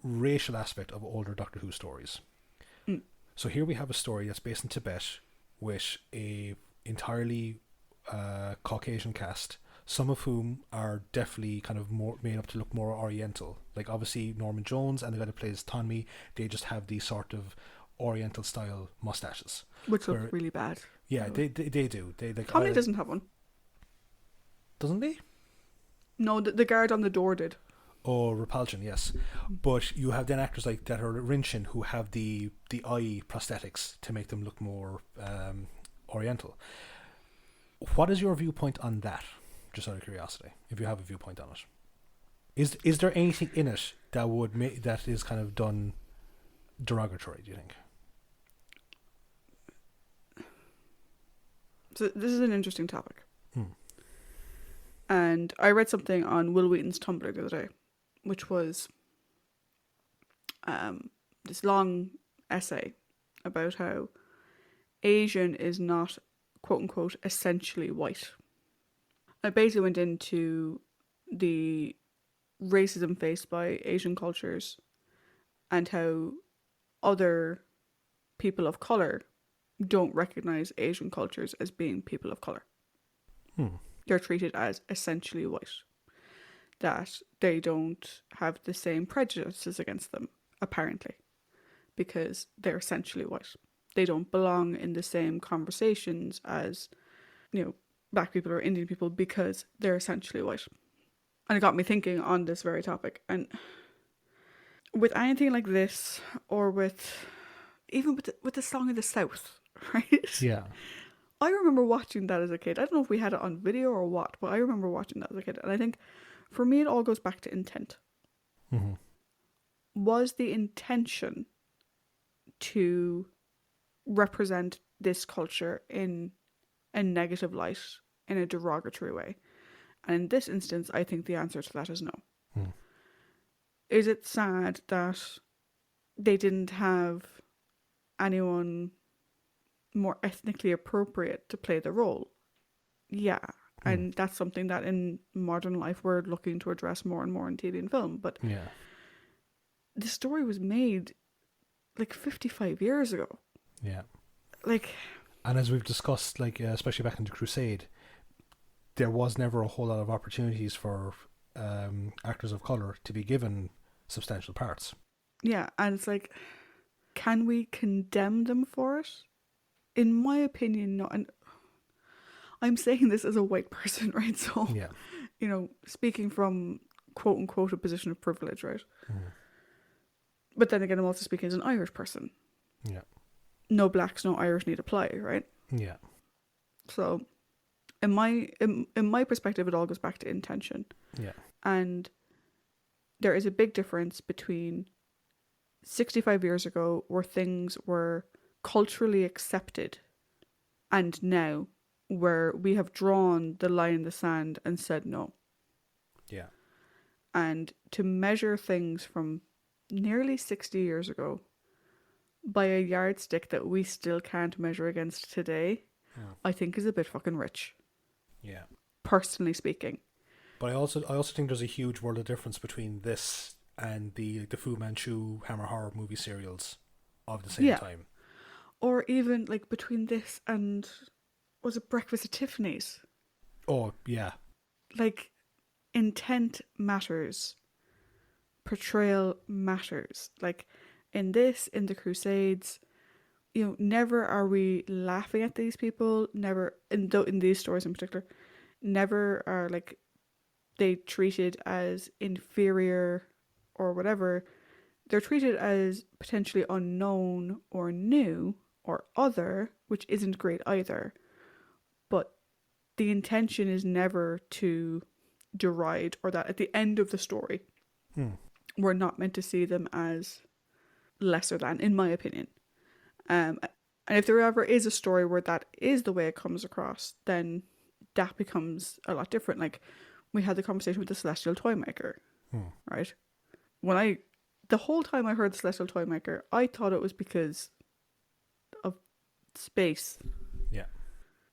racial aspect of older Doctor Who stories. So here we have a story that's based in Tibet with a entirely Caucasian cast, some of whom are definitely kind of more made up to look more Oriental. Like, obviously Norman Jones and the guy that plays Tonmi, they just have these sort of Oriental style mustaches, which look really bad. Yeah, they do. They like, Tonmi doesn't have one, doesn't he? No, the guard on the door did. Oh, Repulsion, yes. But you have then actors like that are Rinshin who have the eye prosthetics to make them look more Oriental. What is your viewpoint on that? Just out of curiosity, if you have a viewpoint on it, is there anything in it that would that is kind of done derogatory? Do you think? So this is an interesting topic. And I read something on Will Wheaton's Tumblr the other day, which was this long essay about how Asian is not, quote unquote, essentially white. I basically went into the racism faced by Asian cultures and how other people of colour don't recognise Asian cultures as being people of colour. They're treated as essentially white. That they don't have the same prejudices against them, apparently, because they're essentially white. They don't belong in the same conversations as, Black people or Indian people because they're essentially white. And it got me thinking on this very topic. And with anything like this, or even with the Song of the South, right? Yeah. I remember watching that as a kid. I don't know if we had it on video or what, but I remember watching that as a kid. And I think for me, it all goes back to intent. Mm-hmm. Was the intention to represent this culture in a negative light, in a derogatory way? And in this instance, I think the answer to that is no. Is it sad that they didn't have anyone more ethnically appropriate to play the role. Yeah. And that's something that in modern life we're looking to address more and more in TV and film. But Yeah. the story was made like 55 years ago. Yeah. Like, and as we've discussed, like especially back in the Crusade, there was never a whole lot of opportunities for actors of colour to be given substantial parts. yeah, and it's like, can we condemn them for it? In my opinion, no. And I'm saying this as a white person, right? So, Yeah. you know, speaking from quote unquote a position of privilege, right? But then again, I'm also speaking as an Irish person. Yeah. No blacks, no Irish need apply, right? Yeah. So, in my perspective, it all goes back to intention. Yeah. And there is a big difference between 65 years ago, where things were culturally accepted, and now, where we have drawn the line in the sand and said no. Yeah. And to measure things from nearly 60 years ago by a yardstick that we still can't measure against today, I think is a bit fucking rich. Yeah. Personally speaking. But I also think there's a huge world of difference between this and the Fu Manchu Hammer horror movie serials of the same time. Or even like between this and, was it Breakfast at Tiffany's? Oh, yeah. Like, intent matters. Portrayal matters. Like, in this, in the Crusades, you know, never are we laughing at these people. Never, in these stories in particular, never are like they treated as inferior or whatever. They're treated as potentially unknown or new or other, which isn't great either. But the intention is never to deride, or that at the end of the story, we're not meant to see them as lesser than, in my opinion. And if there ever is a story where that is the way it comes across, then that becomes a lot different. Like, we had the conversation with the Celestial Toymaker, right? The whole time I heard the Celestial Toymaker, I thought it was because of space. Yeah.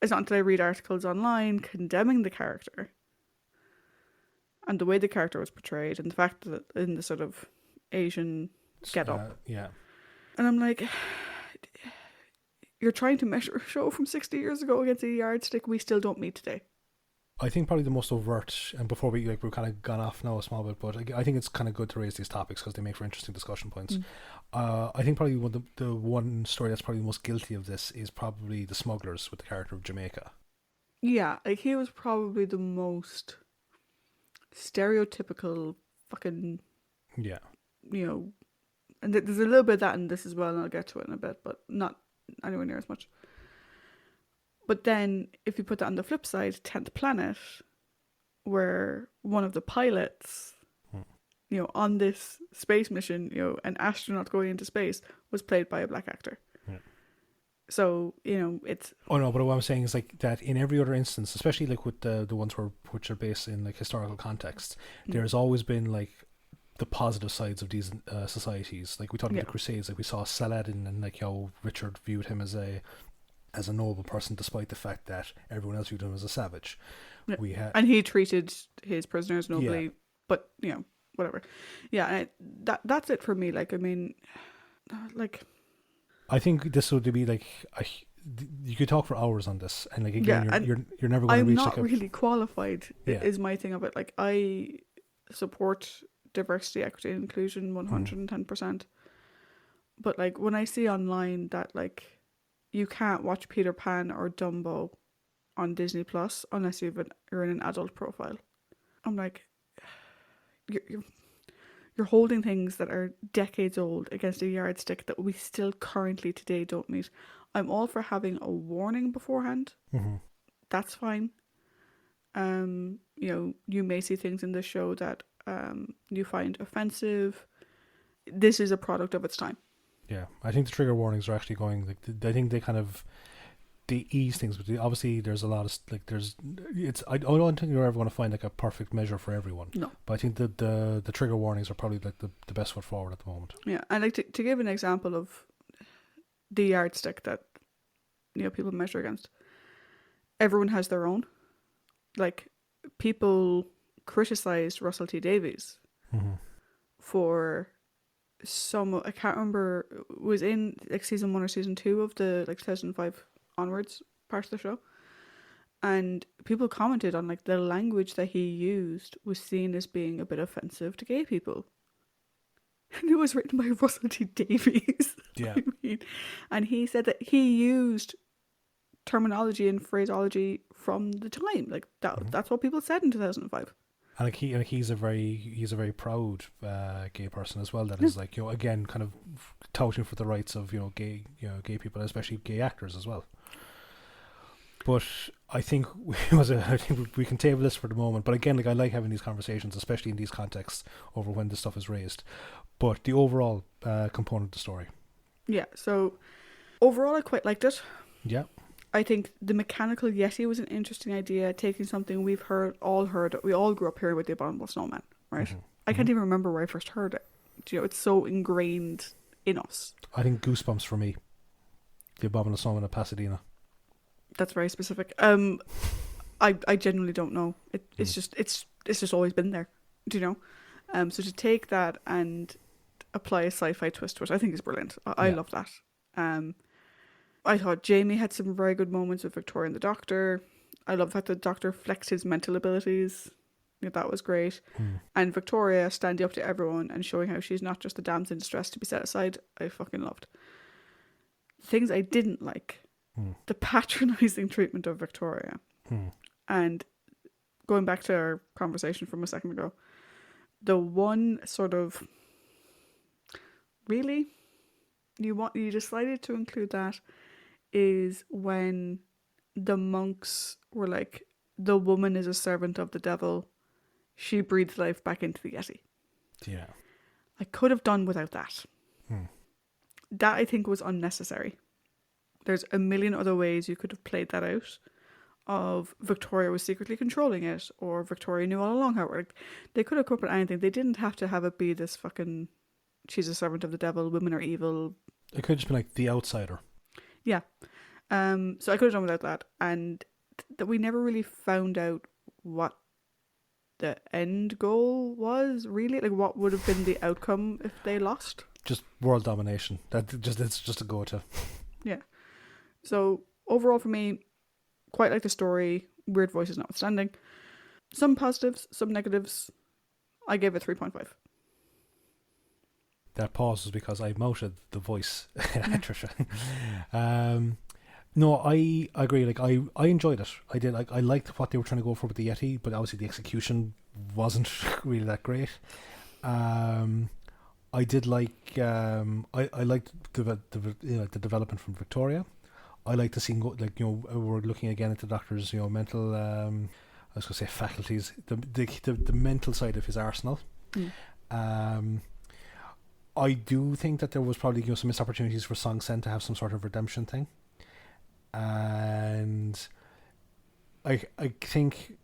It's not until I read articles online condemning the character and the way the character was portrayed and the fact that in the sort of Asian get-up. Yeah. And I'm like, you're trying to measure a show from 60 years ago against a yardstick we still don't meet today. I think probably the most overt, and before we've kind of gone off now a small bit, but I think it's kind of good to raise these topics because they make for interesting discussion points. I think probably the one story that's probably the most guilty of this is probably The Smugglers with the character of Jamaica. Yeah, like he was probably the most stereotypical fucking, Yeah. you know, and there's a little bit of that in this as well, and I'll get to it in a bit, but not anywhere near as much. But then, if you put that on the flip side, 10th Planet, where one of the pilots, you know, on this space mission, you know, an astronaut going into space, was played by a black actor. Yeah. So, you know, it's... Oh no, but what I'm saying is like that in every other instance, especially like with the ones which are based in like historical context, there's always been like the positive sides of these societies. Like we talked about the Crusades, like we saw Saladin and like how Richard viewed him as a noble person, despite the fact that everyone else viewed him as a savage. Yeah. And he treated his prisoners nobly, but you know, whatever. Yeah, and that's it for me. Like, I mean, like, I think this would be like you could talk for hours on this, and like again, you're never going to reach. I'm not like really qualified. Is my thing of it. Like, I support diversity, equity, and inclusion 110%. But like when I see online that like you can't watch Peter Pan or Dumbo on Disney Plus unless you're in an adult profile, I'm like, you're holding things that are decades old against a yardstick that we still currently today don't meet. I'm all for having a warning beforehand. That's fine. You know, you may see things in this show that you find offensive. This is a product of its time. Yeah, I think the trigger warnings are actually going. Like, I think they ease things, but obviously there's a lot of I don't think you're ever going to find like a perfect measure for everyone. No. But I think that the trigger warnings are probably like the best foot forward at the moment. Yeah, and like to give an example of the yardstick that people measure against. Everyone has their own. Like, people criticized Russell T Davies for some, I can't remember, was in like season 1 or season 2 of the like 2005 onwards part of the show, and people commented on like the language that he used was seen as being a bit offensive to gay people. And it was written by Russell T Davies. Yeah. I mean, and he said that he used terminology and phraseology from the time, like that's what people said in 2005. And like he's a very proud gay person as well. That is like, again, kind of touting for the rights of gay people, especially gay actors as well. But I think we can table this for the moment. But again, like, I like having these conversations, especially in these contexts, over when this stuff is raised. But the overall component of the story. Yeah. So overall, I quite liked it. Yeah. I think the mechanical Yeti was an interesting idea, taking something we all heard. We all grew up hearing about the Abominable Snowmen, right? Mm-hmm. I can't even remember where I first heard it. It's so ingrained in us. I think goosebumps for me. The Abominable Snowmen of Pasadena. That's very specific. I genuinely don't know. It's just always been there. So to take that and apply a sci-fi twist to it, I think is brilliant. I love that. I thought Jamie had some very good moments with Victoria and the Doctor. I love that the Doctor flexed his mental abilities. That was great. And Victoria standing up to everyone and showing how she's not just a damsel in distress to be set aside, I fucking loved. Things I didn't like. The patronising treatment of Victoria. And going back to our conversation from a second ago, the one sort of, really? You decided to include that is when the monks were like, the woman is a servant of the devil. She breathes life back into the Yeti. Yeah. I could have done without that. That, I think, was unnecessary. There's a million other ways you could have played that out. Of Victoria was secretly controlling it, or Victoria knew all along how it worked. They could have come up with anything. They didn't have to have it be this fucking, she's a servant of the devil, women are evil. It could have just been like the outsider. Yeah. So I could have done without that. And that we never really found out what the end goal was, really. Like, what would have been the outcome if they lost? Just world domination. It's just a go-to. Yeah. So overall for me, quite like the story. Weird voices notwithstanding. Some positives, some negatives. I gave it 3.5. That pause was because I mouted the voice at Tricia. No, I agree. Like, I enjoyed it. I did. Like, I liked what they were trying to go for with the Yeti, but obviously the execution wasn't really that great. I did like. I liked the development from Victoria. I like to see, like, we're looking again at the Doctor's mental. I was going to say faculties. The mental side of his arsenal. I do think that there was probably some missed opportunities for Song Sen to have some sort of redemption thing, and I think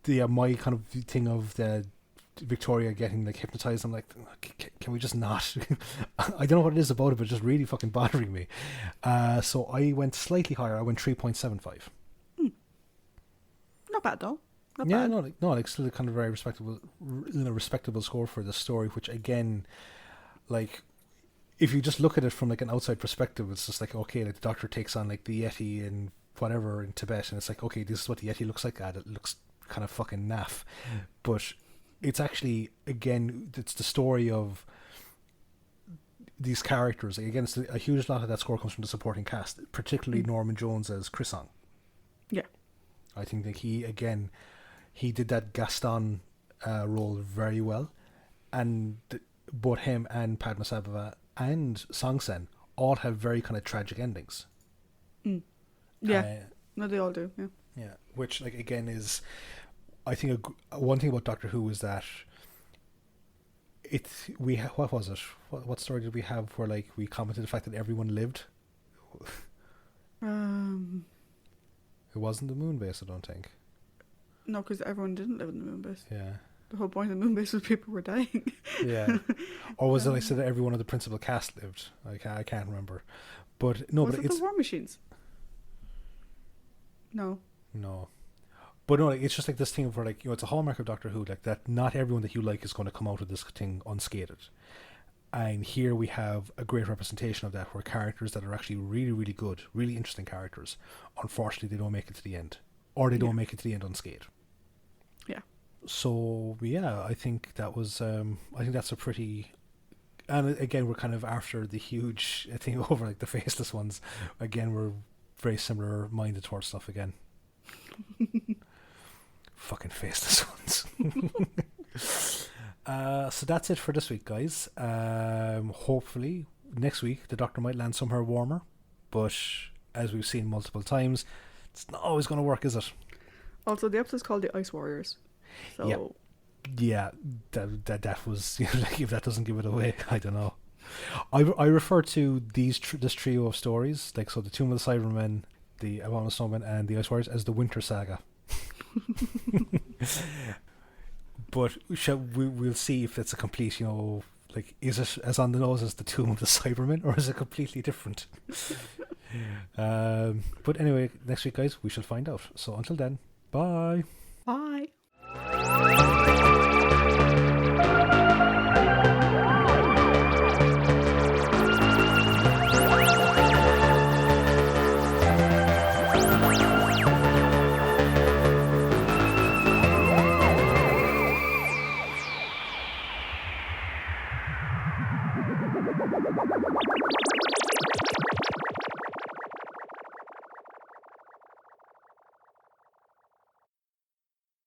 my kind of thing of the Victoria getting like hypnotized, I'm like, can we just not? I don't know what it is about it, but it's just really fucking bothering me. So I went slightly higher. I went 3.75. Not bad though. Not yeah, bad. no, still a kind of very respectable score for the story. Which again, like, if you just look at it from like an outside perspective, it's just like, okay, like the Doctor takes on like the Yeti and whatever in Tibet, and it's like, okay, this is what the Yeti looks like. It looks kind of fucking naff, but it's actually, again, it's the story of these characters. Again, it's a huge lot of that score comes from the supporting cast, particularly Norman Jones as Chrysong. Yeah, I think that he did that Gaston role very well, and both him and Padmasambhava and Song Sen all have very kind of tragic endings. Yeah, no, they all do. Yeah, which, like, again, is, I think one thing about Doctor Who is that what was it? What story did we have where like we commented the fact that everyone lived? It wasn't the moon base, I don't think. No, because everyone didn't live in the moon base. Yeah. The whole point of the moon base was people were dying. Yeah. Or was it like so that every one of the principal cast lived? I can't remember. But no, Was but it it's the war machines? No. no. But no, like, it's just like this thing where like, you know, it's a hallmark of Doctor Who, like that not everyone that you like is going to come out of this thing unscathed. And here we have a great representation of that, where characters that are actually really, really good, really interesting characters, unfortunately they don't make it to the end. Or they don't make it to the end unscathed. Yeah. So yeah, I think that was I think that's a pretty, and again we're kind of after the huge thing over like the faceless ones. Again, we're very similar minded towards stuff again. Fucking faceless ones. So that's it for this week, guys. Hopefully next week the Doctor might land somewhere warmer, but as we've seen multiple times, it's not always going to work, is it? Also, the episode's called The Ice Warriors. So Yeah, that was, you know, like, if that doesn't give it away, I don't know. I refer to this trio of stories, like, so the Tomb of the Cybermen, the Abominable Snowmen, and the Ice Warriors, as the Winter Saga. But we'll see if it's a complete, you know, like, is it as on the nose as the Tomb of the Cybermen, or is it completely different? But anyway, next week, guys, we shall find out. So until then, bye. Bye.